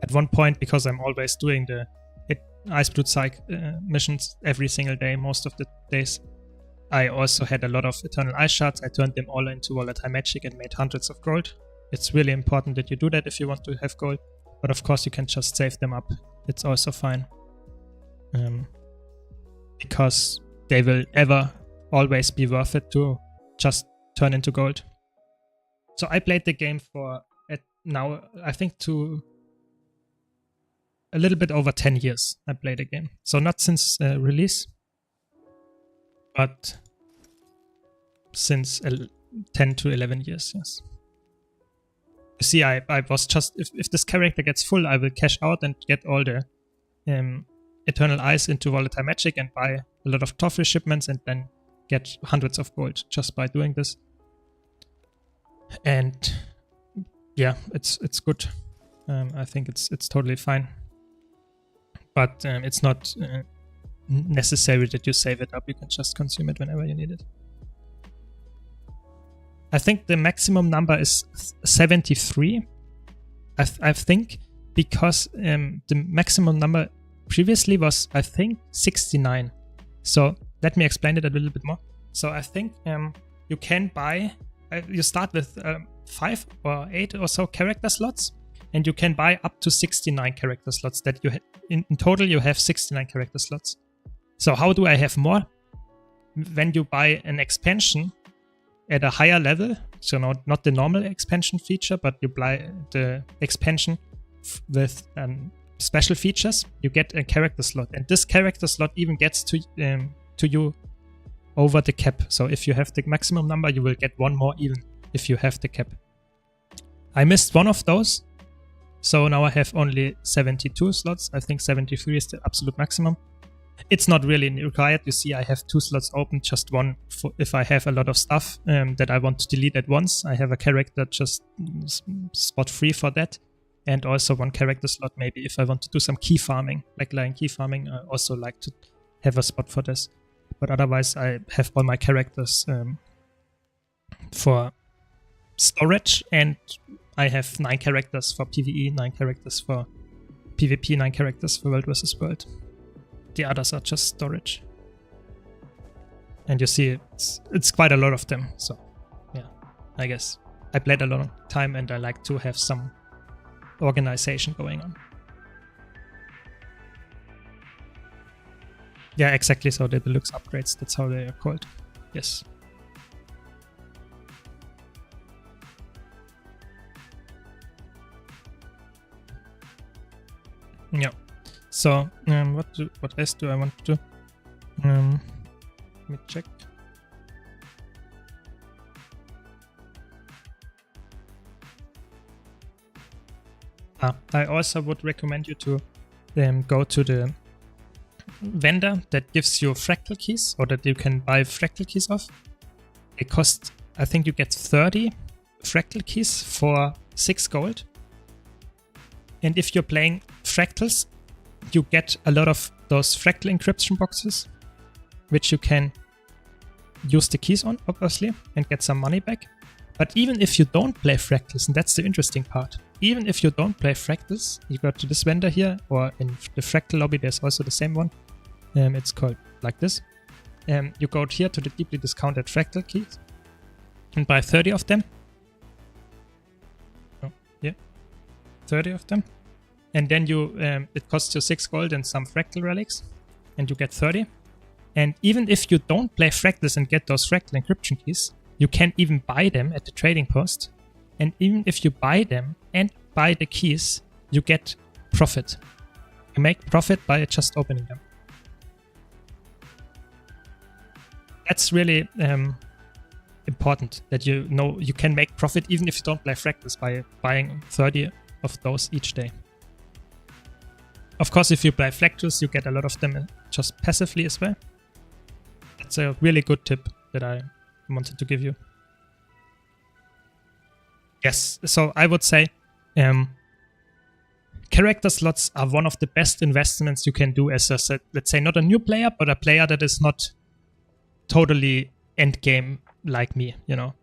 At one point, because I'm always doing the Iceblood Psych missions every single day, most of the days, I also had a lot of Eternal Ice Shards. I turned them all into volatile magic and made hundreds of gold. It's really important that you do that if you want to have gold, but of course you can just save them up. It's also fine. Because they will always be worth it to just turn into gold. So I played the game for now I think to a little bit over 10 years I played the game. So not since release, but since 10 to 11 years, yes. You see, I was just, if this character gets full, I will cash out and get all the Eternal Ice into volatile magic and buy a lot of trophy shipments and then get hundreds of gold just by doing this. And yeah, it's good. I think it's totally fine. But it's not necessary that you save it up. You can just consume it whenever you need it. I think the maximum number is 73. I think because the maximum number previously was, I think, 69. So let me explain it a little bit more. So I think you can buy, you start with 5 or 8 or so character slots, and you can buy up to 69 character slots. That you in total you have 69 character slots. So how do I have more? When you buy an expansion at a higher level, so not the normal expansion feature, but you buy the expansion with special features, you get a character slot, and this character slot even gets to you over the cap. So if you have the maximum number, you will get one more even if you have the cap. I missed one of those, so now I have only 72 slots. I think 73 is the absolute maximum. It's not really required. You see, I have 2 slots open, just one for if I have a lot of stuff that I want to delete at once. I have a character just spot free for that. And also one character slot maybe if I want to do some key farming, like line key farming. I also like to have a spot for this. But otherwise I have all my characters for storage, and I have 9 characters for PvE, 9 characters for PvP, 9 characters for World vs. World. The others are just storage. And you see it's quite a lot of them. So yeah, I guess I played a long time and I like to have some organization going on. Yeah, exactly. So the deluxe upgrades, that's how they are called. Yes. Yeah. So what else do I want to do? Let me check. I also would recommend you to go to the vendor that gives you fractal keys, or that you can buy fractal keys off. It costs, I think you get 30 fractal keys for 6 gold. And if you're playing fractals, you get a lot of those fractal encryption boxes, which you can use the keys on, obviously, and get some money back. But even if you don't play fractals, and that's the interesting part, even if you don't play fractals, you go to this vendor here, or in the fractal lobby, there's also the same one. It's called like this. You go here to the deeply discounted fractal keys and buy 30 of them. Oh, yeah, 30 of them. And then you, it costs you 6 gold and some fractal relics, and you get 30. And even if you don't play fractals and get those fractal encryption keys, you can even buy them at the trading post. And even if you buy them and buy the keys, you get profit. You make profit by just opening them. that's really important, that you know you can make profit even if you don't play Fractals by buying 30 of those each day. Of course, if you play Fractals, you get a lot of them just passively as well. That's a really good tip that I wanted to give you. Yes, so I would say character slots are one of the best investments you can do as a, let's say, not a new player, but a player that is not totally endgame like me, you know.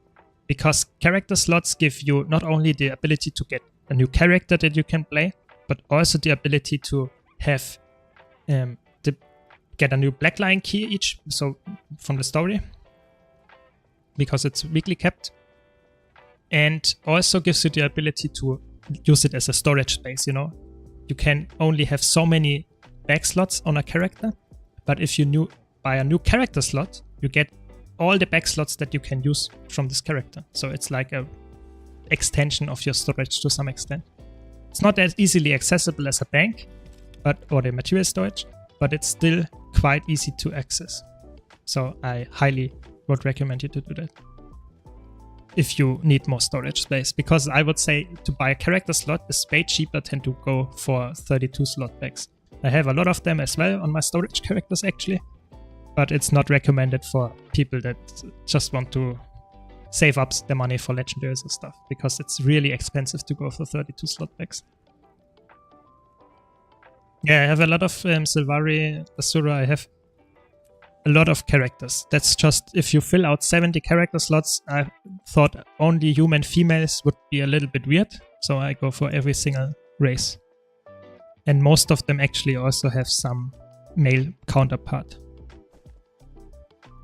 Because character slots give you not only the ability to get a new character that you can play, but also the ability to have get a new Blackline key each, so from the story, because it's weekly kept, and also gives you the ability to use it as a storage space, you know. You can only have so many bag slots on a character, but if you buy a new character slot, you get all the bag slots that you can use from this character. So it's like a extension of your storage to some extent. It's not as easily accessible as a bank, or the material storage, but it's still quite easy to access. So I highly would recommend you to do that if you need more storage space, because I would say to buy a character slot is way cheaper than to go for 32 slot bags. I have a lot of them as well on my storage characters actually, but it's not recommended for people that just want to save up their money for legendaries and stuff, because it's really expensive to go for 32 slot bags. Yeah, I have a lot of Sylvari, Asura, I have a lot of characters. That's just, if you fill out 70 character slots, I thought only human females would be a little bit weird, so I go for every single race. And most of them actually also have some male counterpart.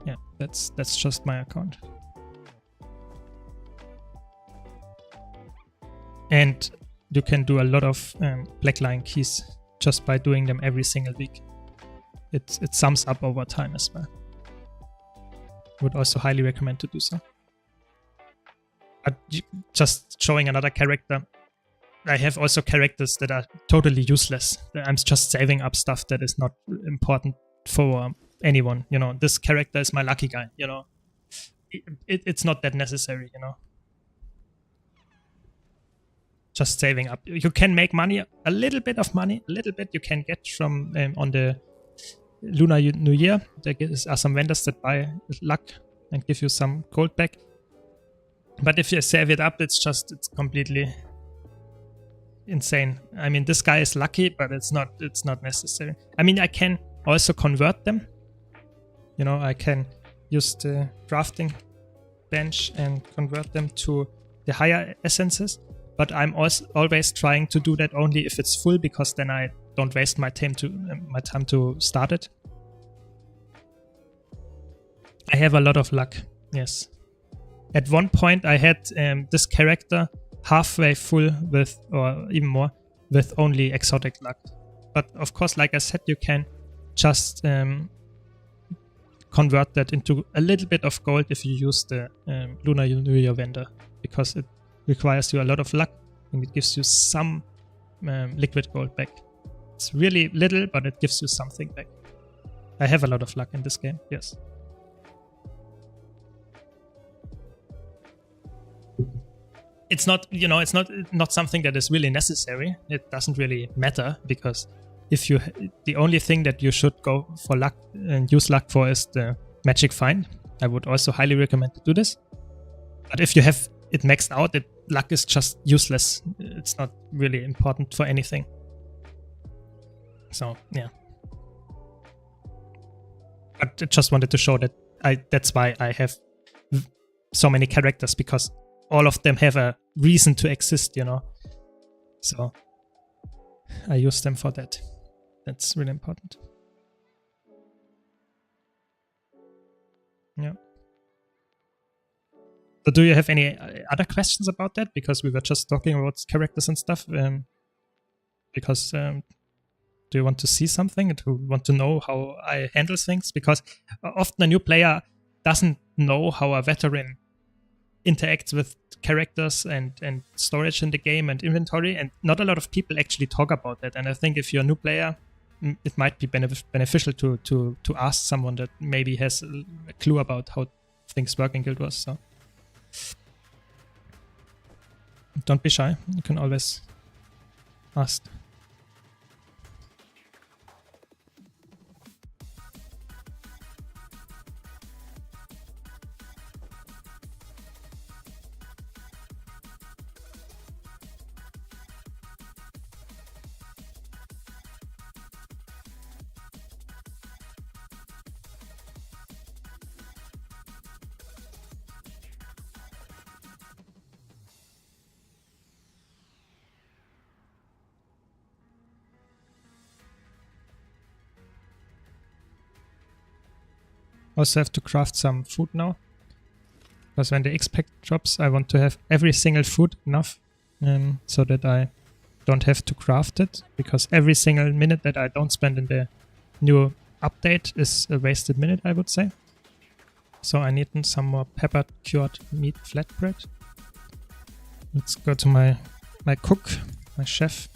Yeah, that's just my account. And you can do a lot of Blackline keys just by doing them every single week. It sums up over time as well. Would also highly recommend to do so. But just showing another character, I have also characters that are totally useless. I'm just saving up stuff that is not important for anyone. You know, this character is my lucky guy. You know, it's not that necessary. You know, just saving up. You can make money, a little bit of money, a little bit you can get from on the Lunar New Year. There are some vendors that buy luck and give you some gold back. But if you save it up, it's completely insane. I mean, this guy is lucky, but it's not necessary. I mean, I can also convert them. You know, I can use the drafting bench and convert them to the higher essences. But I'm also always trying to do that only if it's full, because then I don't waste my time to start it. I have a lot of luck, yes. At one point I had this character halfway full with, or even more, with only exotic luck. But of course, like I said, you can just convert that into a little bit of gold if you use the Lunar New Year vendor, because it requires you a lot of luck and it gives you some liquid gold back. It's really little, but it gives you something back. I have a lot of luck in this game, yes. It's not, you know, it's not something that is really necessary. It doesn't really matter, because if you, the only thing that you should go for luck and use luck for is the magic find. I would also highly recommend to do this. But if you have it maxed out, luck is just useless. It's not really important for anything. So yeah. But I just wanted to show that that's why I have so many characters, because all of them have a reason to exist, you know. So I use them for that. That's really important. Yeah. So do you have any other questions about that? Because we were just talking about characters and stuff. Because do you want to see something? Do you want to know how I handle things? Because often a new player doesn't know how a veteran interacts with characters and storage in the game and inventory, and not a lot of people actually talk about that. And I think if you're a new player, it might be beneficial to ask someone that maybe has a clue about how things work in Guild Wars. So don't be shy. You can always ask. Also have to craft some food now, because when the XP drops I want to have every single food enough, so that I don't have to craft it, because every single minute that I don't spend in the new update is a wasted minute, I would say. So I need some more peppered cured meat flatbread. Let's go to my cook, my chef.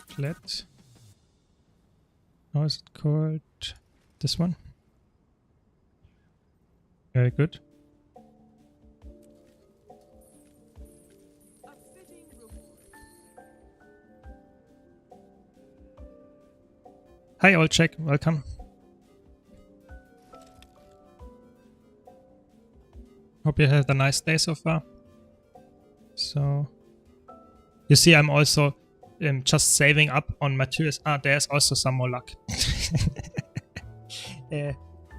Flat. How is it called? This one? Very good. Hi old Jack, welcome. Hope you had a nice day so far. So you see I'm also just saving up on materials. There's also some more luck.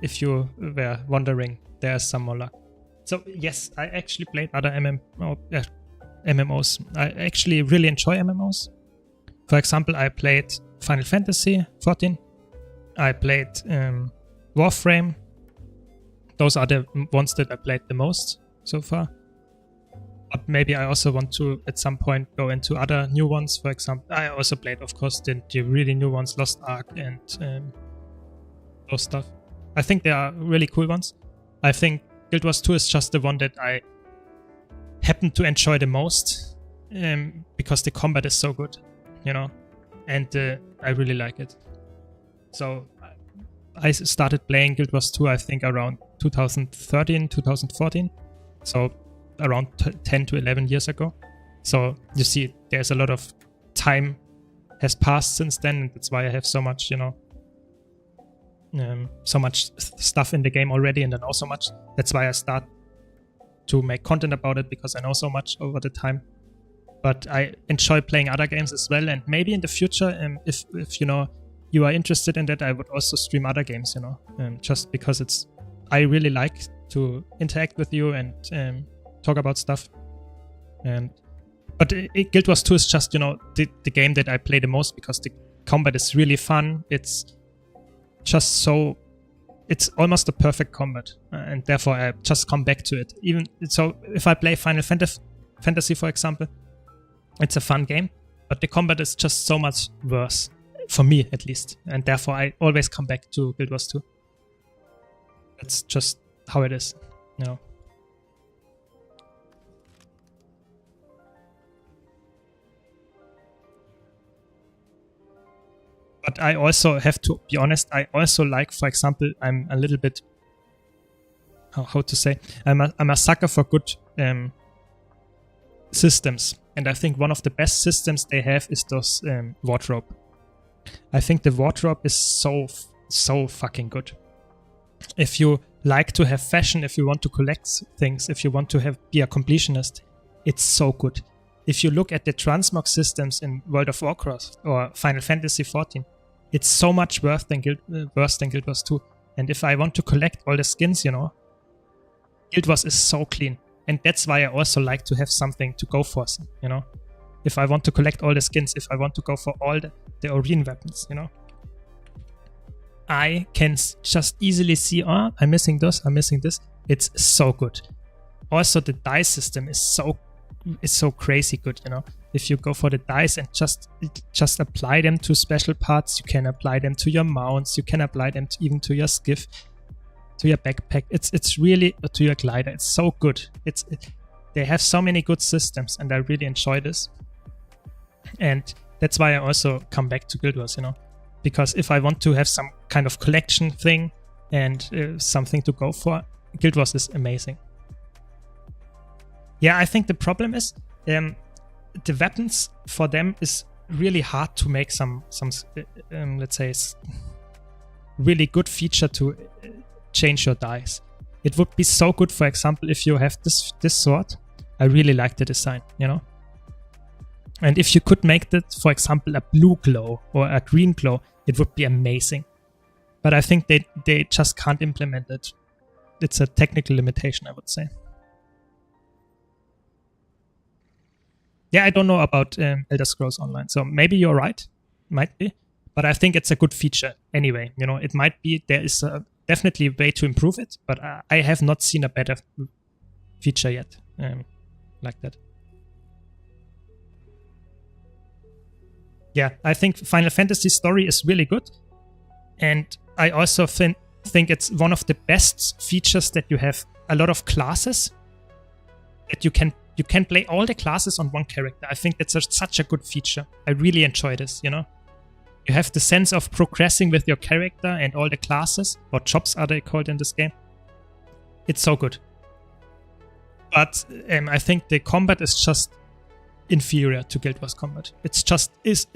If you were wondering, there's some more luck. So yes, I actually played other MMOs. I actually really enjoy MMOs. For example, I played Final Fantasy 14. I played Warframe. Those are the ones that I played the most so far. But maybe I also want to, at some point, go into other new ones. For example, I also played, of course, the really new ones, Lost Ark and those stuff. I think they are really cool ones. I think Guild Wars 2 is just the one that I happen to enjoy the most, because the combat is so good, you know, and I really like it. So I started playing Guild Wars 2, I think, around 2013, 2014. So around 10 to 11 years ago. So you see there's a lot of time has passed since then, and that's why I have so much, you know, so much stuff in the game already, and I know so much. That's why I start to make content about it, because I know so much over the time. But I enjoy playing other games as well, and maybe in the future, if you know, you are interested in that, I would also stream other games, you know, just because I really like to interact with you and talk about stuff. But Guild Wars 2 is just, you know, the game that I play the most, because the combat is really fun. It's just so, it's almost a perfect combat, and therefore I just come back to it. Even so, if I play Final Fantasy, for example, it's a fun game, but the combat is just so much worse, for me at least, and therefore I always come back to Guild Wars 2. That's just how it is, you know. But I also have to be honest, I also like, for example, I'm a little bit, how to say, I'm a sucker for good systems. And I think one of the best systems they have is those wardrobe. I think the wardrobe is so fucking good. If you like to have fashion, if you want to collect things, if you want to be a completionist, it's so good. If you look at the transmog systems in World of Warcraft or Final Fantasy 14, it's so much worse than Guild Wars 2. And if I want to collect all the skins, you know, Guild Wars is so clean. And that's why I also like to have something to go for, you know. If I want to collect all the skins, if I want to go for all the Oreen weapons, you know, I can just easily see, oh, I'm missing this, I'm missing this. It's so good. Also, the dice system is so crazy good, you know. if you go for the dice and just apply them to special parts, you can apply them to your mounts, you can apply them even to your skiff, to your backpack. It's really to your glider. It's so good. They have so many good systems, and I really enjoy this. And that's why I also come back to Guild Wars, because if I want to have some kind of collection thing and something to go for, Guild Wars is amazing. Yeah, I think the problem is the weapons for them is really hard to make some let's say really good feature to change your dice. It would be so good, for example, if you have this sword. I really like the design, And if you could make that, for example, a blue glow or a green glow, it would be amazing. But I think they just can't implement it. It's a technical limitation, I would say. Yeah, I don't know about Elder Scrolls Online, so maybe you're right, might be. But I think it's a good feature anyway. It might be there is definitely a way to improve it, but I have not seen a better feature yet like that. Yeah, I think Final Fantasy story is really good, and I also think it's one of the best features that you have a lot of classes that you can play all the classes on one character. I think that's such a good feature. I really enjoy this, You have the sense of progressing with your character and all the classes, or jobs are they called in this game. It's so good. But I think the combat is just inferior to Guild Wars combat. It's just is,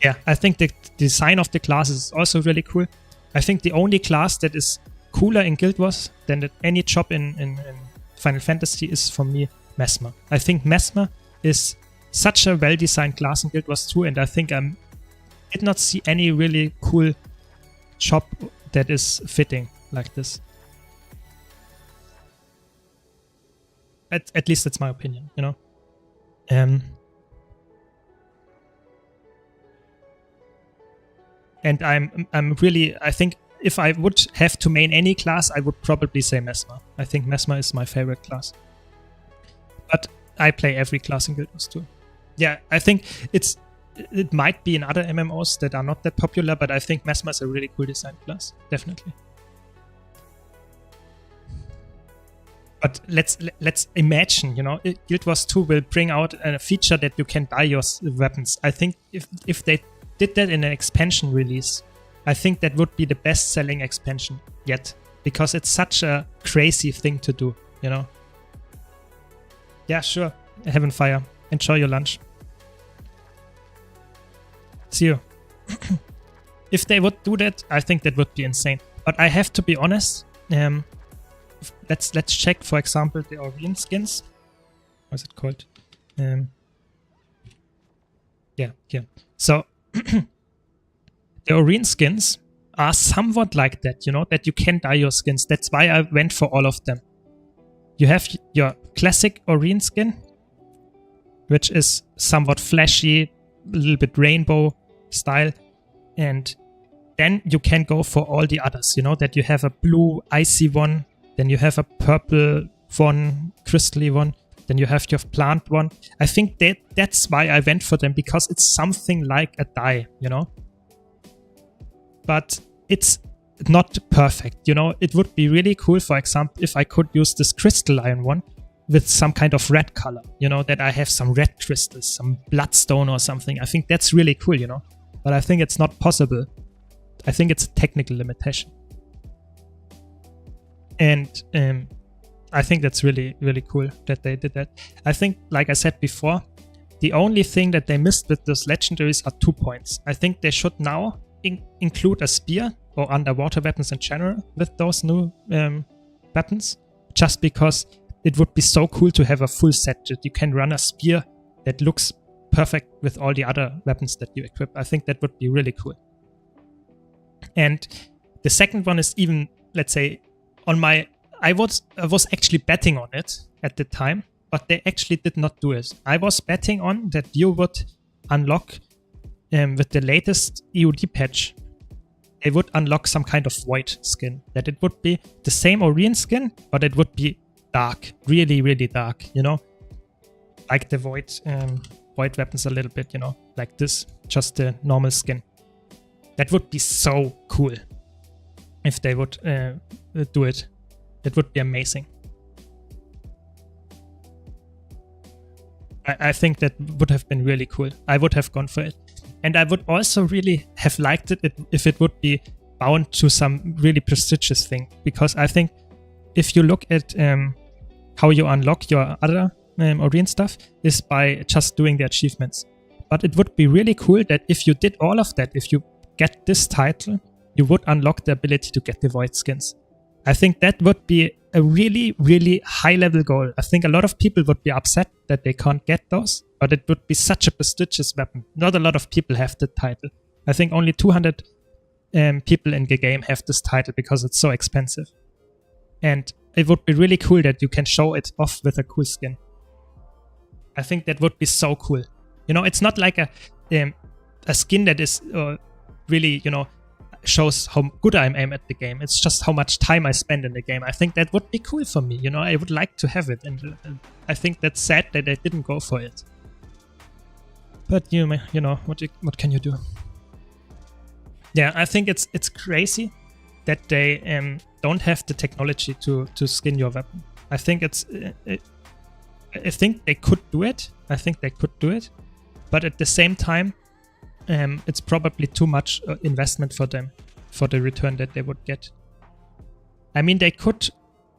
Yeah, I think the design of the classes is also really cool. I think the only class that is cooler in Guild Wars than any job in Final Fantasy is, for me, Mesmer. I think Mesmer is such a well-designed class in Guild Wars 2, and I think I did not see any really cool job that is fitting like this. At least that's my opinion, And I'm really, I think if I would have to main any class, I would probably say Mesmer. I think Mesmer is my favorite class. But I play every class in Guild Wars 2. Yeah, I think it might be in other MMOs that are not that popular, but I think Mesmer is a really cool design class, definitely. But let's imagine, Guild Wars 2 will bring out a feature that you can dye your weapons. I think if they did that in an expansion release, I think that would be the best-selling expansion yet, because it's such a crazy thing to do, Yeah, sure. Heaven Fire. Enjoy your lunch. See you. If they would do that, I think that would be insane. But I have to be honest. Let's check, for example, the Orion skins. What's it called? Yeah, here. So the Orion skins are somewhat like that, that you can dye your skins. That's why I went for all of them. You have your classic Orion skin, which is somewhat flashy, a little bit rainbow style. And then you can go for all the others, that you have a blue icy one, then you have a purple one, crystally one, then you have your plant one. I think that's why I went for them, because it's something like a dye, But it's not perfect, It would be really cool, for example, if I could use this crystalline one with some kind of red color, that I have some red crystals, some bloodstone or something. I think that's really cool, But I think it's not possible. I think it's a technical limitation. And I think that's really, really cool that they did that. I think, like I said before, the only thing that they missed with those legendaries are 2 points. I think they should now include a spear or underwater weapons in general with those new weapons, just because it would be so cool to have a full set that you can run a spear that looks perfect with all the other weapons that you equip. I think that would be really cool. And the second one is even, let's say, I was actually betting on it at the time, but they actually did not do it. I was betting on that you would unlock with the latest EOD patch, they would unlock some kind of void skin. That it would be the same Orion skin, but it would be dark, really, really dark, you know? Like the void weapons a little bit, you know? Like this, just the normal skin. That would be so cool if they would do it. It would be amazing. I think that would have been really cool. I would have gone for it. And I would also really have liked it if it would be bound to some really prestigious thing. Because I think if you look at how you unlock your other arena stuff is by just doing the achievements. But it would be really cool that if you did all of that, if you get this title, you would unlock the ability to get the void skins. I think that would be a really, really high-level goal. I think a lot of people would be upset that they can't get those, but it would be such a prestigious weapon. Not a lot of people have the title. I think only 200 people in the game have this title because it's so expensive. And it would be really cool that you can show it off with a cool skin. I think that would be so cool. You know, it's not like a skin that is really, you know, shows how good I am at the game. It's just how much time I spend in the game. I think that would be cool for me. You know, I would like to have it, and I think that's sad that I didn't go for it. But you know, what can you do? Yeah, I think it's crazy that they don't have the technology to skin your weapon. I think I think they could do it. But at the same time, it's probably too much investment for them for the return that they would get. I mean, they could,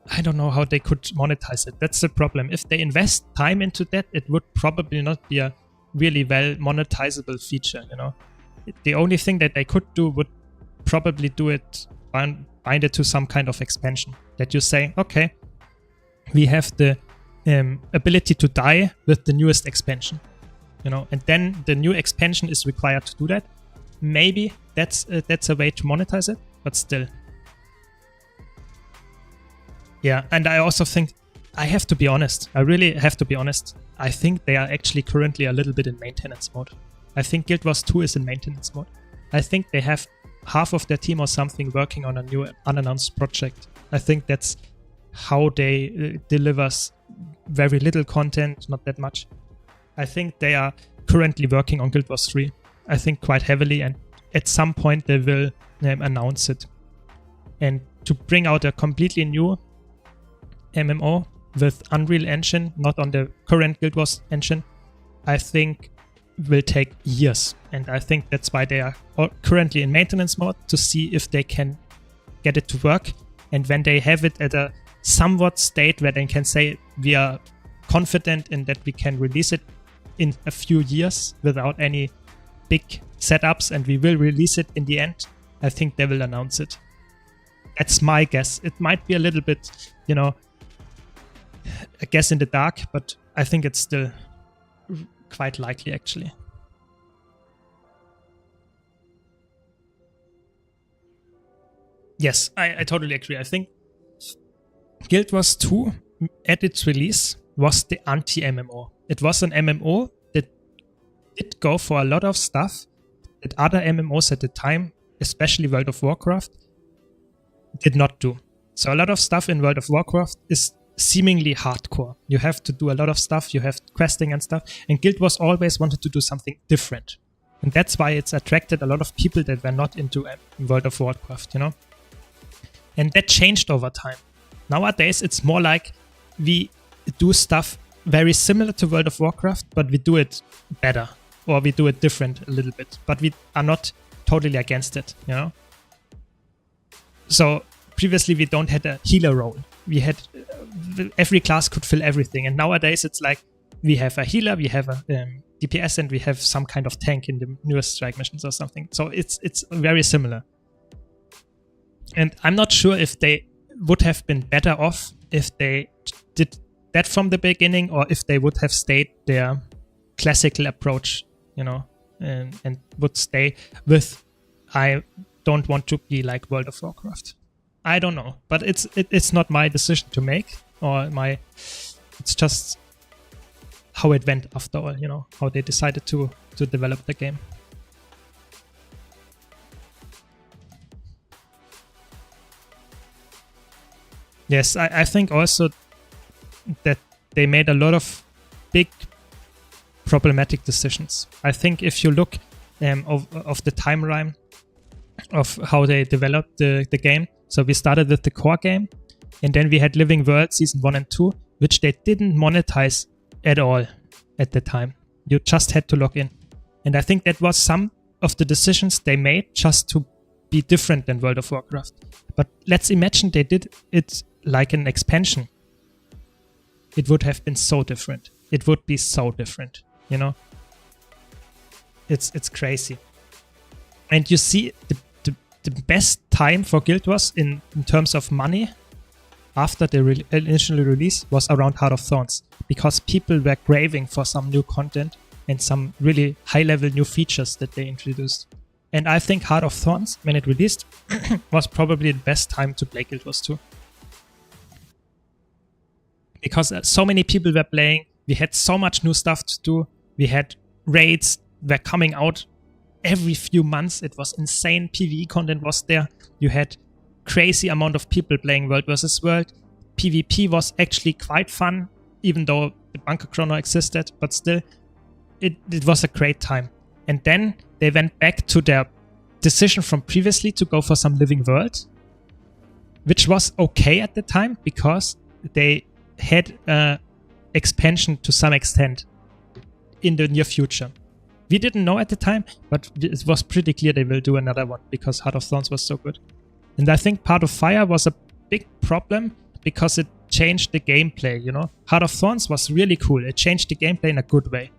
I don't know how they could monetize it. That's the problem. If they invest time into that, it would probably not be a really well monetizable feature, you know. The only thing that they could do would probably do it, bind it to some kind of expansion. That you say, okay, we have the ability to die with the newest expansion. You know, and then the new expansion is required to do that. Maybe that's a way to monetize it, but still. Yeah, and I also think I have to be honest. I really have to be honest. I think they are actually currently a little bit in maintenance mode. I think Guild Wars 2 is in maintenance mode. I think they have half of their team or something working on a new unannounced project. I think that's how they delivers very little content, not that much. I think they are currently working on Guild Wars 3. I think quite heavily, and at some point they will announce it. And to bring out a completely new MMO with Unreal Engine, not on the current Guild Wars engine, I think will take years. And I think that's why they are currently in maintenance mode, to see if they can get it to work. And when they have it at a somewhat state where they can say we are confident in that we can release it in a few years without any big setups, and we will release it in the end, I think they will announce it. That's my guess. It might be a little bit, you know, a guess in the dark, but I think it's still quite likely, actually. Yes, I totally agree. I think Guild Wars 2 at its release was the anti-MMO. It was an MMO that did go for a lot of stuff that other MMOs at the time, especially World of Warcraft, did not do. So a lot of stuff in World of Warcraft is seemingly hardcore. You have to do a lot of stuff, you have questing and stuff, and Guild Wars always wanted to do something different. And that's why it's attracted a lot of people that were not into World of Warcraft, you know? And that changed over time. Nowadays, it's more like we do stuff very similar to World of Warcraft, but we do it better, or we do it different a little bit, but we are not totally against it, you know? So previously we don't had a healer role. We had every class could fill everything, and nowadays it's like we have a healer, we have a DPS, and we have some kind of tank in the newest strike missions or something. So it's very similar. And I'm not sure if they would have been better off if they did that from the beginning, or if they would have stayed their classical approach, you know, and would stay with, I don't want to be like World of Warcraft. I don't know, but it's not my decision to make, or it's just how it went after all, you know, how they decided to develop the game. Yes, I think also that they made a lot of big problematic decisions. I think if you look of the timeline of how they developed the game, so we started with the core game, and then we had Living World Season 1 and 2, which they didn't monetize at all at the time. You just had to log in. And I think that was some of the decisions they made just to be different than World of Warcraft. But let's imagine they did it like an expansion. It would have been so different. It would be so different, you know? It's crazy. And you see the best time for Guild Wars in terms of money after the initial release was around Heart of Thorns, because people were craving for some new content and some really high-level new features that they introduced. And I think Heart of Thorns, when it released, was probably the best time to play Guild Wars 2. Because so many people were playing, we had so much new stuff to do, we had raids were coming out every few months, it was insane, PvE content was there, you had crazy amount of people playing World vs. World, PvP was actually quite fun, even though the Bunker Chrono existed, but still, it was a great time. And then they went back to their decision from previously to go for some Living World, which was okay at the time because they had expansion to some extent in the near future. We didn't know at the time, but it was pretty clear they will do another one because Heart of Thorns was so good. And I think Path of Fire was a big problem because it changed the gameplay, you know? Heart of Thorns was really cool. It changed the gameplay in a good way.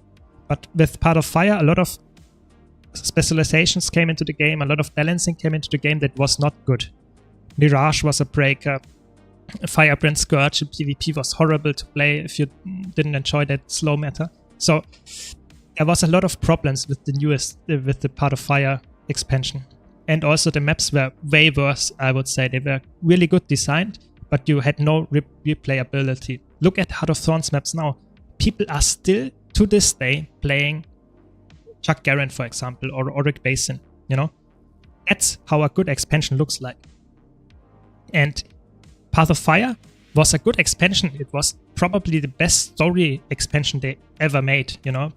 But with Path of Fire, a lot of specializations came into the game, a lot of balancing came into the game that was not good. Mirage was a breaker. Firebrand Scourge in PvP was horrible to play if you didn't enjoy that slow meta. So there was a lot of problems with the Path of Fire expansion. And also the maps were way worse, I would say. They were really good designed, but you had no replayability. Look at Heart of Thorns maps now. People are still, to this day, playing Chuck Garren, for example, or Auric Basin, you know? That's how a good expansion looks like. And Path of Fire was a good expansion. It was probably the best story expansion they ever made, you know?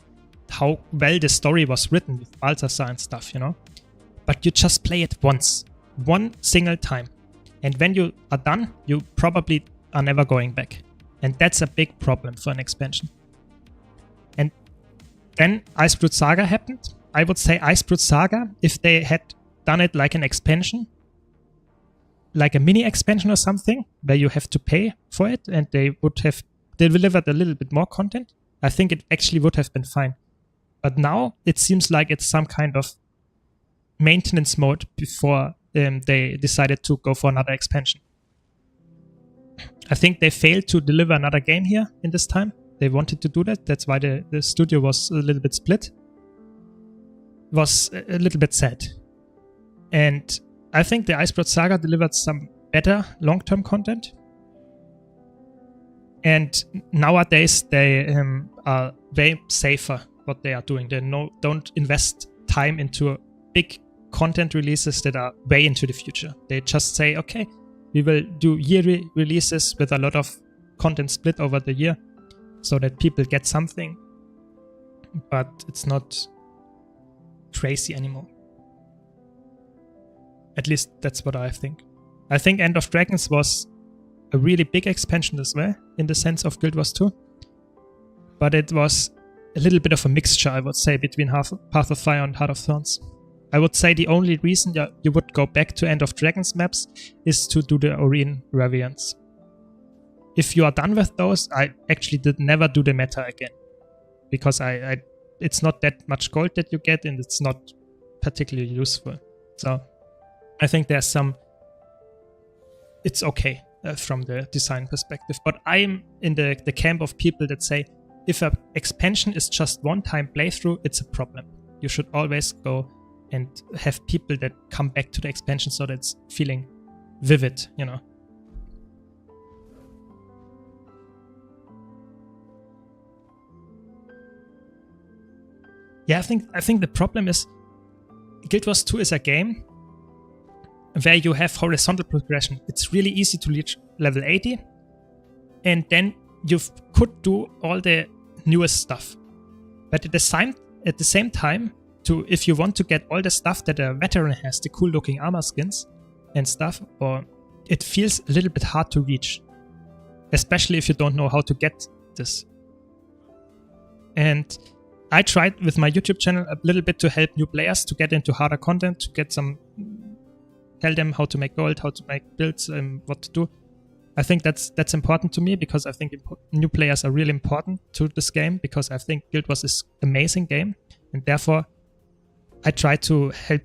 How well the story was written with Balthasar and stuff, you know? But you just play it once. One single time. And when you are done, you probably are never going back. And that's a big problem for an expansion. And then Icebrood Saga happened. I would say Icebrood Saga, if they had done it like an expansion, like a mini expansion or something, where you have to pay for it, and they would have delivered a little bit more content, I think it actually would have been fine. But now it seems like it's some kind of maintenance mode before they decided to go for another expansion. I think they failed to deliver another game here in this time. They wanted to do that. That's why the studio was a little bit split. Was a little bit sad. And I think the Icebrood Saga delivered some better long-term content. And nowadays they are way safer what they are doing. They don't invest time into big content releases that are way into the future. They just say, okay, we will do yearly releases with a lot of content split over the year so that people get something, but it's not crazy anymore. At least that's what I think. I think End of Dragons was a really big expansion as well, in the sense of Guild Wars 2. But it was a little bit of a mixture, I would say, between Path of Fire and Heart of Thorns. I would say the only reason you would go back to End of Dragons maps is to do the Oreen variants. If you are done with those, I actually did never do the meta again. Because it's not that much gold that you get, and it's not particularly useful. So I think there's some... It's okay from the design perspective. But I'm in the camp of people that say, if an expansion is just one-time playthrough, it's a problem. You should always go and have people that come back to the expansion so that it's feeling vivid, you know. Yeah, I think the problem is Guild Wars 2 is a game where you have horizontal progression. It's really easy to reach level 80, and then you could do all the newest stuff. But at the same time, if you want to get all the stuff that a veteran has, the cool looking armor skins and stuff, or it feels a little bit hard to reach. Especially if you don't know how to get this. And I tried with my YouTube channel a little bit to help new players to get into harder content, to get tell them how to make gold, how to make builds, and what to do. I think that's important to me, because I think new players are really important to this game, because I think Guild Wars is an amazing game, and therefore I try to help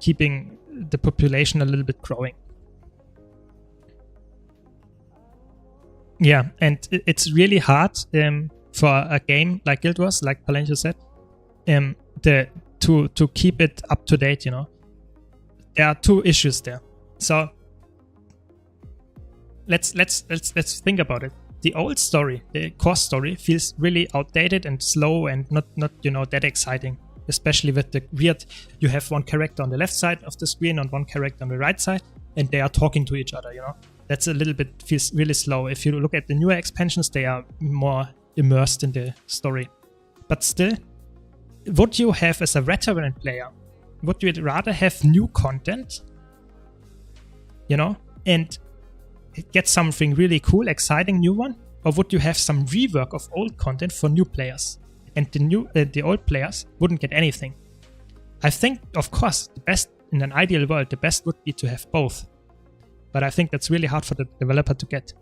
keeping the population a little bit growing. Yeah, and it's really hard for a game like Guild Wars, like Palencio said, to keep it up to date. You know, there are two issues there. So let's think about it. The old story, the core story, feels really outdated and slow and not that exciting. Especially with the weird, you have one character on the left side of the screen and one character on the right side, and they are talking to each other. You know, that's a little bit feels really slow. If you look at the newer expansions, they are more immersed in the story. But still, would you have as a veteran player? Would you rather have new content? You know, and get something really cool, exciting new one, or would you have some rework of old content for new players? And the old players wouldn't get anything. I think, of course, the best in an ideal world, the best would be to have both. But I think that's really hard for the developer to get.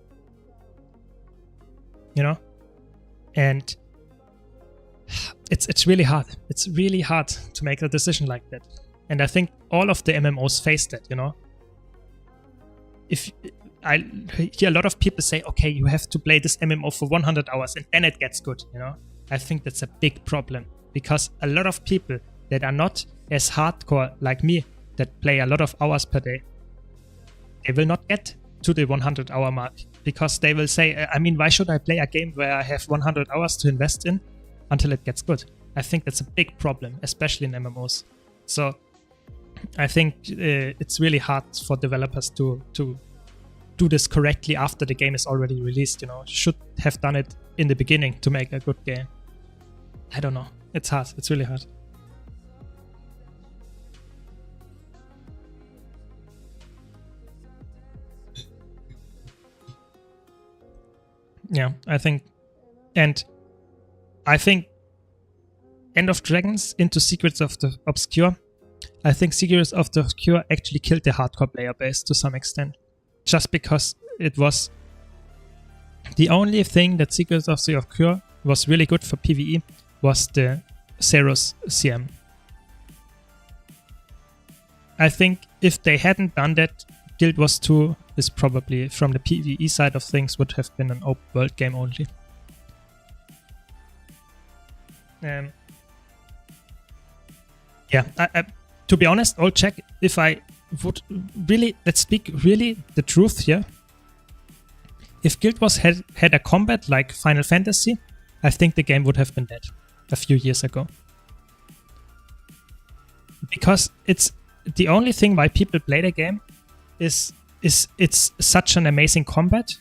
You know? And it's really hard. It's really hard to make a decision like that. And I think all of the MMOs face that, you know? If I hear a lot of people say, okay, you have to play this MMO for 100 hours and then it gets good, you know? I think that's a big problem, because a lot of people that are not as hardcore like me, that play a lot of hours per day, they will not get to the 100 hour mark, because they will say, I mean, why should I play a game where I have 100 hours to invest in until it gets good? I think that's a big problem, especially in MMOs. So I think it's really hard for developers to do this correctly after the game is already released. You know, should have done it in the beginning to make a good game. I don't know. It's hard. It's really hard. Yeah, I think End of Dragons into Secrets of the Obscure. I think Secrets of the Obscure actually killed the hardcore player base to some extent. Just because it was the only thing that Secrets of the Obscure was really good for PvE was the Zeros CM. I think if they hadn't done that, Guild Wars 2 is probably, from the PvE side of things, would have been an open world game only. Yeah, to be honest, I'll check if I would really, let's speak really the truth here. If Guild Wars had a combat like Final Fantasy, I think the game would have been dead a few years ago. Because it's the only thing why people play the game is it's such an amazing combat.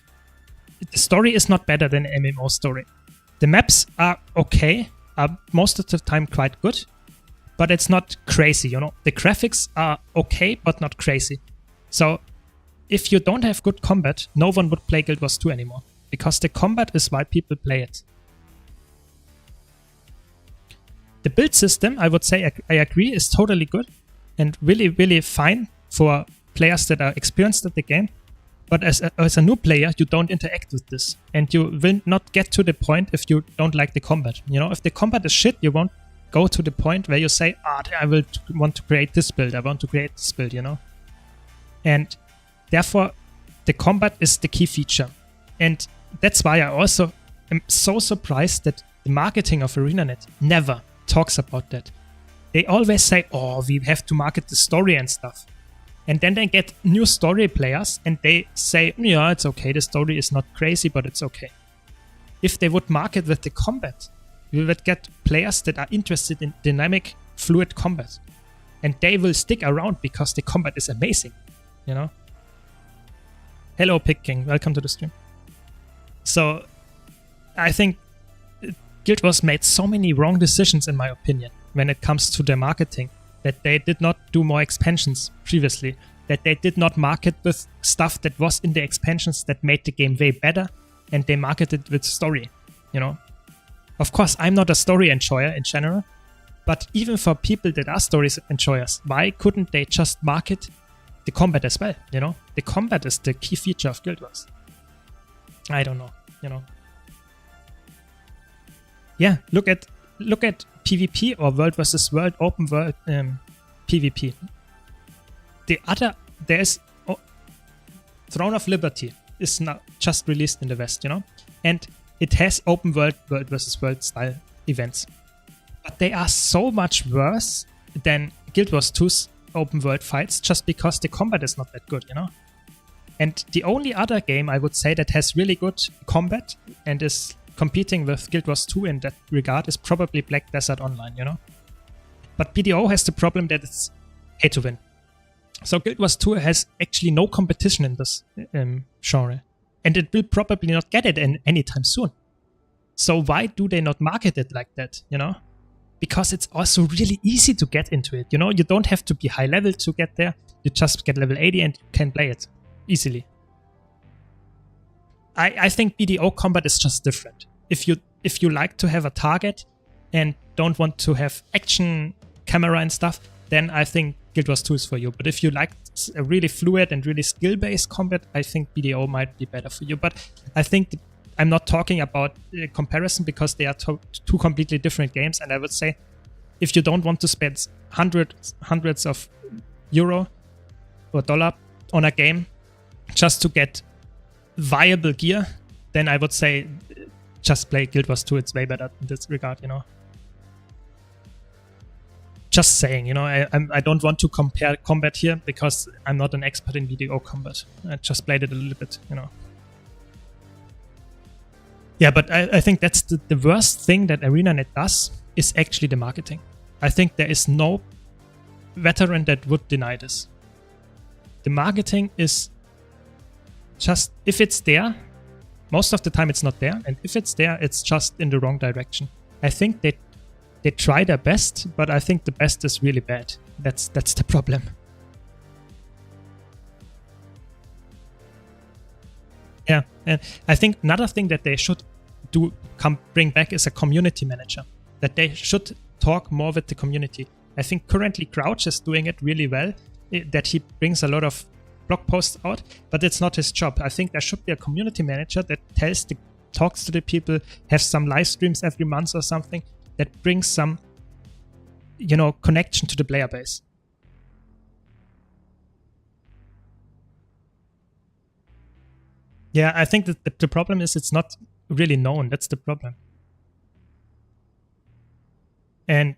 The story is not better than an MMO story. The maps are okay, are most of the time quite good, but it's not crazy, you know. The graphics are okay, but not crazy. So if you don't have good combat, no one would play Guild Wars 2 anymore, because the combat is why people play it. The build system, I would say, I agree, is totally good and really, really fine for players that are experienced at the game. But as a new player, you don't interact with this, and you will not get to the point if you don't like the combat. You know, if the combat is shit, you won't go to the point where you say, I want to create this build, I want to create this build, you know. And therefore, the combat is the key feature. And that's why I also am so surprised that the marketing of ArenaNet never talks about that. They always say, we have to market the story and stuff. And then they get new story players and they say, yeah, it's okay, the story is not crazy, but it's okay. If they would market with the combat, we would get players that are interested in dynamic, fluid combat. And they will stick around because the combat is amazing, you know? Hello, Pig King, welcome to the stream. So I think Guild Wars made so many wrong decisions, in my opinion, when it comes to their marketing, that they did not do more expansions previously, that they did not market with stuff that was in the expansions that made the game way better, and they marketed with story, you know. Of course, I'm not a story enjoyer in general, but even for people that are story enjoyers, why couldn't they just market the combat as well, you know? The combat is the key feature of Guild Wars. I don't know, you know. Yeah, look at PvP or World versus World open world PvP. There's Throne of Liberty is now just released in the West, you know, and it has open world versus world style events, but they are so much worse than Guild Wars 2's open world fights, just because the combat is not that good, you know. And the only other game I would say that has really good combat and is competing with Guild Wars 2 in that regard is probably Black Desert Online, you know. But BDO has the problem that it's pay to win. So Guild Wars 2 has actually no competition in this genre. And it will probably not get it anytime soon. So why do they not market it like that, you know? Because it's also really easy to get into it, you know? You don't have to be high level to get there. You just get level 80 and you can play it easily. I think BDO combat is just different. If you like to have a target and don't want to have action, camera and stuff, then I think Guild Wars 2 is for you. But if you like a really fluid and really skill-based combat, I think BDO might be better for you. But I think I'm not talking about comparison because they are two completely different games. And I would say if you don't want to spend hundreds of euro or dollar on a game just to get viable gear, then I would say just play Guild Wars 2. It's way better in this regard, you know. Just saying, you know, I don't want to compare combat here because I'm not an expert in BDO combat. I just played it a little bit, you know. Yeah, but I think that's the worst thing that ArenaNet does is actually the marketing. I think there is no veteran that would deny this. The marketing is just, if it's there, most of the time it's not there, and if it's there, it's just in the wrong direction. I think they try their best, but I think the best is really bad. That's the problem. Yeah, and I think another thing that they should bring back is a community manager. That they should talk more with the community. I think currently Crouch is doing it really well, that he brings a lot of blog posts out, but it's not his job. I think there should be a community manager that talks to the people, have some live streams every month or something, that brings some, you know, connection to the player base. Yeah, I think that the problem is it's not really known. That's the problem. And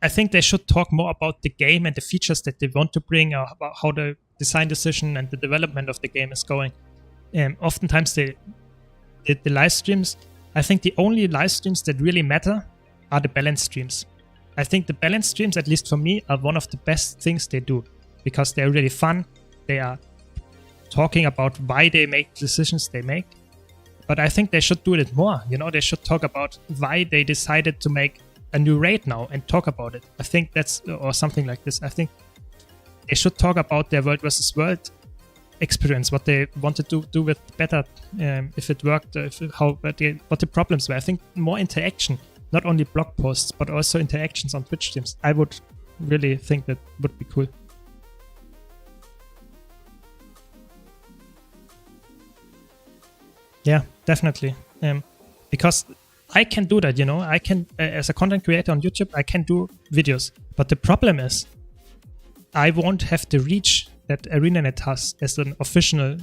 I think they should talk more about the game and the features that they want to bring, or about how the design decision and the development of the game is going. Oftentimes the live streams, I think the only live streams that really matter are the balance streams. I think the balance streams, at least for me, are one of the best things they do because they're really fun. They are talking about why they make decisions they make. But I think they should do it more. You know, they should talk about why they decided to make a new raid now and talk about it. I think that's, or something like this. I think they should talk about their World versus World experience, what they wanted to do with better, if it worked, what the problems were. I think more interaction, not only blog posts, but also interactions on Twitch streams. I would really think that would be cool. Yeah, definitely. Because I can do that, you know. I can, as a content creator on YouTube, I can do videos. But the problem is, I won't have the reach that ArenaNet has as an official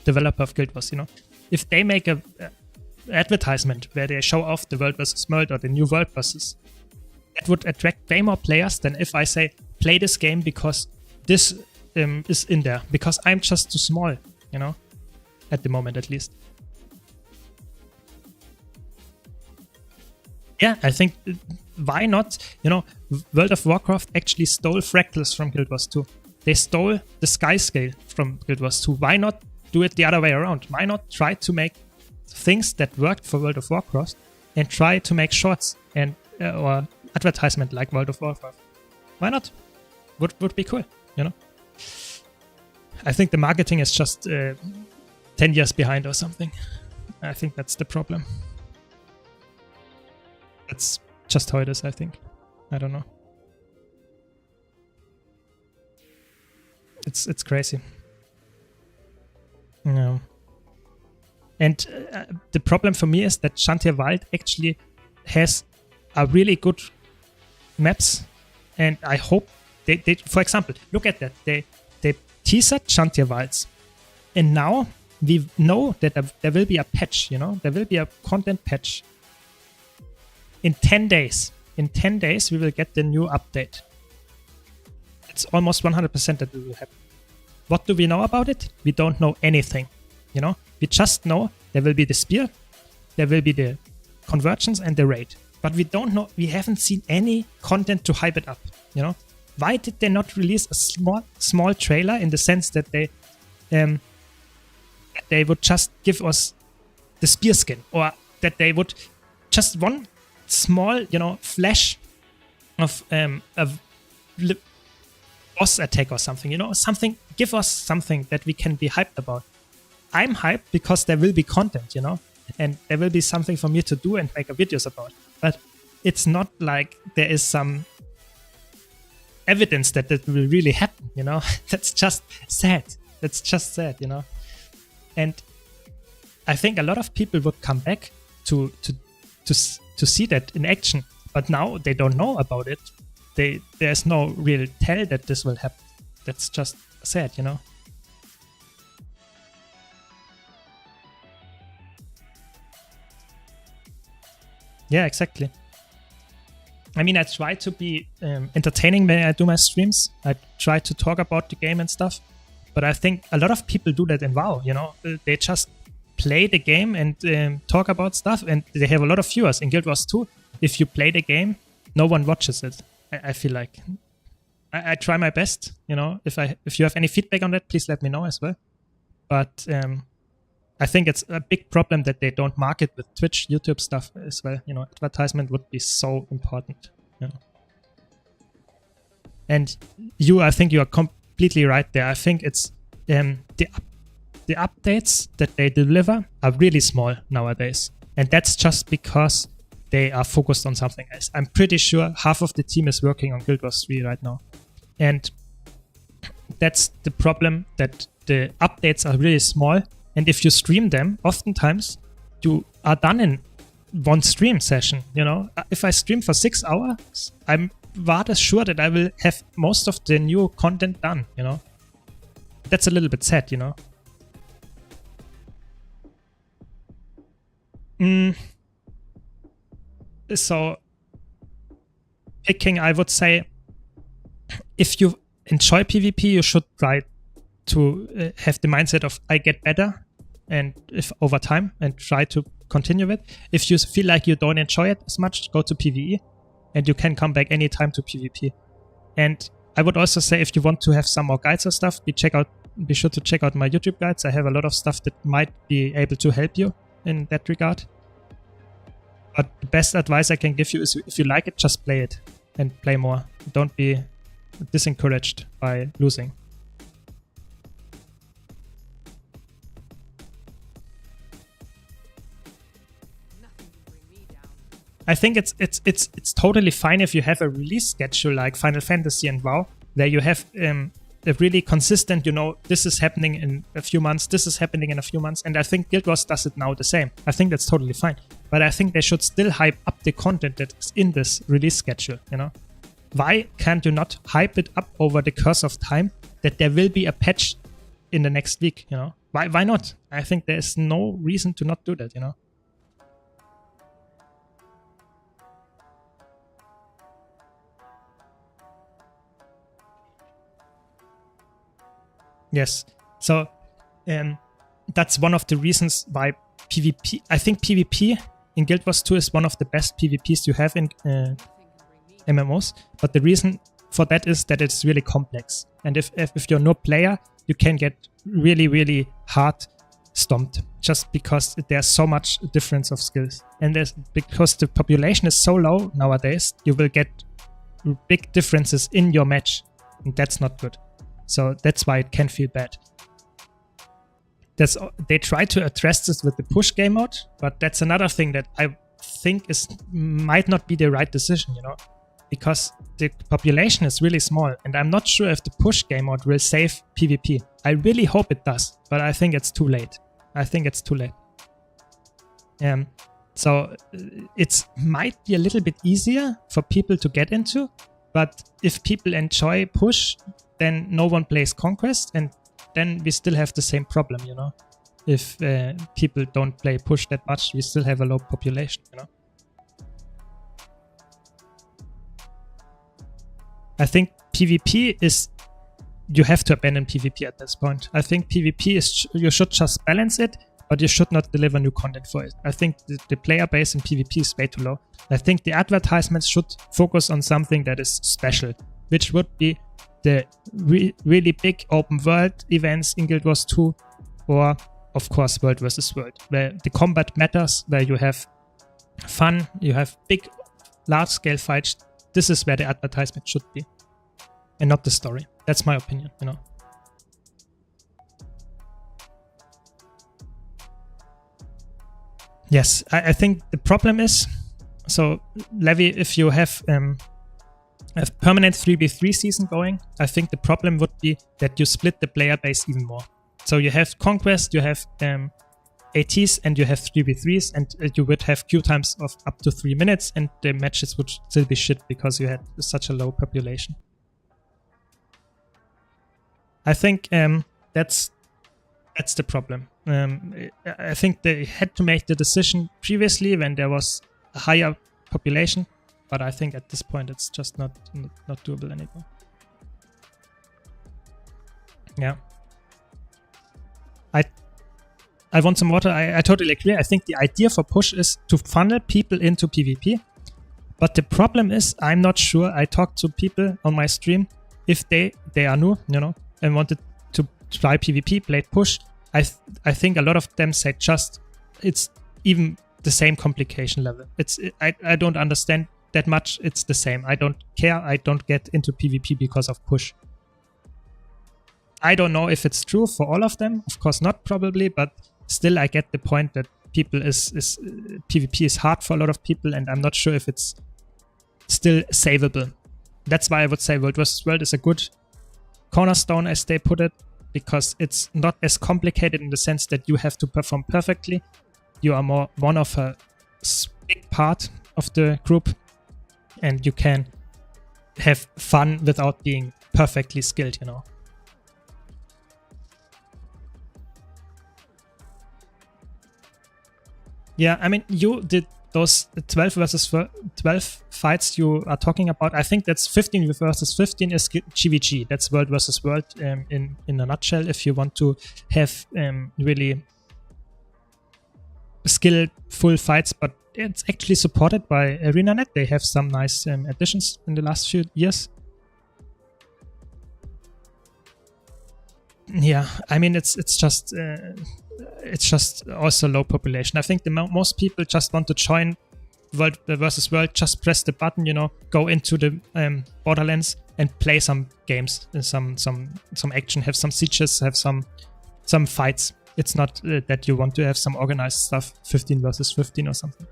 developer of Guild Wars, you know. If they make a advertisement where they show off the World versus World or the new World versus, that would attract way more players than if I say, play this game because this is in there. Because I'm just too small, you know, at the moment at least. Yeah, I think, why not? You know, World of Warcraft actually stole fractals from Guild Wars 2. They stole the sky scale from Guild Wars 2. Why not do it the other way around? Why not try to make things that worked for World of Warcraft and try to make shorts and or advertisement like World of Warcraft. Why not? Would be cool, you know? I think the marketing is just 10 years behind or something. I think that's the problem. That's just how it is, I think. I don't know. It's crazy. No. And the problem for me is that Shantia Wild actually has a really good maps, and I hope they for example, look at that. They teased Shantia Wilds, and now we know that there will be a patch, you know? There will be a content patch in 10 days. In 10 days, we will get the new update. It's almost 100% that it will happen. What do we know about it? We don't know anything, you know? We just know there will be the spear, there will be the convergence and the raid. But we don't know, we haven't seen any content to hype it up, you know? Why did they not release a small trailer in the sense that they would just give us the spear skin, or that they would just one small, you know, flash of a boss attack or something, you know, something, give us something that we can be hyped about. I'm hyped because there will be content, you know, and there will be something for me to do and make videos about. But it's not like there is some evidence that will really happen, you know. That's just sad. That's just sad, you know. And I think a lot of people would come back to see that in action, but now they don't know about it. There's no real tell that this will happen. That's just sad, you know. Yeah, exactly. I mean, I try to be entertaining when I do my streams. I try to talk about the game and stuff. But I think a lot of people do that in WoW, you know. They just play the game and talk about stuff, and they have a lot of viewers. In Guild Wars 2, if you play the game, no one watches it. I feel like. I try my best, you know. If you have any feedback on that, please let me know as well. But I think it's a big problem that they don't market with Twitch, YouTube stuff as well. You know, advertisement would be so important. You know. And I think you are completely right there. I think it's the updates that they deliver are really small nowadays, and that's just because they are focused on something else. I'm pretty sure half of the team is working on Guild Wars 3 right now, and that's the problem, that the updates are really small. And if you stream them, oftentimes you are done in one stream session, you know. If I stream for 6 hours, I'm rather sure that I will have most of the new content done, you know. That's a little bit sad, you know. So, picking, I would say, if you enjoy PvP, you should try to have the mindset of I get better, and if over time, and try to continue it. If you feel like you don't enjoy it as much, go to PvE, and you can come back anytime to PvP. And I would also say, if you want to have some more guides or stuff, be sure to check out my YouTube guides. I have a lot of stuff that might be able to help you in that regard. But the best advice I can give you is, if you like it, just play it and play more. Don't be disencouraged by losing. I think it's totally fine if you have a release schedule like Final Fantasy and WoW, where you have a really consistent, you know, this is happening in a few months, this is happening in a few months, and I think Guild Wars does it now the same. I think that's totally fine. But I think they should still hype up the content that is in this release schedule, you know? Why can't you not hype it up over the course of time that there will be a patch in the next week, you know? Why not? I think there's no reason to not do that, you know? Yes. So that's one of the reasons why PvP, I think PvP in Guild Wars 2 is one of the best PvPs you have in MMOs. But the reason for that is that it's really complex. And if you're no player, you can get really, really hard stomped. just because there's so much difference of skills. And because the population is so low nowadays, you will get big differences in your match. And that's not good. So that's why it can feel bad. They try to address this with the push game mode, but that's another thing that I think might not be the right decision, because the population is really small, and I'm not sure if the push game mode will save PvP. I really hope it does, but I think it's too late. So it might be a little bit easier for people to get into, but if people enjoy push, then no one plays Conquest, and then we still have the same problem, If people don't play push that much, we still have a low population, I think PvP you have to abandon PvP at this point. I think PvP you should just balance it, but you should not deliver new content for it. I think the player base in PvP is way too low. I think the advertisements should focus on something that is special, which would be the really big open world events in Guild Wars 2, or of course World vs. World, where the combat matters, where you have fun, you have big, large-scale fights. This is where the advertisement should be, and not the story. That's my opinion, Yes, I think the problem is, so Levi, if you have a permanent 3v3 season going, I think the problem would be that you split the player base even more. So you have Conquest, you have ATs, and you have 3v3s, and you would have queue times of up to 3 minutes, and the matches would still be shit because you had such a low population. I think that's the problem. I think they had to make the decision previously when there was a higher population, but I think at this point it's just not doable anymore. Yeah. I want some water. I totally agree. I think the idea for push is to funnel people into PvP. But the problem is, I'm not sure. I talked to people on my stream, if they are new, and wanted to try PvP, played push. I think a lot of them said it's even the same complication level. I don't understand that much. It's the same. I don't care. I don't get into PvP because of push. I don't know if it's true for all of them. Of course not, probably, but still I get the point that PvP is hard for a lot of people, and I'm not sure if it's still savable. That's why I would say World vs. World is a good cornerstone, as they put it, because it's not as complicated in the sense that you have to perform perfectly. You are more one of a big part of the group, and you can have fun without being perfectly skilled, Yeah, I mean, you did those 12 versus 12 fights you are talking about. I think that's 15 versus 15 is GVG. That's World versus World in a nutshell. If you want to have really skillful fights, but it's actually supported by ArenaNet. They have some nice additions in the last few years. Yeah, I mean, it's just also low population. I think most people just want to join World versus World, just press the button, go into the Borderlands and play some games, some action, have some sieges, have some fights. It's not that you want to have some organized stuff, 15 versus 15 or something.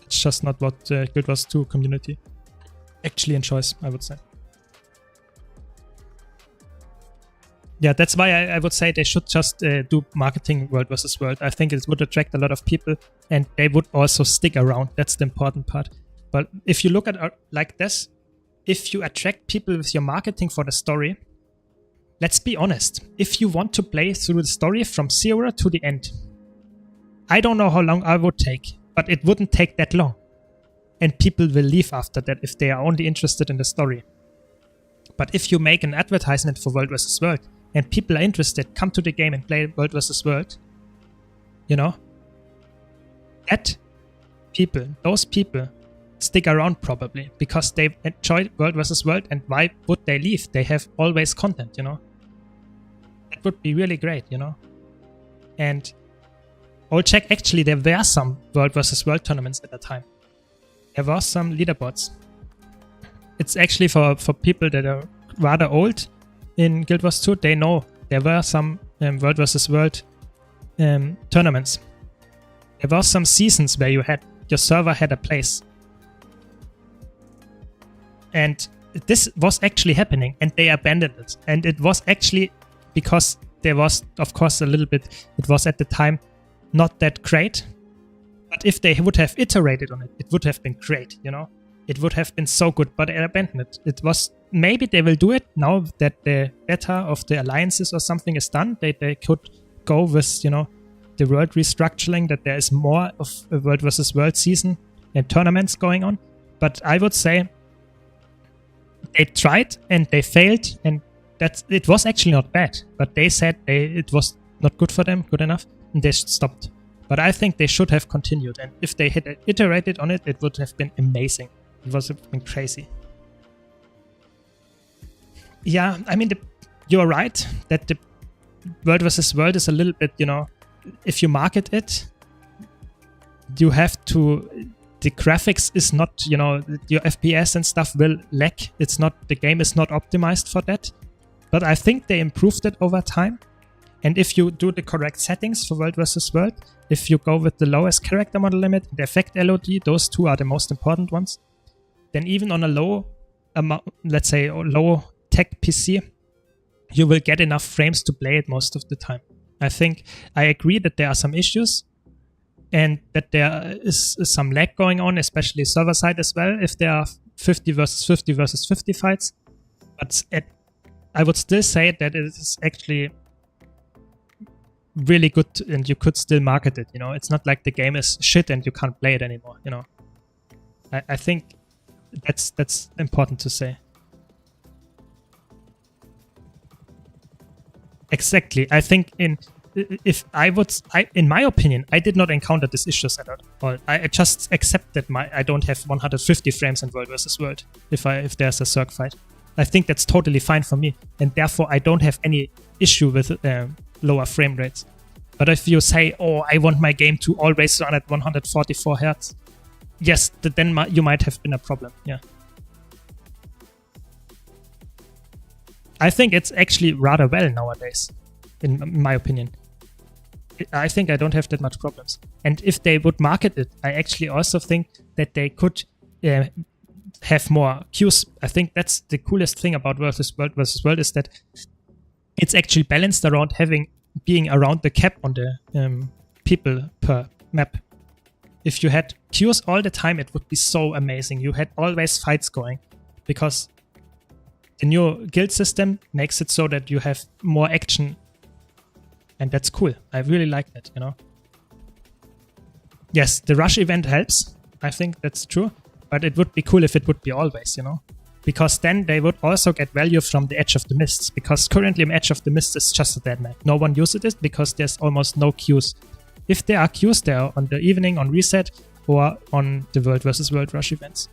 It's just not what Guild Wars 2 community actually enjoys, I would say. Yeah, that's why I would say they should just do marketing World versus World. I think it would attract a lot of people, and they would also stick around. That's the important part. But if you look at it like this, if you attract people with your marketing for the story, let's be honest. If you want to play through the story from 0 to the end, I don't know how long I would take, but it wouldn't take that long. And people will leave after that if they are only interested in the story. But if you make an advertisement for World vs. World, and people are interested, come to the game and play World vs. World, those people stick around probably because they enjoy World vs. World, and why would they leave? They have always content, That would be really great, And All check, actually there were some World versus World tournaments at the time. There was some leaderboards. It's actually for people that are rather old in Guild Wars 2, they know there were some World vs. World tournaments. There were some seasons where your server had a place. And this was actually happening, and they abandoned it. And it was actually because there was, of course, a little bit, it was at the time not that great. But if they would have iterated on it, it would have been great, you know? It would have been so good, but they abandoned it. It was, maybe they will do it now that the beta of the alliances or something is done. They could go with, you know, the world restructuring, that there is more of a World versus World season and tournaments going on. But I would say they tried and they failed, and it was actually not bad. But they said it was not good for them, good enough, and they stopped. But I think they should have continued, and if they had iterated on it, it would have been amazing. It would have been crazy. Yeah, I mean, you're right that the World vs. World is a little bit, you know, if you market it, you have to, the graphics is not, you know, your FPS and stuff will lack. It's not, the game is not optimized for that. But I think they improved it over time. And if you do the correct settings for World vs. World, if you go with the lowest character model limit, the effect LOD, those two are the most important ones, then even on a low amount, let's say low tech PC, you will get enough frames to play it most of the time. I agree that there are some issues and that there is some lag going on, especially server side as well, if there are 50 versus 50 versus 50 fights. But I would still say that it is actually really good and you could still market it, you know. It's not like the game is shit and you can't play it anymore, you know. I think that's important to say. Exactly. I think in my opinion, I did not encounter these issues at all. I just accept that I don't have 150 frames in World vs. World if there's a Zerg fight. I think that's totally fine for me, and therefore I don't have any issue with lower frame rates. But if you say, oh, I want my game to always run at 144 Hz, yes, then you might have been a problem, yeah. I think it's actually rather well nowadays, in my opinion. I think I don't have that much problems. And if they would market it, I actually also think that they could have more queues. I think that's the coolest thing about World versus World is that it's actually balanced around being around the cap on the people per map. If you had queues all the time, it would be so amazing. You had always fights going, because the new guild system makes it so that you have more action, and that's cool. I really like that, you know. Yes, the rush event helps. I think that's true, but it would be cool if it would be always, you know, because then they would also get value from the Edge of the Mists, because currently Edge of the Mists is just a dead map. No one uses it because there's almost no queues. If there are queues, they are on the evening, on reset, or on the World vs. World rush events.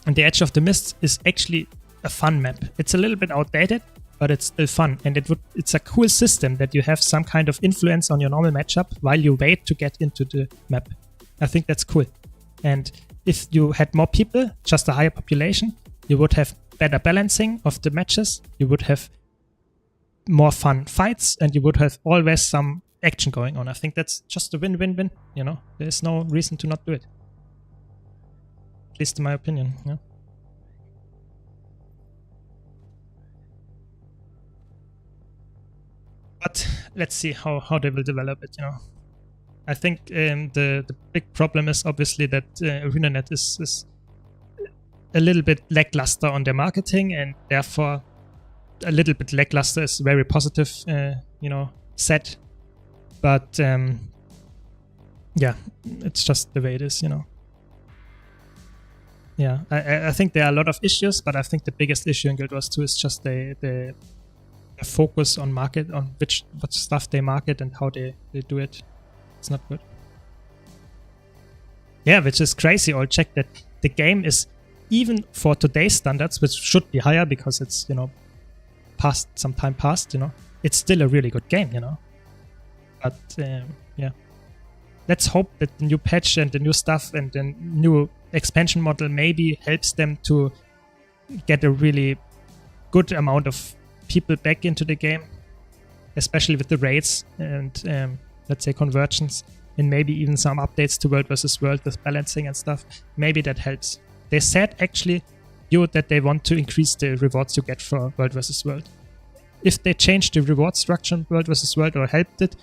And the Edge of the Mists is actually a fun map. It's a little bit outdated, but it's still fun, and it's a cool system that you have some kind of influence on your normal matchup while you wait to get into the map. I think that's cool. And if you had more people, just a higher population, you would have better balancing of the matches, you would have more fun fights, and you would have always some action going on. I think that's just a win-win-win, you know. There's no reason to not do it. At least in my opinion, yeah. But let's see how they will develop it, you know. I think the big problem is obviously that ArenaNet is a little bit lackluster on their marketing, and therefore a little bit lackluster is very positive, you know, set. But yeah, it's just the way it is, you know. Yeah, I think there are a lot of issues, but I think the biggest issue in Guild Wars 2 is just the focus on market, on what stuff they market and how they do it. It's not good. Yeah, which is crazy. I'll check that the game is, even for today's standards, which should be higher because it's, you know, some time past, you know, it's still a really good game, you know. But yeah, let's hope that the new patch and the new stuff and the new expansion model maybe helps them to get a really good amount of people back into the game, especially with the raids and let's say conversions, and maybe even some updates to World vs. World with balancing and stuff. Maybe that helps. They said actually that they want to increase the rewards you get for World vs. World. If they change the reward structure in World vs. World or helped it,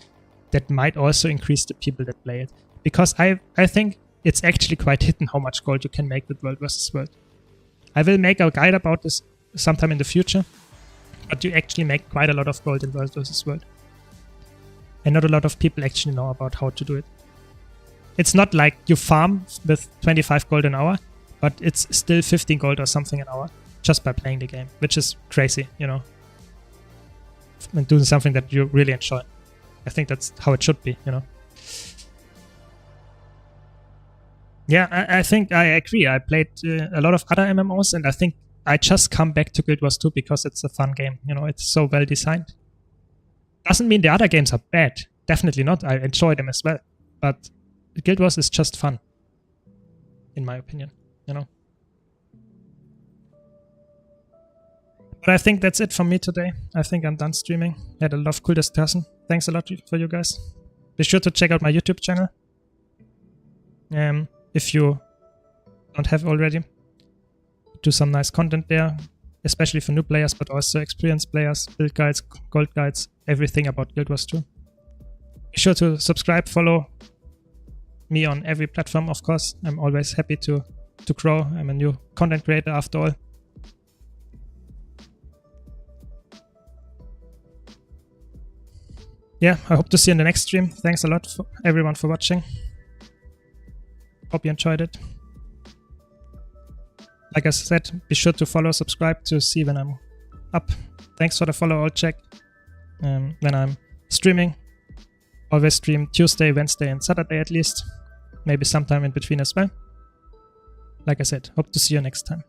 that might also increase the people that play it. Because I think it's actually quite hidden how much gold you can make with World vs. World. I will make a guide about this sometime in the future, but you actually make quite a lot of gold in World vs. World. And not a lot of people actually know about how to do it. It's not like you farm with 25 gold an hour, but it's still 15 gold or something an hour just by playing the game, which is crazy, you know. And doing something that you really enjoy. I think that's how it should be, you know. Yeah, I think I agree. I played a lot of other MMOs, and I think I just come back to Guild Wars 2 because it's a fun game. You know, it's so well designed. Doesn't mean the other games are bad. Definitely not. I enjoy them as well. But Guild Wars is just fun, in my opinion, you know. But I think that's it from me today. I think I'm done streaming. Had a lot of cool discussion. Thanks a lot for you guys. Be sure to check out my YouTube channel. If you don't have already. Do some nice content there, especially for new players, but also experienced players, build guides, gold guides, everything about Guild Wars 2. Be sure to subscribe, follow me on every platform, of course. I'm always happy to grow. I'm a new content creator after all. Yeah, I hope to see you in the next stream. Thanks a lot for everyone for watching. Hope you enjoyed it. Like I said, be sure to follow, subscribe to see when I'm up. Thanks for the follow, all check. When I'm streaming, always stream Tuesday, Wednesday and Saturday at least. Maybe sometime in between as well. Like I said, hope to see you next time.